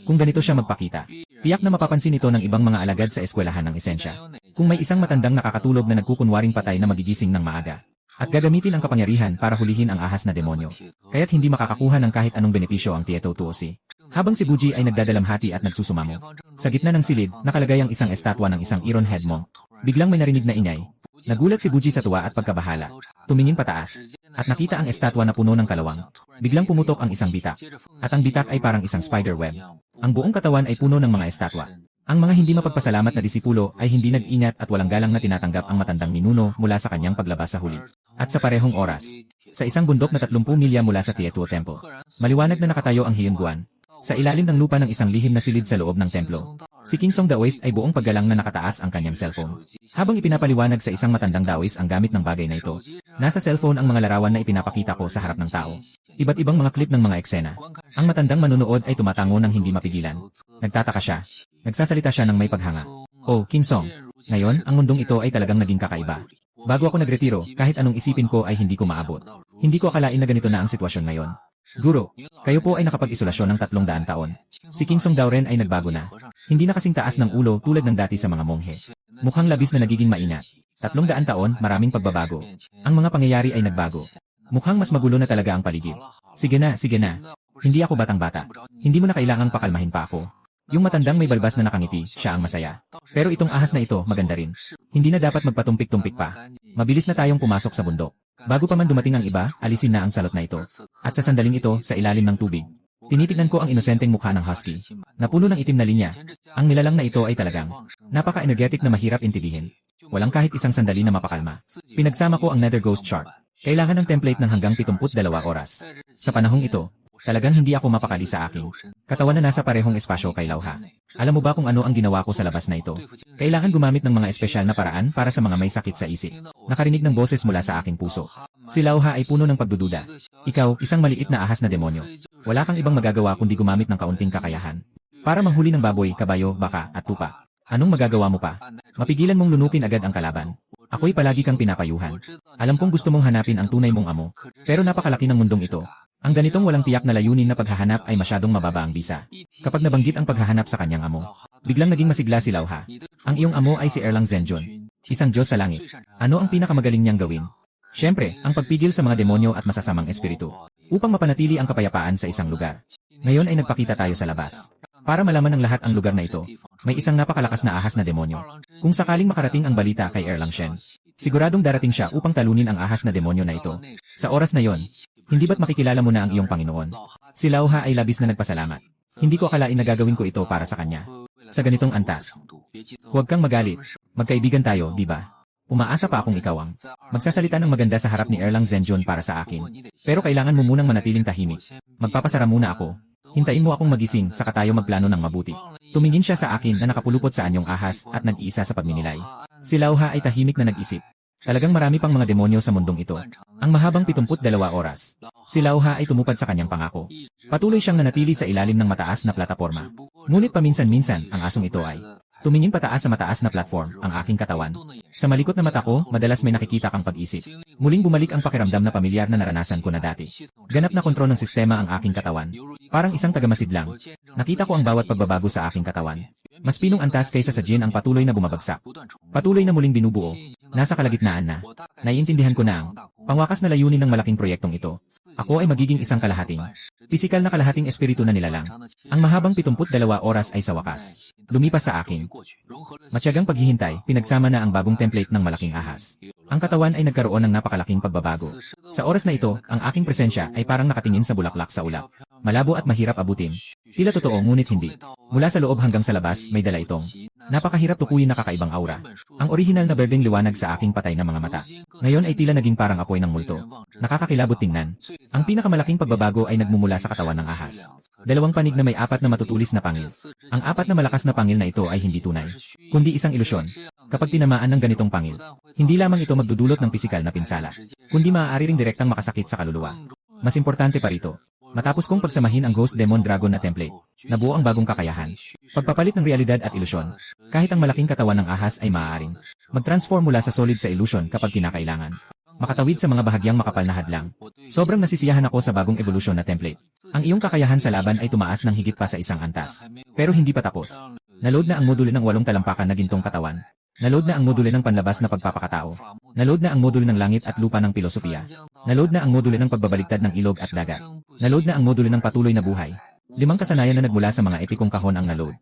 A: Kung ganito siya magpakita, tiyak na mapapansin ito ng ibang mga alagad sa eskwelahan ng esensya. Kung may isang matandang nakakatulog na nagkukunwaring patay na magigising ng maaga, at gagamitin ang kapangyarihan para hulihin ang ahas na demonyo, kaya't hindi makakakuha ng kahit anong benepisyo ang Tieto Tuosi. Habang si Buji ay nagdadalamhati at nagsusumamo, sa gitna ng silid, nakalagay ang isang estatwa ng isang Iron Head Monk. Biglang may narinig na ingay. Nagulat si Buji sa tuwa at pagkabahala. Tumingin pataas, at nakita ang estatwa na puno ng kalawang. Biglang pumutok ang isang bitak. At ang bitak ay parang isang spider web. Ang buong katawan ay puno ng mga estatwa. Ang mga hindi mapagpasalamat na disipulo ay hindi nag-ingat at walang galang na tinatanggap ang matandang ninuno mula sa kanyang paglabas sa huli. At sa parehong oras, sa isang bundok na 30 milya mula sa Tietuo Temple, maliwanag na nakatayo ang Hyunguan. Sa ilalim ng lupa ng isang lihim na silid sa loob ng templo, si King Song Daoist ay buong paggalang na nakataas ang kanyang cellphone. Habang ipinapaliwanag sa isang matandang Daoist ang gamit ng bagay na ito, nasa cellphone ang mga larawan na ipinapakita ko sa harap ng tao. Iba't ibang mga clip ng mga eksena. Ang matandang manonood ay tumatango ng hindi mapigilan. Nagtataka siya. Nagsasalita siya ng may paghanga. Oh, King Song. Ngayon, ang mundong ito ay talagang naging kakaiba. Bago ako nagretiro, kahit anong isipin ko ay hindi ko maabot. Hindi ko akalain na ganito na ang sitwasyon ngayon. Guro, kayo po ay nakapag-isolasyon ng 300 taon. Si King Song daw rin ay nagbago na. Hindi na kasing taas ng ulo tulad ng dati sa mga monghe. Mukhang labis na nagiging mainat. 300 taon, maraming pagbabago. Ang mga pangyayari ay nagbago. Mukhang mas magulo na talaga ang paligid. Sige na, sige na. Hindi ako batang-bata. Hindi mo na kailangang pakalmahin pa ako. Yung matandang may balbas na nakangiti, siya ang masaya. Pero itong ahas na ito, maganda rin. Hindi na dapat magpatumpik-tumpik pa. Mabilis na tayong pumasok sa bundok. Bago pa man dumating ang iba, alisin na ang salot na ito. At sa sandaling ito, sa ilalim ng tubig, tinitignan ko ang inosenteng mukha ng husky. Napuno ng itim na linya. Ang nilalang na ito ay talagang napaka-energetic na mahirap intindihin. Walang kahit isang sandali na mapakalma. Pinagsama ko ang Nether Ghost Shark. Kailangan ng template ng hanggang 72 oras. Sa panahong ito, talagang hindi ako mapakali sa aking katawan na nasa parehong espasyo kay Lauha. Alam mo ba kung ano ang ginawa ko sa labas na ito? Kailangan gumamit ng mga espesyal na paraan para sa mga may sakit sa isip. Nakarinig ng boses mula sa aking puso. Si Lauha ay puno ng pagdududa. Ikaw, isang maliit na ahas na demonyo. Wala kang ibang magagawa kundi gumamit ng kaunting kakayahan para manghuli ng baboy, kabayo, baka, at tupa. Anong magagawa mo pa? Mapigilan mong lunukin agad ang kalaban. Ako'y palagi kang pinapayuhan. Alam kong gusto mong hanapin ang tunay mong amo. Pero napakalaki ng mundong ito. Ang ganitong walang tiyak na layunin na paghahanap ay masyadong mababa ang bisa. Kapag nabanggit ang paghahanap sa kanyang amo, biglang naging masigla si Lauha. Ang iyong amo ay si Erlang Zenjon, isang Diyos sa langit. Ano ang pinakamagaling niyang gawin? Siyempre, ang pagpigil sa mga demonyo at masasamang espiritu, upang mapanatili ang kapayapaan sa isang lugar. Ngayon ay nagpakita tayo sa labas. Para malaman ng lahat ang lugar na ito, may isang napakalakas na ahas na demonyo. Kung sakaling makarating ang balita kay Erlang Shen, siguradong darating siya upang talunin ang ahas na demonyo na ito. Sa oras na yon, hindi ba't makikilala mo na ang iyong Panginoon? Si Lauha ay labis na nagpasalamat. Hindi ko akalain na gagawin ko ito para sa kanya. Sa ganitong antas. Huwag kang magalit. Magkaibigan tayo, di ba? Umaasa pa akong ikaw ang magsasalita ng maganda sa harap ni Erlang Zenjon para sa akin. Pero kailangan mo munang manatiling tahimik. Magpapasara muna ako. Hintayin mo akong magising saka tayo magplano ng mabuti. Tumingin siya sa akin na nakapulupot sa anyong ahas at nag-iisa sa pagninilay. Si Lauha ay tahimik na nag-isip. Talagang marami pang mga demonyo sa mundong ito. Ang mahabang 72 oras. Si Lauha ay tumupad sa kanyang pangako. Patuloy siyang nanatili sa ilalim ng mataas na plataporma. Ngunit paminsan-minsan, ang asong ito ay tumingin pataas sa mataas na platform, ang aking katawan. Sa malikot na mata ko, madalas may nakikita kang pag-isip. Muling bumalik ang pakiramdam na pamilyar na naranasan ko na dati. Ganap na kontrol ng sistema ang aking katawan. Parang isang tagamasid lang. Nakita ko ang bawat pagbabago sa aking katawan. Mas pinong antas kaysa sa Jin ang patuloy na bumabagsak. Patuloy na muling binubuo. Nasa kalagitnaan na. Naiintindihan ko na ang pangwakas na layunin ng malaking proyektong ito. Ako ay magiging isang kalahating pisikal na kalahating espiritu na nilalang. Ang mahabang 72 oras ay sa wakas lumipas sa akin. Matyagang paghihintay, pinagsama na ang bagong template ng malaking ahas. Ang katawan ay nagkaroon ng napakalaking pagbabago. Sa oras na ito, ang aking presensya ay parang nakatingin sa bulaklak sa ulap. Malabo at mahirap abutin. Tila totoo ngunit hindi. Mula sa loob hanggang sa labas, may dala itong napakahirap tukuyin na kakaibang aura. Ang orihinal na berdeng liwanag sa aking patay na mga mata. Ngayon ay tila naging parang apoy ng multo. Nakakakilabot tingnan. Ang pinakamalaking pagbabago ay nagmumula sa katawan ng ahas. Dalawang panig na may 4 na matutulis na pangil. Ang 4 na malakas na pangil na ito ay hindi tunay, kundi isang ilusyon. Kapag tinamaan ng ganitong pangil, hindi lamang ito magdudulot ng pisikal na pinsala, kundi maaari ring direktang makasakit sa kaluluwa. Mas importante pa rito, matapos kong pagsamahin ang Ghost Demon Dragon na template, nabuo ang bagong kakayahan. Pagpapalit ng realidad at ilusyon, kahit ang malaking katawan ng ahas ay maaaring mag-transform mula sa solid sa illusion kapag kinakailangan. Makatawid sa mga bahagyang makapal na hadlang. Sobrang nasisiyahan ako sa bagong evolusyon na template. Ang iyong kakayahan sa laban ay tumaas ng higit pa sa isang antas. Pero hindi pa tapos. Naload na ang module ng 8 talampakan na gintong katawan. Naload na ang module ng panlabas na pagpapakatao. Naload na ang module ng langit at lupa ng pilosopiya. Naload na ang module ng pagbabaligtad ng ilog at dagat. Naload na ang module ng patuloy na buhay. 5 kasanayan na nagmula sa mga epikong kahon ang naload.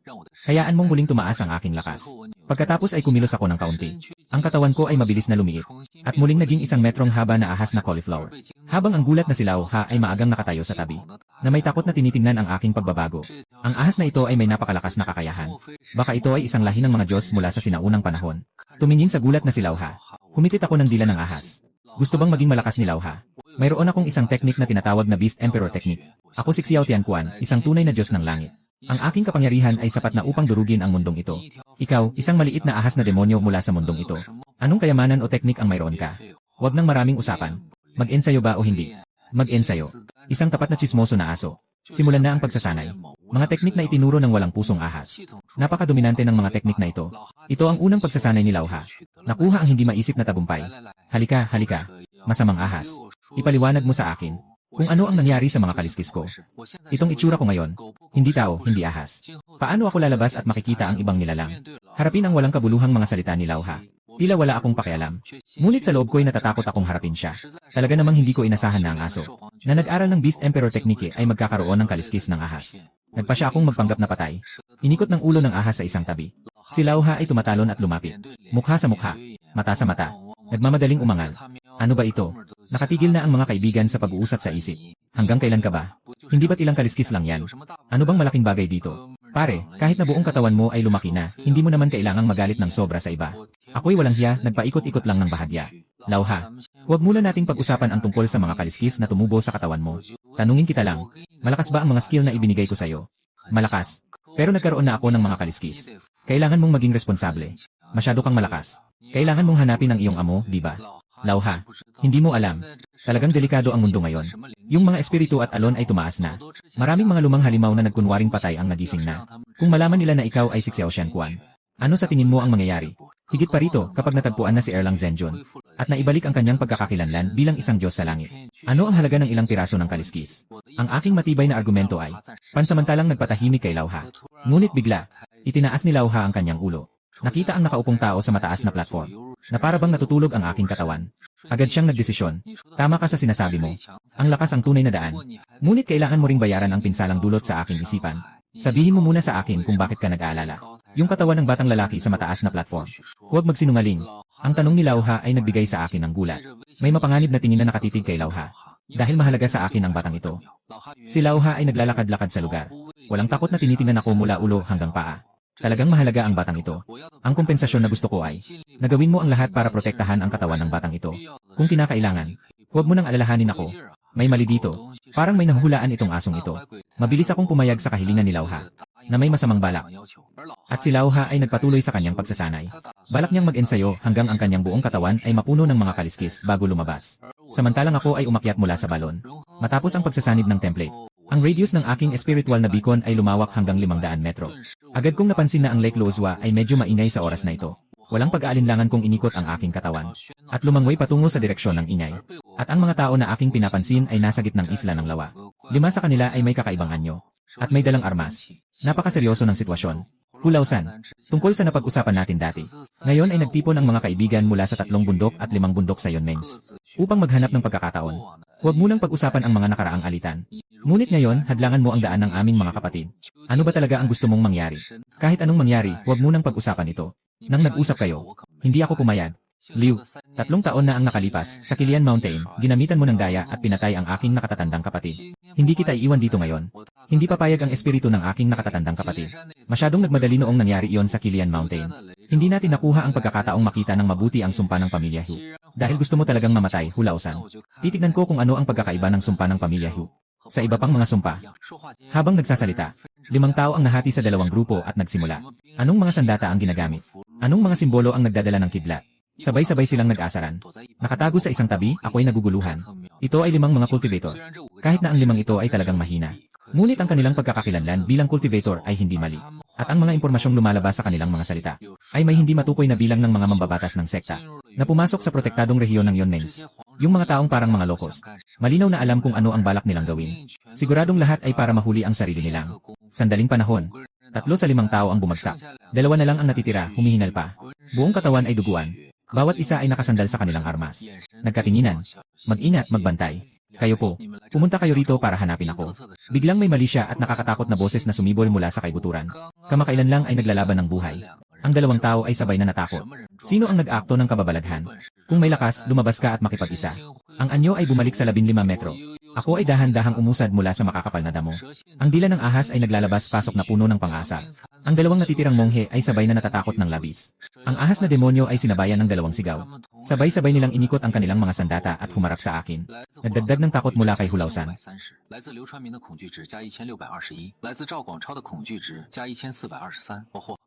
A: Hayaan mong muling tumaas ang aking lakas. Pagkatapos ay kumilos ako ng kaunti. Ang katawan ko ay mabilis na lumiit. At muling naging 1 metrong haba na ahas na cauliflower. Habang ang gulat na si Lauha ay maagang nakatayo sa tabi. Na may takot na tinitingnan ang aking pagbabago. Ang ahas na ito ay may napakalakas na kakayahan. Baka ito ay isang lahi ng mga Diyos mula sa sinaunang panahon. Tumingin sa gulat na si Lauha. Humitit ako ng dila ng ahas. Gusto bang maging malakas ni Lauha? Mayroon akong isang technique na tinatawag na Beast Emperor Technique. Ako si Xiao Tianquan, isang tunay na Diyos ng langit. Ang aking kapangyarihan ay sapat na upang durugin ang mundong ito. Ikaw, isang maliit na ahas na demonyo mula sa mundong ito. Anong kayamanan o teknik ang mayroon ka? Huwag nang maraming usapan. Mag-ensayo ba o hindi? Mag-ensayo. Isang tapat na tsismoso na aso. Simulan na ang pagsasanay. Mga teknik na itinuro ng walang pusong ahas. Napakadominante ng mga teknik na ito. Ito ang unang pagsasanay ni Lauha. Nakuha ang hindi maisip na tagumpay. Halika, halika. Masamang ahas. Ipaliwanag mo sa akin. Kung ano ang nangyari sa mga kaliskis ko. Itong itsura ko ngayon. Hindi tao, hindi ahas. Paano ako lalabas at makikita ang ibang nilalang? Harapin ang walang kabuluhang mga salita ni Lauha. Tila wala akong pakialam. Ngunit sa loob ko'y natatakot akong harapin siya. Talaga namang hindi ko inasahan na ang aso na nag-aral ng Beast Emperor Technique ay magkakaroon ng kaliskis ng ahas. Nagpa siya akong magpanggap na patay. Inikot ng ulo ng ahas sa isang tabi. Si Lauha ay tumatalon at lumapit. Mukha sa mukha, mata sa mata. Nagmamadaling umangal. Ano ba ito? Nakatigil na ang mga kaibigan sa pag-uusap sa isip. Hanggang kailan ka ba? Hindi ba't ilang kaliskis lang yan? Ano bang malaking bagay dito? Pare, kahit na buong katawan mo ay lumaki na, hindi mo naman kailangang magalit ng sobra sa iba. Ako'y walang hiya, nagpaikot-ikot lang ng bahagya. Lauha, huwag muna nating pag-usapan ang tungkol sa mga kaliskis na tumubo sa katawan mo. Tanungin kita lang, malakas ba ang mga skill na ibinigay ko sa'yo? Malakas. Pero nagkaroon na ako ng mga kaliskis. Kailangan mong maging responsable. Masyado kang malakas. Kailangan mong hanapin ang iyong amo, di ba? Lauha, hindi mo alam. Talagang delikado ang mundo ngayon. Yung mga espiritu at alon ay tumaas na. Maraming mga lumang halimaw na nagkunwaring patay ang nagising na. Kung malaman nila na ikaw ay si Xiao Shanquan, ano sa tingin mo ang mangyayari? Higit pa rito kapag natagpuan na si Erlang Zhenjun at naibalik ang kanyang pagkakakilanlan bilang isang Diyos sa langit. Ano ang halaga ng ilang piraso ng kaliskis? Ang aking matibay na argumento ay, pansamantalang nagpatahimik kay Lauha. Ngunit bigla, itinaas ni Lauha ang kanyang ulo. Nakita ang nakaupong tao sa mataas na platform, na para bang natutulog ang aking katawan. Agad siyang nagdesisyon. Tama ka sa sinasabi mo. Ang lakas ang tunay na daan. Ngunit kailangan mo ring bayaran ang pinsalang dulot sa aking isipan. Sabihin mo muna sa akin kung bakit ka nag-aalala. Yung katawan ng batang lalaki sa mataas na platform. Huwag magsinungaling. Ang tanong ni Lauha ay nagbigay sa akin ng gulat. May mapanganib na tingin na nakatitig kay Lauha. Dahil mahalaga sa akin ang batang ito. Si Lauha ay naglalakad-lakad sa lugar. Walang takot na tinitingnan ako mula ulo hanggang paa. Talagang mahalaga ang batang ito. Ang kompensasyon na gusto ko ay, nagawin mo ang lahat para protektahan ang katawan ng batang ito. Kung kinakailangan, huwag mo nang alalahanin ako. May mali dito. Parang may nahuhulaan itong asong ito. Mabilis akong pumayag sa kahilingan ni Lauha, na may masamang balak. At si Lauha ay nagpatuloy sa kanyang pagsasanay. Balak niyang mag-ensayo hanggang ang kanyang buong katawan ay mapuno ng mga kaliskis bago lumabas. Samantalang ako ay umakyat mula sa balon. Matapos ang pagsasanib ng template, ang radius ng aking espiritual na beacon ay lumawak hanggang 500 metro. Agad kong napansin na ang Lake Lozwa ay medyo maingay sa oras na ito. Walang pag-aalinlangan kong inikot ang aking katawan. At lumangway patungo sa direksyon ng ingay. At ang mga tao na aking pinapansin ay nasa gitnang isla ng lawa. 5 sa kanila ay may kakaibang anyo. At may dalang armas. Napakaseryoso ng sitwasyon. Hulausan. Tungkol sa napag-usapan natin dati. Ngayon ay nagtipon ang mga kaibigan mula sa 3 bundok at 5 bundok sa Yunmengs. Upang maghanap ng pagkakataon. Huwag munang pag-usapan ang mga nakaraang alitan. Ngunit ngayon, hadlangan mo ang daan ng aming mga kapatid. Ano ba talaga ang gusto mong mangyari? Kahit anong mangyari, huwag munang pag-usapan ito. Nang nag-usap kayo, hindi ako pumayag. Liu, 3 taon na ang nakalipas, sa Kilian Mountain, ginamitan mo ng daya at pinatay ang aking nakatatandang kapatid. Hindi kita iiwan dito ngayon. Hindi papayag ang espiritu ng aking nakatatandang kapatid. Masyadong nagmadali noong nangyari iyon sa Kilian Mountain. Hindi natin nakuha ang pagkakataong makita ng mabuti ang sumpa ng pamilya Hu. Dahil gusto mo talagang mamatay, Hulausan. Titignan ko kung ano ang pagkakaiba ng sumpa ng pamilya Hu sa iba pang mga sumpa. Habang nagsasalita, 5 tao ang nahati sa 2 grupo at nagsimula. Anong mga sandata ang ginagamit? Anong mga simbolo ang nagdadala ng kidlat? Sabay-sabay silang nag-asaran. Nakatago sa isang tabi, ako'y naguguluhan. Ito ay 5 mga cultivator. Kahit na ang 5 ito ay talagang mahina. Ngunit ang kanilang pagkakakilanlan bilang cultivator ay hindi mali. At ang mga impormasyong lumalabas sa kanilang mga salita ay may hindi matukoy na bilang ng mga mambabatas ng sekta na pumasok sa protektadong rehiyon ng Yunmengs. Yung mga taong parang mga lokos. Malinaw na alam kung ano ang balak nilang gawin. Siguradong lahat ay para mahuli ang sarili nilang. Sandaling panahon. 3 sa 5 tao ang bumagsak. 2 na lang ang natitira, humihinal pa. Buong katawan ay duguan. Bawat isa ay nakasandal sa kanilang armas. Nagkatinginan. Mag-ingat, magbantay. Kayo po. Pumunta kayo rito para hanapin ako. Biglang may mali siya at nakakatakot na boses na sumibol mula sa kaibuturan. Kamakailan lang ay naglalaban ng buhay. Ang 2 tao ay sabay na natakot. Sino ang nag-aakto ng kababalaghan? Kung may lakas, lumabas ka at makipag-isa. Ang anyo ay bumalik sa 15 metro. Ako ay dahan-dahang umusad mula sa makakapal na damo. Ang dila ng ahas ay naglalabas pasok na puno ng pang-asa. Ang 2 natitirang monghe ay sabay na natatakot ng labis. Ang ahas na demonyo ay sinabayan ng 2 sigaw. Sabay-sabay nilang inikot ang kanilang mga sandata at humarap sa akin. Nagdagdag ng takot mula kay Hulausan.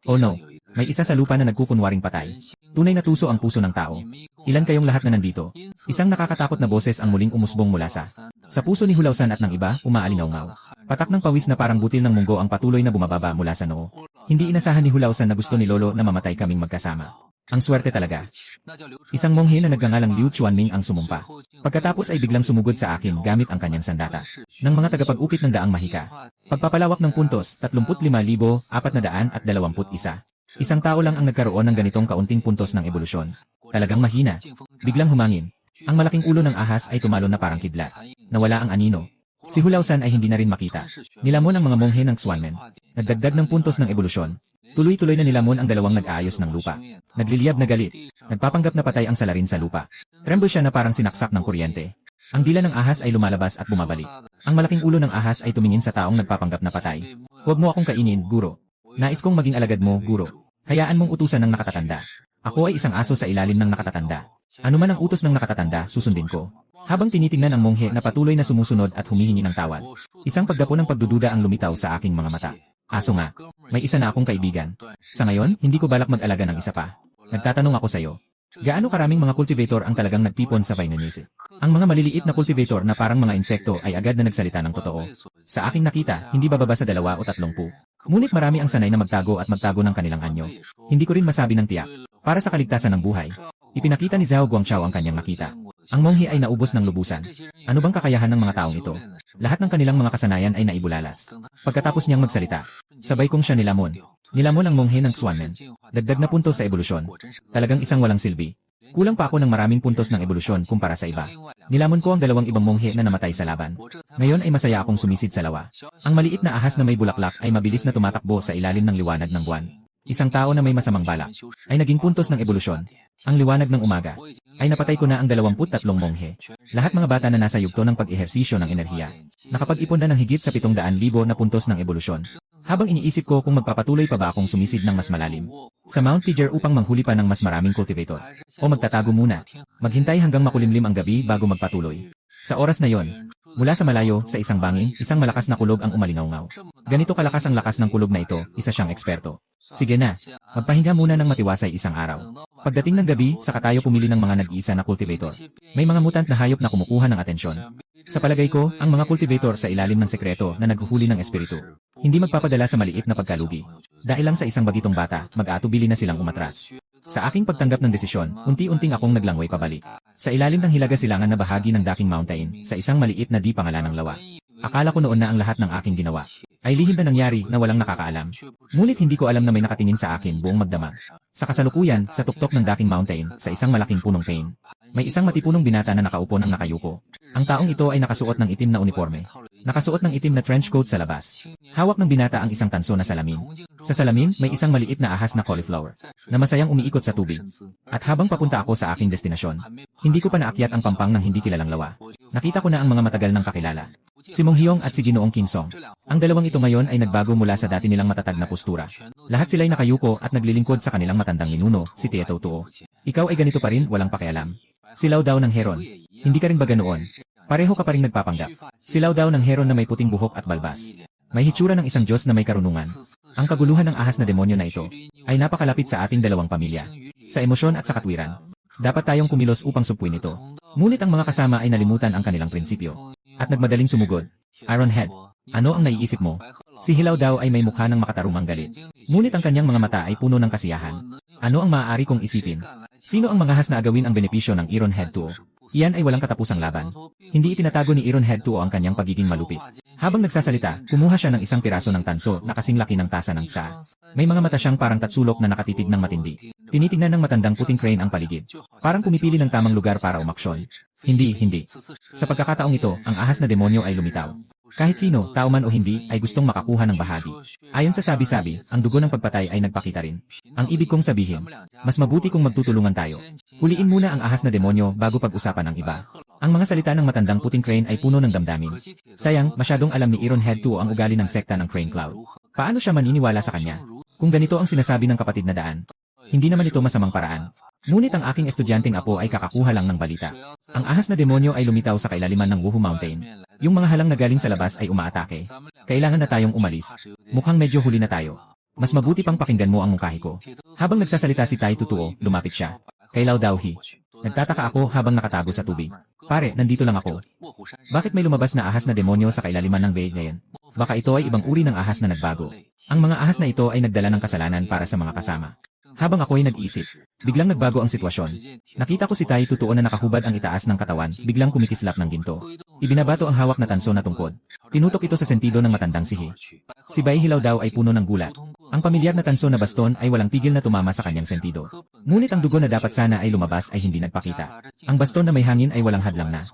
A: Oh no, may isa sa lupa na nagkukunwaring patay. Tunay na tuso ang puso ng tao. Ilan kayong lahat na nandito? Isang nakakatakot na boses ang muling umusbong mula sa puso ni Hulausan at ng iba, umaalingaw-ngaw. Patak ng pawis na parang butil ng munggo ang patuloy na bumababa mula sa noo. Hindi inasahan ni Hulausan na gusto ni Lolo na mamatay kaming magkasama. Ang swerte talaga. Isang monghe na nagngangalang Liu Chuanming ang sumumpa. Pagkatapos ay biglang sumugod sa akin gamit ang kanyang sandata. Ng mga tagapag-ukit ng daang mahika. Pagpapalawak ng puntos, 35,421. Isang tao lang ang nagkaroon ng ganitong kaunting puntos ng ebolusyon. Talagang mahina. Biglang humangin. Ang malaking ulo ng ahas ay tumalon na parang kidlat. Nawala ang anino. Si Hulausan ay hindi na rin makita. Nilamon ang mga monghe ng Xuanmen. Nagdagdag ng puntos ng ebolusyon. Tuloy-tuloy na nilamon ang dalawang nag-aayos ng lupa. Nagliliyab na galit. Nagpapanggap na patay ang salarin sa lupa. Tremble siya na parang sinaksak ng kuryente. Ang dila ng ahas ay lumalabas at bumabalik. Ang malaking ulo ng ahas ay tumingin sa taong nagpapanggap na patay. Huwag mo akong kainin, guro. Nais kong maging alagad mo, guro. Hayaan mong utusan ng nakatatanda. Ako ay isang aso sa ilalim ng nakatatanda. Ano man ang utos ng nakatatanda, susundin ko. Habang tinitingnan ang monghe na patuloy na sumusunod at humihingi ng tawad, isang pagdapo ng pagdududa ang lumitaw sa aking mga mata. Aso nga, may isa na akong kaibigan. Sa ngayon, hindi ko balak mag-alaga ng isa pa. Nagtatanong ako sa iyo. Gaano karaming mga cultivator ang talagang nagtipon sa Vainonese? Ang mga maliliit na cultivator na parang mga insekto ay agad na nagsalita ng totoo. Sa aking nakita, hindi bababa sa 2 o 30. Ngunit marami ang sanay na magtago at magtago ng kanilang anyo. Hindi ko rin masabi ng tiyak. Para sa kaligtasan ng buhay, ipinakita ni Zhao Guangchao ang kanyang nakita. Ang monghe ay naubos ng lubusan. Ano bang kakayahan ng mga taong ito? Lahat ng kanilang mga kasanayan ay naibulalas. Pagkatapos niyang magsalita, sabay kong siya nilamon. Nilamon ang monghe ng Xuanmen. Dagdag na puntos sa ebolusyon. Talagang isang walang silbi. Kulang pa ako ng maraming puntos ng ebolusyon kumpara sa iba. Nilamon ko ang 2 ibang monghe na namatay sa laban. Ngayon ay masaya akong sumisid sa lawa. Ang maliit na ahas na may bulaklak ay mabilis na tumatakbo sa ilalim ng liwanag ng buwan. Isang tao na may masamang balak ay naging puntos ng ebolusyon. Ang liwanag ng umaga ay napatay ko na ang 23 monghe. Lahat mga bata na nasa yugto ng pag-ehersisyo ng enerhiya. Nakapag-ipon na ng higit sa 700,000 na puntos ng ebolusyon. Habang iniisip ko kung magpapatuloy pa ba akong sumisid ng mas malalim sa Mount Tiger upang manghuli pa ng mas maraming cultivator. O magtatago muna. Maghintay hanggang makulimlim ang gabi bago magpatuloy. Sa oras na yon, mula sa malayo, sa isang bangin, isang malakas na kulog ang umalingaw-ngaw. Ganito kalakas ang lakas ng kulog na ito, isa siyang eksperto. Sige na, magpahinga muna ng matiwasay isang araw. Pagdating ng gabi, saka tayo pumili ng mga nag-iisa na cultivator. May mga mutant na hayop na kumukuha ng atensyon. Sa palagay ko, ang mga cultivator sa ilalim ng sekreto na naghuhuli ng espiritu, hindi magpapadala sa maliit na pagkalugi. Dahil lang sa isang bagitong bata, mag-aatubili na silang umatras. Sa aking pagtanggap ng desisyon, unti-unting akong naglangway pabalik. Sa ilalim ng hilaga-silangan na bahagi ng Daking Mountain, sa isang maliit na di pangalanang lawa. Akala ko noon na ang lahat ng aking ginawa ay lihim na nangyari na walang nakakaalam. Ngunit hindi ko alam na may nakatingin sa akin buong magdamag. Sa kasalukuyan, sa tuktok ng Daking Mountain, sa isang malaking punong pain, may isang matipunong binata na nakaupo ng nakayuko. Ang taong ito ay nakasuot ng itim na uniforme. Nakasuot ng itim na trench coat sa labas. Hawak ng binata ang isang tanso na salamin. Sa salamin, may isang maliit na ahas na cauliflower, na masayang umiikot sa tubig. At habang papunta ako sa aking destinasyon, hindi ko pa naakyat ang pampang ng hindi kilalang lawa. Nakita ko na ang mga matagal ng kakilala. Si Mong Hyong at si Ginoong King Song. Ang dalawang ito ngayon ay nagbago mula sa dati nilang matatag na postura. Lahat sila'y nakayuko at naglilingkod sa kanilang matandang ninuno, si Tia Tuo. Ikaw ay ganito pa rin, walang pakialam. Silaw daw ng heron. Hindi ka rin ba ganoon? Pareho ka pa rin nagpapanggap. Silaw daw ng heron na may puting buhok at balbas. May hitsura ng isang Diyos na may karunungan. Ang kaguluhan ng ahas na demonyo na ito ay napakalapit sa ating dalawang pamilya. Sa emosyon at sa katwiran. Dapat tayong kumilos upang supwin ito. Ngunit ang mga kasama ay nalimutan ang kanilang prinsipyo. At nagmadaling sumugod. Ironhead, ano ang naiisip mo? Si Hilaw daw ay may mukha ng makatarumang galit. Ngunit ang kanyang mga mata ay puno ng kasiyahan. Ano ang maaari kong isipin? Sino ang manghahas na agawin ang benepisyo ng Ironhead Tuo? Iyan ay walang katapusang laban. Hindi itinatago ni Ironhead Tuo ang kanyang pagiging malupit. Habang nagsasalita, kumuha siya ng isang piraso ng tanso na kasing laki ng tasa ng tsaa. May mga mata siyang parang tatsulok na nakatitig ng matindi. Tinitingnan ng matandang puting crane ang paligid. Parang pumipili ng tamang lugar para umaksyon. Hindi. Sa pagkakataong ito, ang ahas na demonyo ay lumitaw. Kahit sino, tao man o hindi, ay gustong makakuha ng bahagi. Ayon sa sabi-sabi, ang dugo ng pagpatay ay nagpakita rin. Ang ibig kong sabihin, mas mabuti kung magtutulungan tayo. Huliin muna ang ahas na demonyo bago pag-usapan ang iba. Ang mga salita ng matandang puting crane ay puno ng damdamin. Sayang, masyadong alam ni Ironhead Tuo ang ugali ng sekta ng Crane Cloud. Paano siya maniniwala sa kanya? Kung ganito ang sinasabi ng kapatid na daan, hindi naman ito masamang paraan. Ngunit ang aking estudyanteng apo ay kakakuha lang ng balita. Ang ahas na demonyo ay lumitaw sa kailaliman ng Wuhu Mountain. Yung mga halang na galing sa labas ay umaatake. Kailangan na tayong umalis. Mukhang medyo huli na tayo. Mas mabuti pang pakinggan mo ang mungkahi ko. Habang nagsasalita si Tai Tutuo, lumapit siya. Kailaw daw hi. Nagtataka ako habang nakatago sa tubig. Pare, nandito lang ako. Bakit may lumabas na ahas na demonyo sa kailaliman ng bay ngayon? Baka ito ay ibang uri ng ahas na nagbago. Ang mga ahas na ito ay nagdala ng kasalanan para sa mga kasama. Habang ako'y nag-iisip, biglang nagbago ang sitwasyon. Nakita ko si Tai Tutuo na nakahubad ang itaas ng katawan, biglang kumikislap ng ginto. Ibinabato ang hawak na tanso na tungkod. Tinutok ito sa sentido ng matandang sihi. Si Bai Hilaw daw ay puno ng gulat. Ang pamilyar na tanso na baston ay walang tigil na tumama sa kanyang sentido. Ngunit ang dugo na dapat sana ay lumabas ay hindi nagpakita. Ang baston na may hangin ay walang hadlang na.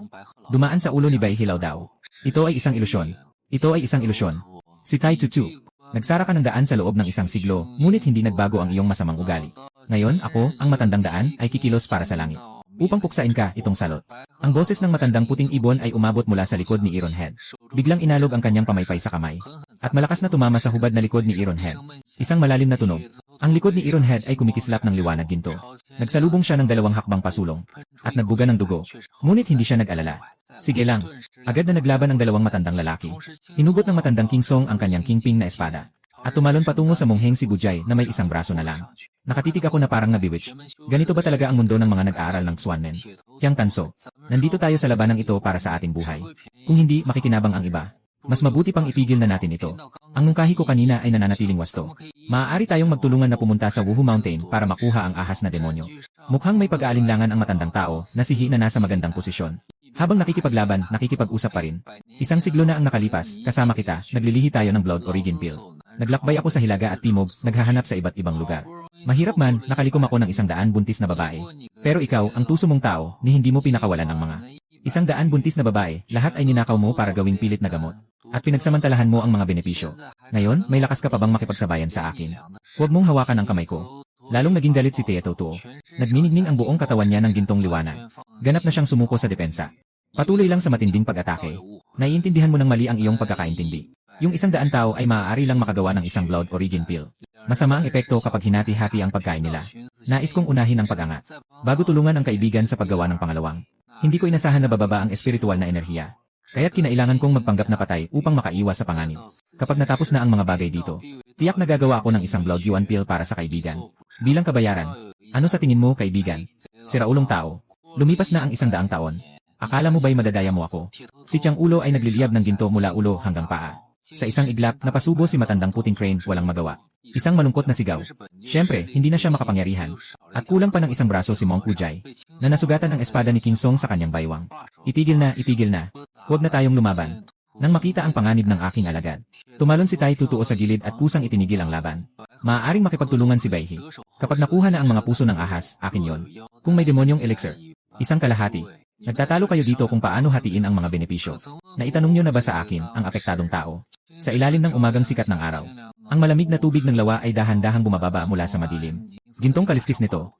A: Dumaan sa ulo ni Bai Hilaw daw. Ito ay isang ilusyon. Ito ay isang ilusyon. Si Tai Tutu. Nagsara ka ng daan sa loob ng isang siglo, ngunit hindi nagbago ang iyong masamang ugali. Ngayon, ako, ang matandang daan, ay kikilos para sa langit. Upang puksain ka, itong salot. Ang boses ng matandang puting ibon ay umabot mula sa likod ni Ironhead. Biglang inalog ang kanyang pamaypay sa kamay. At malakas na tumama sa hubad na likod ni Ironhead. Isang malalim na tunog. Ang likod ni Ironhead ay kumikislap ng liwanag ginto. Nagsalubong siya ng 2 hakbang pasulong. At nagbuga ng dugo. Ngunit hindi siya nag-alala. Sige lang. Agad na naglaban ang 2 matandang lalaki. Hinugot ng matandang King Song ang kanyang kingping na espada. At tumalon patungo sa mongheng si Bujay na may isang braso na lang. Nakatitig ako na parang nabewitch. Ganito ba talaga ang mundo ng mga nag-aaral ng Swanmen? Kiyang Tanso. Nandito tayo sa labanang ito para sa ating buhay. Kung hindi, makikinabang ang iba. Mas mabuti pang itigil na natin ito. Ang mungkahi ko kanina ay nananatiling wasto. Maaari tayong magtulungan na pumunta sa Wuhu Mountain para makuha ang ahas na demonyo. Mukhang may pag-aalinlangan ang matandang tao na sihi na nasa magandang posisyon. Habang nakikipaglaban, nakikipag-usap pa rin. Isang siglo na ang nakalipas, kasama kita, naglilihi tayo ng Blood Origin Pill. Naglakbay ako sa hilaga at timog, naghahanap sa iba't ibang lugar. Mahirap man, nakalikom ako ng 100 buntis na babae. Pero ikaw, ang tuso mong tao, ni hindi mo pinakawalan ang mga 100 buntis na babae, lahat ay ninakaw mo para gawing pilit na gamot. At pinagsamantalahan mo ang mga benepisyo. Ngayon, may lakas ka pa bang makipagsabayan sa akin? Huwag mong hawakan ang kamay ko. Lalong naging galit si Tai Tutuo. Nagniningning ang buong katawan niya ng gintong liwanag. Ganap na siyang sumuko sa depensa. Patuloy lang sa matinding pag-atake. Naiintindihan mo ng mali ang iyong pagkakaintindi. Yung 100 tao ay maaari lang makagawa ng isang Blood Origin Pill. Masama ang epekto kapag hinati-hati ang pagkain nila. Nais kong unahin ang pag-angat. Bago tulungan ang kaibigan sa paggawa ng pangalawang. Hindi ko inasahan na bababa ang espiritual na enerhiya. Kaya't kinailangan kong magpanggap na patay upang makaiwas sa panganib. Kapag natapos na ang mga bagay dito, tiyak na gagawa ako ng isang Blood Yuan Pill para sa kaibigan. Bilang kabayaran, ano sa tingin mo, kaibigan? Siraulong tao. Lumipas na ang 100 taon. Akala mo ba'y madadaya mo ako? Si Tiang Ulo ay nagliliyab ng ginto mula ulo hanggang paa. Sa isang iglap, napasubo si matandang puting crane, walang magawa. Isang malungkot na sigaw. Siyempre, hindi na siya makapangyarihan. At kulang pa ng isang braso si Mong Pujay, na nasugatan ang espada ni King Song sa kanyang baywang. Itigil na, itigil na. Huwag na tayong lumaban. Nang makita ang panganib ng aking alagad, tumalon si Tai Tutuo sa gilid at kusang itinigil ang laban. Maaaring makipagtulungan si Baihi. Kapag nakuha na ang mga puso ng ahas, akin yon. Kung may demonyong elixir, isang kalahati. Nagtatalo kayo dito kung paano hatiin ang mga benepisyo. Naitanong nyo na ba sa akin, ang apektadong tao? Sa ilalim ng umagang sikat ng araw, ang malamig na tubig ng lawa ay dahan-dahang bumababa mula sa madilim. Gintong kaliskis nito.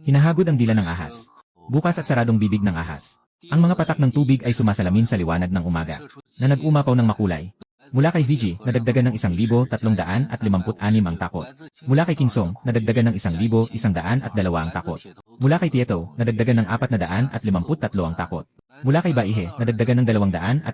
A: Hinahagod ang dila ng ahas. Bukas at saradong bibig ng ahas. Ang mga patak ng tubig ay sumasalamin sa liwanag ng umaga, na nag-umapaw ng makulay. Mula kay Vigi, nadagdagan ng 1,356 ang takot. Mula kay King Song, nadagdagan ng 1,102 ang takot. Mula kay Tieto, nadagdagan ng 453 ang takot. Mula kay Baihe, nadagdagan ng 258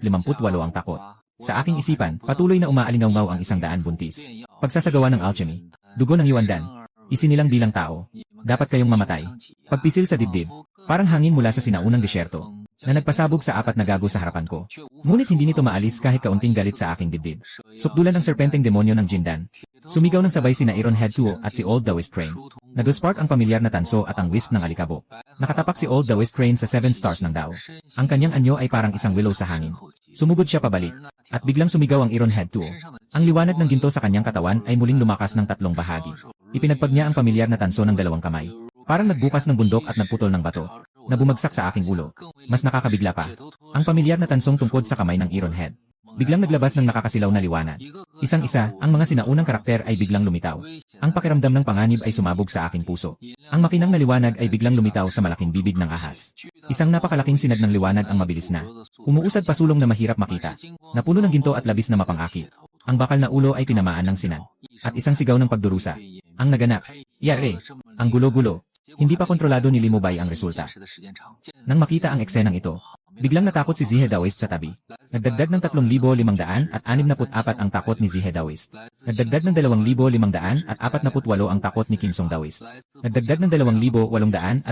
A: ang takot. Sa aking isipan, patuloy na umaalingaw-ngaw ang 100 buntis. Pagsasagawa ng alchemy, dugo ng Yuandan, isinilang bilang tao. Dapat kayong mamatay. Pagpisil sa dibdib, parang hangin mula sa sinaunang disyerto, na nagpasabog sa 4 na gago sa harapan ko. Ngunit hindi nito maalis kahit kaunting galit sa aking dibdib. Sukdulan ng serpenteng demonyo ng Jindan. Sumigaw ng sabay sina Ironhead Tuo at si Old Taoist Crane. Nag-spark ang pamilyar na tanso at ang wisp ng alikabok. Nakatapak si Old Taoist Crane sa 7 stars ng Dao. Ang kanyang anyo ay parang isang willow sa hangin. Sumugod siya pabalik. At biglang sumigaw ang Ironhead Tuo. Ang liwanag ng ginto sa kanyang katawan ay muling lumakas ng 3 bahagi. Ipinagpag niya ang pamilyar na tanso ng 2 kamay. Parang nagbukas ng bundok at nagputol ng bato, na bumagsak sa aking ulo. Mas nakakabigla pa. Ang pamilyar na tansong tungkod sa kamay ng Ironhead. Biglang naglabas ng nakakasilaw na liwanag. Isang-isa, ang mga sinaunang karakter ay biglang lumitaw. Ang pakiramdam ng panganib ay sumabog sa aking puso. Ang makinang na liwanag ay biglang lumitaw sa malaking bibig ng ahas. Isang napakalaking sinag ng liwanag ang mabilis na. Umuusad pasulong na mahirap makita. Napuno ng ginto at labis na mapangakit. Ang bakal na ulo ay tinamaan ng sinag. At isang sigaw ng pagdurusa. Ang naganap. Yare! Ang gulo-gulo. Hindi pa kontrolado ni Limobay ang resulta. Nang makita ang eksenang ito, biglang natakot si Zihe Daoist sa tabi. Nagdagdag ng 3,564 ang takot ni Zihe Daoist. Nagdagdag ng 2,548 ang takot ni King Song Daoist. Nagdagdag ng 2,879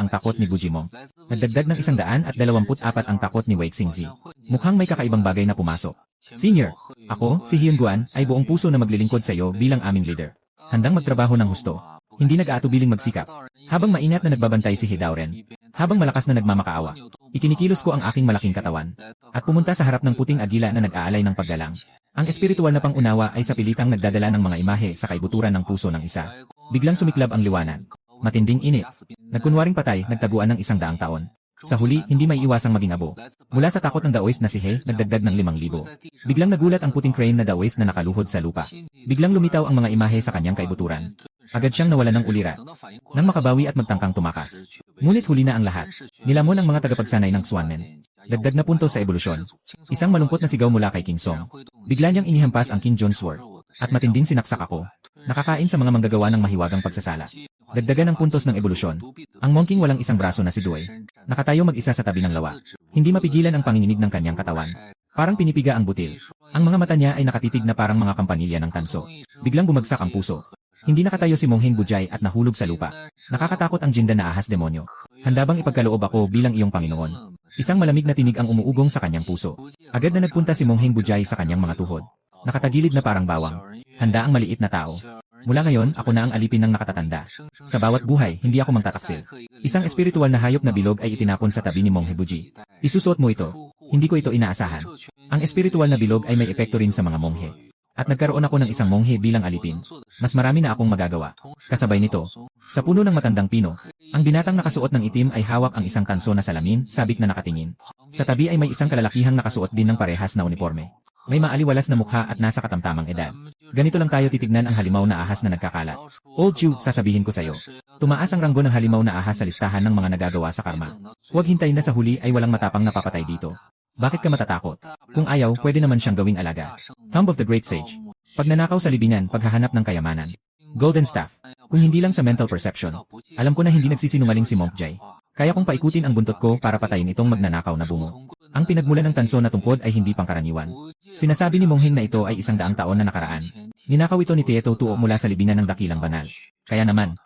A: ang takot ni Bujimong. Nagdagdag ng 124 ang takot ni Wei Xingzi. Mukhang may kakaibang bagay na pumasok. Senior, ako, si Hyun Guan, ay buong puso na maglilingkod sa iyo bilang aming leader. Handang magtrabaho ng husto. Hindi nag-aatubiling magsikap. Habang maingat na nagbabantay si Hidauren. Habang malakas na nagmamakaawa. Ikinikilos ko ang aking malaking katawan. At pumunta sa harap ng puting agila na nag-aalay ng paggalang. Ang espiritual na pangunawa ay sa pilitang nagdadala ng mga imahe sa kaibuturan ng puso ng isa. Biglang sumiklab ang liwanag. Matinding init. Nagkunwaring patay, nagtaguan ng 100 taon. Sa huli, hindi may iwasang maging abo. Mula sa takot ng Daoist na si He, nagdagdag ng 5,000. Biglang nagulat ang puting crane na Daoist na nakaluhod sa lupa. Biglang lumitaw ang mga imahe sa kanyang kaibuturan. Agad siyang nawalan ng ulira. Nang makabawi at magtangkang tumakas. Ngunit huli na ang lahat. Nilamon ang mga tagapagsanay ng Swanmen. Dagdag na punto sa ebolusyon. Isang malungkot na sigaw mula kay King Song. Bigla niyang inihampas ang King John Sword. At matinding sinaksak ako. Nakakain sa mga manggagawa ng mahiwagang pagsasala. Dagdagan ng puntos ng ebolusyon. Ang monking walang isang braso na si Due. Nakatayo mag-isa sa tabi ng lawa. Hindi mapigilan ang panginginig ng kanyang katawan. Parang pinipiga ang butil. Ang mga mata niya ay nakatitig na parang mga kampanilya ng tanso. Biglang bumagsak ang puso. Hindi nakatayo si Mongheng Bujay at nahulog sa lupa. Nakakatakot ang jinda na ahas demonyo. Handa bang ipagkaloob ako bilang iyong Panginoon? Isang malamig na tinig ang umuugong sa kanyang puso. Agad na nagpunta si Mongheng Bujay sa kanyang mga tuhod. Nakatagilid na parang bawang. Handa ang maliit na tao. Mula ngayon, ako na ang alipin ng nakatatanda. Sa bawat buhay, hindi ako magtataksil. Isang espiritual na hayop na bilog ay itinapon sa tabi ni Mongheng Buji. Isusuot mo ito. Hindi ko ito inaasahan. Ang espiritual na bilog ay may epekto rin sa mga monghe. At nagkaroon ako ng isang monghe bilang alipin. Mas marami na akong magagawa. Kasabay nito, sa puno ng matandang pino, ang binatang nakasuot ng itim ay hawak ang isang tanso na salamin, sabik na nakatingin. Sa tabi ay may isang kalalakihang nakasuot din ng parehas na uniforme. May maaliwalas na mukha at nasa katamtamang edad. Ganito lang tayo titignan ang halimaw na ahas na nagkakalat. Old Chu, sasabihin ko sa'yo. Tumaas ang ranggo ng halimaw na ahas sa listahan ng mga nagagawa sa karma. Huwag hintayin na sa huli ay walang matapang napapatay dito. Bakit ka matatakot? Kung ayaw, pwede naman siyang gawing alaga. Tomb of the Great Sage. Pagnanakaw sa libingan, paghahanap ng kayamanan. Golden Staff. Kung hindi lang sa mental perception. Alam ko na hindi nagsisinungaling si Monk Jai. Kaya kong paikutin ang buntot ko para patayin itong magnanakaw na bungo. Ang pinagmulan ng tanso na tungkod ay hindi pangkaraniwan. Sinasabi ni Mongheng na ito ay 100 taon na nakaraan. Ninakaw ito ni Tieto Tuo mula sa libingan ng dakilang banal. Kaya naman,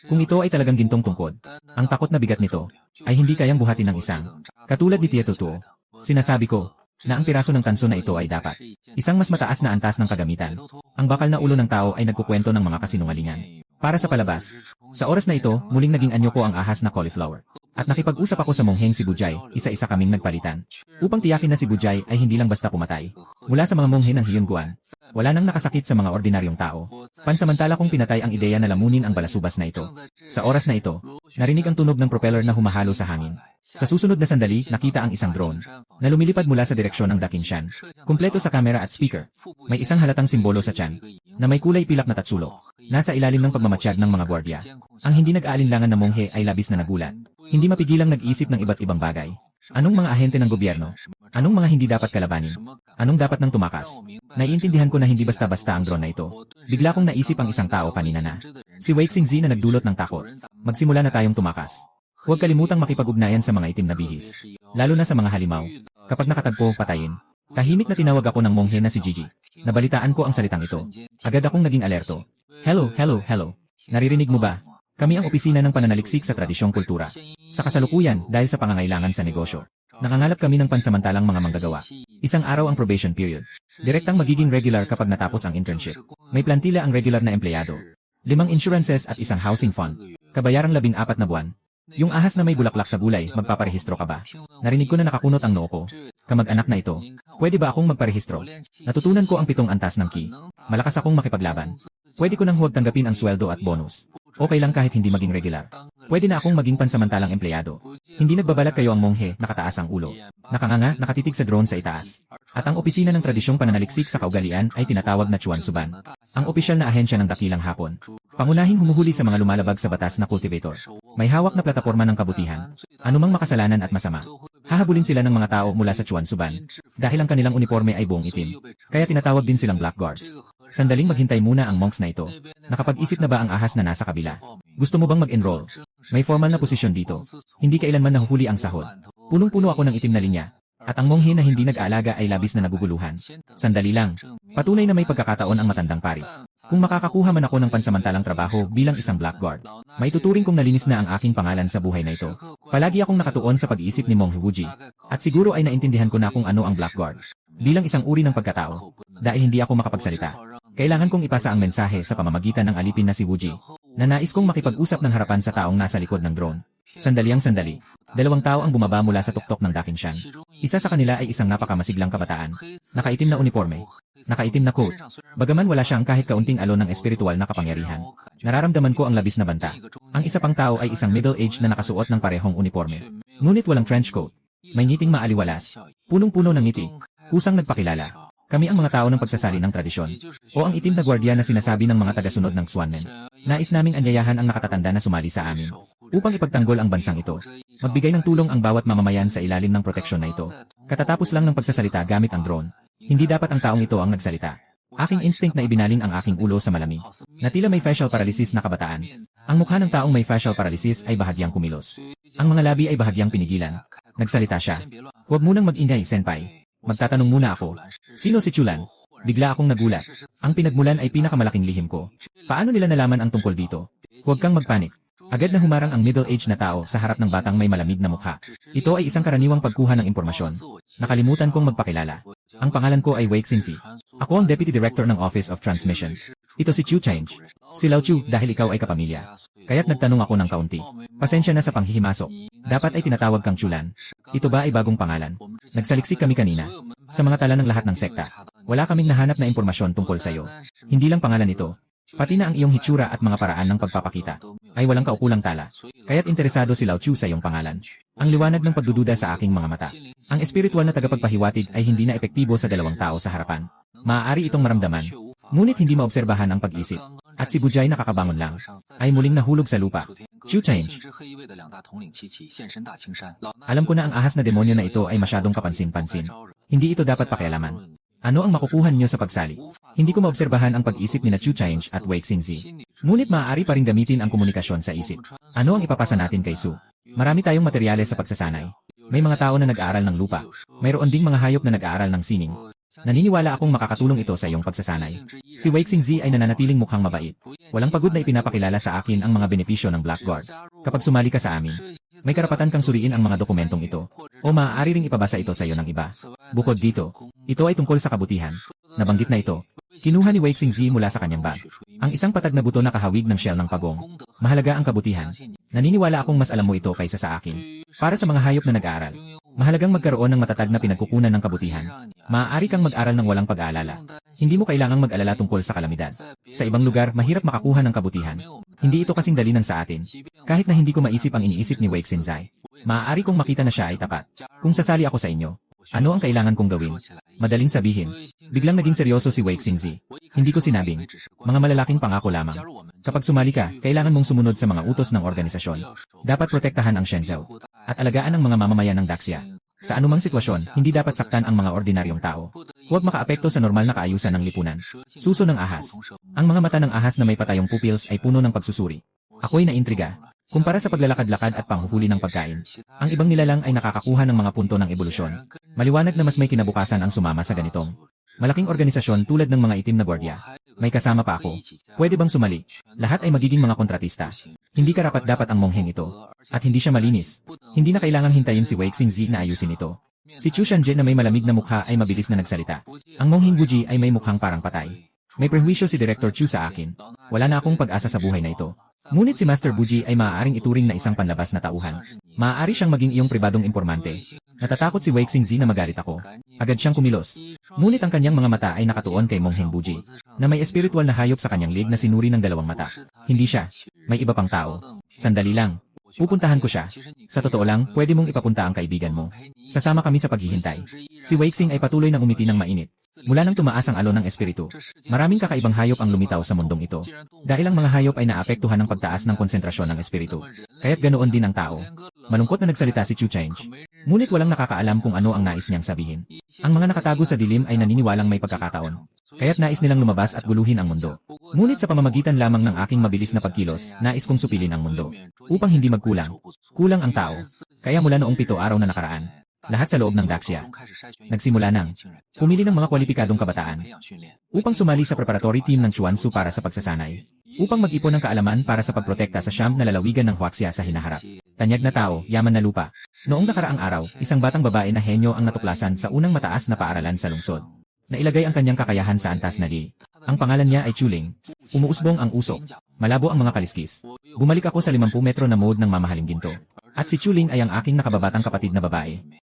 A: kung ito ay talagang gintong tungkod, ang takot na bigat nito ay hindi kayang buhatin ng isang. Katulad ni Tieto Tuo, sinasabi ko na ang piraso ng tanso na ito ay dapat isang mas mataas na antas ng kagamitan. Ang bakal na ulo ng tao ay nagkukwento ng mga kasinungalingan. Para sa palabas, sa oras na ito, muling naging anyo ko ang ahas na cauliflower. At nakipag-usap ako sa Mongheng si Bujay, isa-isa kaming nagpalitan. Upang tiyakin na si Bujay ay hindi lang basta pumatay. Mula sa mga monghe ng Hyunguan, wala nang nakasakit sa mga ordinaryong tao. Pansamantala kong pinatay ang ideya na lamunin ang balasubas na ito. Sa oras na ito, narinig ang tunog ng propeller na humahalo sa hangin. Sa susunod na sandali, nakita ang isang drone na lumilipad mula sa direksyon ng Dakinshan. Kumpleto sa kamera at speaker. May isang halatang simbolo sa tiyan na may kulay pilak na tatsulok. Nasa ilalim ng pagmamatsyag ng mga gwardya. Ang hindi nag-aalinlangan na monghe ay labis na nagulat. Hindi mapigilang nag-isip ng iba't ibang bagay. Anong mga ahente ng gobyerno? Anong mga hindi dapat kalabanin? Anong dapat nang tumakas? Naiintindihan ko na hindi basta-basta ang drone na ito. Bigla kong naisip ang isang tao kanina na. Si Wei Xingzi na nagdulot ng takot. Magsimula na tayong tumakas. Huwag kalimutang makipag-ugnayan sa mga itim na bihis. Lalo na sa mga halimaw. Kapag nakatagpo, patayin. Tahimik na tinawag ako ng monghe na si Gigi. Nabalitaan ko ang salitang ito. Agad akong naging alerto. Hello, hello, hello. Naririnig mo ba? Kami ang opisina ng pananaliksik sa tradisyong kultura. Sa kasalukuyan, dahil sa pangangailangan sa negosyo, nakangalap kami ng pansamantalang mga manggagawa. Isang araw ang probation period. Direktang magiging regular kapag natapos ang internship. May plantila ang regular na empleyado. 5 insurances at isang housing fund. Kabayarang 14 na buwan. Yung ahas na may bulaklak sa gulay, magpaparehistro ka ba? Narinig ko na nakakunot ang noo ko. Kamag-anak na ito. Pwede ba akong magparehistro? Natutunan ko ang 7 antas ng key. Malakas akong makipaglaban. Pwede ko nang huwag tanggapin ang sweldo at bonus. Okay lang kahit hindi maging regular. Pwede na akong maging pansamantalang empleyado. Hindi nagbabalat kayo ang monghe, nakataas ang ulo. Nakanganga, nakatitig sa drone sa itaas. At ang opisina ng tradisyong pananaliksik sa kaugalian ay tinatawag na Chuan Suban. Ang opisyal na ahensya ng dakilang hapon. Pangunahing humuhuli sa mga lumalabag sa batas na cultivator. May hawak na plataporma ng kabutihan. Anumang makasalanan at masama. Hahabulin sila ng mga tao mula sa Chuan Suban. Dahil ang kanilang uniforme ay buong itim. Kaya tinatawag din silang blackguards. Sandaling maghintay muna ang monks na ito. Nakapag-isip na ba ang ahas na nasa kabila? Gusto mo bang mag-enroll? May formal na posisyon dito. Hindi kailanman nahuhuli ang sahod. Punong-puno ako ng itim na linya. At ang monghe na hindi nag-aalaga ay labis na naguguluhan. Sandali lang. Patunay na may pagkakataon ang matandang pari. Kung makakakuha man ako ng pansamantalang trabaho bilang isang blackguard, maituturing kong nalinis na ang aking pangalan sa buhay na ito. Palagi akong nakatuon sa pag-iisip ni Monghe Wuji. At siguro ay naintindihan ko na kung ano ang blackguard. Bilang isang uri ng pagkatao. Dahil hindi ako makapagsalita. Kailangan kong ipasa ang mensahe sa pamamagitan ng alipin na si Wuji. na nais kong makipag-usap ng harapan sa taong nasa likod ng drone. Sandali. Dalawang tao ang bumaba mula sa tuktok ng Dakinshan. Isa sa kanila ay isang napakamasiglang kabataan. Nakaitim na uniforme. Nakaitim na coat. Bagaman wala siyang kahit kaunting alon ng espiritual na kapangyarihan. Nararamdaman ko ang labis na banta. Ang isa pang tao ay isang middle-aged na nakasuot ng parehong uniforme. Ngunit walang trench coat. May ngiting maaliwalas. Punong-puno ng ngiti. Kusang nagpakilala. Kami ang mga tao ng pagsasali ng tradisyon. O ang itim na gwardiya na sinasabi ng mga tagasunod ng Swanmen. Nais naming anyayahan ang nakatatanda na sumali sa amin. Upang ipagtanggol ang bansang ito. Magbigay ng tulong ang bawat mamamayan sa ilalim ng proteksyon na ito. Katatapos lang ng pagsasalita gamit ang drone. Hindi dapat ang taong ito ang nagsalita. Aking instinct na ibinaling ang aking ulo sa malamig. Na tila may facial paralysis na kabataan. Ang mukha ng taong may facial paralysis ay bahagyang kumilos. Ang mga labi ay bahagyang pinigilan. Nagsalita siya. Huwag munang mag-ingay, senpai. Magtatanong muna ako. Sino si Chulan? Bigla akong nagulat. Ang pinagmulan ay pinakamalaking lihim ko. Paano nila nalaman ang tungkol dito? Huwag kang magpanik. Agad na humarang ang middle-aged na tao sa harap ng batang may malamig na mukha. Ito ay isang karaniwang pagkuha ng impormasyon. Nakalimutan kong magpakilala. Ang pangalan ko ay Wei Xingzi. Ako ang Deputy Director ng Office of Transmission. Ito si Chu Change. Si Lao Chu dahil ikaw ay kapamilya. Kaya't nagtanong ako ng kaunti. Pasensya na sa panghihimasok. Dapat ay tinatawag kang Chulan. Ito ba ay bagong pangalan? Nagsaliksik kami kanina. Sa mga tala ng lahat ng sekta. Wala kaming nahanap na impormasyon tungkol sa iyo. Hindi lang pangalan ito. Pati na ang iyong hitsura at mga paraan ng pagpapakita ay walang kaukulang tala. Kaya't interesado si Lao Chu sa iyong pangalan. Ang liwanag ng pagdududa sa aking mga mata. Ang espiritual na tagapagpahiwatig ay hindi na epektibo sa dalawang tao sa harapan. Maaari itong maramdaman. Ngunit hindi maobserbahan ang pag-isip. At si Bujay nakakabangon lang. Ay muling nahulog sa lupa. Chu Change. Alam ko na ang ahas na demonyo na ito ay masyadong kapansin-pansin. Hindi ito dapat pakialaman. Ano ang makukuha niyo sa pagsali? Hindi ko maobserbahan ang pag-isip ni na Chu Change at Wei Xingzi. Ngunit maaari pa rin gamitin ang komunikasyon sa isip. Ano ang ipapasa natin kay Su? Marami tayong materyales sa pagsasanay. May mga tao na nag-aaral ng lupa. Mayroon ding mga hayop na nag-aaral ng sining. Naniniwala akong makakatulong ito sa iyong pagsasanay. Si Wei Xingzi ay nananatiling mukhang mabait. Walang pagod na ipinapakilala sa akin ang mga benepisyo ng Blackguard. Kapag sumali ka sa amin, may karapatan kang suriin ang mga dokumentong ito. O maaari ring ipabasa ito sa iyo ng iba. Bukod dito, ito ay tungkol sa kabutihan. Nabanggit na ito. Kinuha ni Wei Xingzi mula sa kanyang bag. Ang isang patag na buto na kahawig ng shell ng pagong. Mahalaga ang kabutihan. Naniniwala akong mas alam mo ito kaysa sa akin. Para sa mga hayop na nag-aaral, mahalagang magkaroon ng matatag na pinagkukunan ng kabutihan. Maaari kang mag-aral ng walang pag-aalala. Hindi mo kailangang mag-alala tungkol sa kalamidad. Sa ibang lugar, mahirap makakuha ng kabutihan. Hindi ito kasing dali ng sa atin. Kahit na hindi ko maisip ang iniisip ni Wei Xingzi. Maaari kong makita na siya ay tapat. Kung sasali ako sa inyo, ano ang kailangan kong gawin? Madaling sabihin. Biglang naging seryoso si Wei Xingzi. Hindi ko sinabing, mga malalaking pangako lamang. Kapag sumali ka, kailangan mong sumunod sa mga utos ng organisasyon. Dapat protektahan ang Shenzhou. At alagaan ang mga mamamayan ng Daxia. Sa anumang sitwasyon, hindi dapat saktan ang mga ordinaryong tao. Huwag makaapekto sa normal na kaayusan ng lipunan. Suso ng ahas. Ang mga mata ng ahas na may patayong pupils ay puno ng pagsusuri. Ako'y naintriga. Kumpara sa paglalakad-lakad at panghuhuli ng pagkain, ang ibang nilalang ay nakakakuha ng mga punto ng ebolusyon. Maliwanag na mas may kinabukasan ang sumama sa ganitong malaking organisasyon tulad ng mga itim na gwardiya. May kasama pa ako. Pwede bang sumali? Lahat ay magiging mga kontratista. Hindi karapat-dapat ang mongheng ito. At hindi siya malinis. Hindi na kailangang hintayin si Wei Xingzi na ayusin ito. Si Chu Shanje na may malamig na mukha ay mabilis na nagsalita. Ang mongheng Buji ay may mukhang parang patay. May perwisyo si Director Chu sa akin. Wala na akong pag-asa sa buhay na ito. Ngunit si Master Buji ay maaaring ituring na isang panlabas na tauhan. Maaari siyang maging iyong pribadong informante. Natatakot si Wei Xingzi na magalit ako. Agad siyang kumilos. Ngunit ang kanyang mga mata ay nakatuon kay Mongheng Buji, na may espiritual na hayop sa kanyang lig na sinuri ng dalawang mata. Hindi siya. May iba pang tao. Sandali lang. Pupuntahan ko siya. Sa totoo lang, pwede mong ipapunta ang kaibigan mo. Sasama kami sa paghihintay. Si Wei Xing ay patuloy na umiti ng mainit. Mula nang tumaas ang alon ng espiritu, maraming kakaibang hayop ang lumitaw sa mundong ito. Dahil ang mga hayop ay naapektuhan ng pagtaas ng konsentrasyon ng espiritu. Kaya't ganoon din ang tao. Malungkot na nagsalita si Chu Change. Ngunit walang nakakaalam kung ano ang nais niyang sabihin. Ang mga nakatago sa dilim ay naniniwalang may pagkakataon. Kaya't nais nilang lumabas at guluhin ang mundo. Ngunit sa pamamagitan lamang ng aking mabilis na pagkilos, nais kong supilin ang mundo. Upang hindi magkulang. Kulang ang tao. Kaya mula noong 7 araw na nakaraan, lahat sa loob ng Daxia nagsimula nang pumili ng mga kwalipikadong kabataan upang sumali sa preparatory team ng Chuansu para sa pagsasanay. Upang mag-ipon ng kaalaman para sa pagprotekta sa siyam na lalawigan ng Huaxia sa hinaharap. Tanyag na tao, yaman na lupa. Noong nakaraang araw, isang batang babae na henyo ang natuklasan sa unang mataas na paaralan sa lungsod. Nailagay ang kanyang kakayahan sa antas na di. Ang pangalan niya ay Chuling. Umuusbong ang usok. Malabo ang mga kaliskis. Bumalik ako sa 50 metro na mode ng mamahaling ginto. At si Chuling ay ang aking nakababatang kapatid na babae.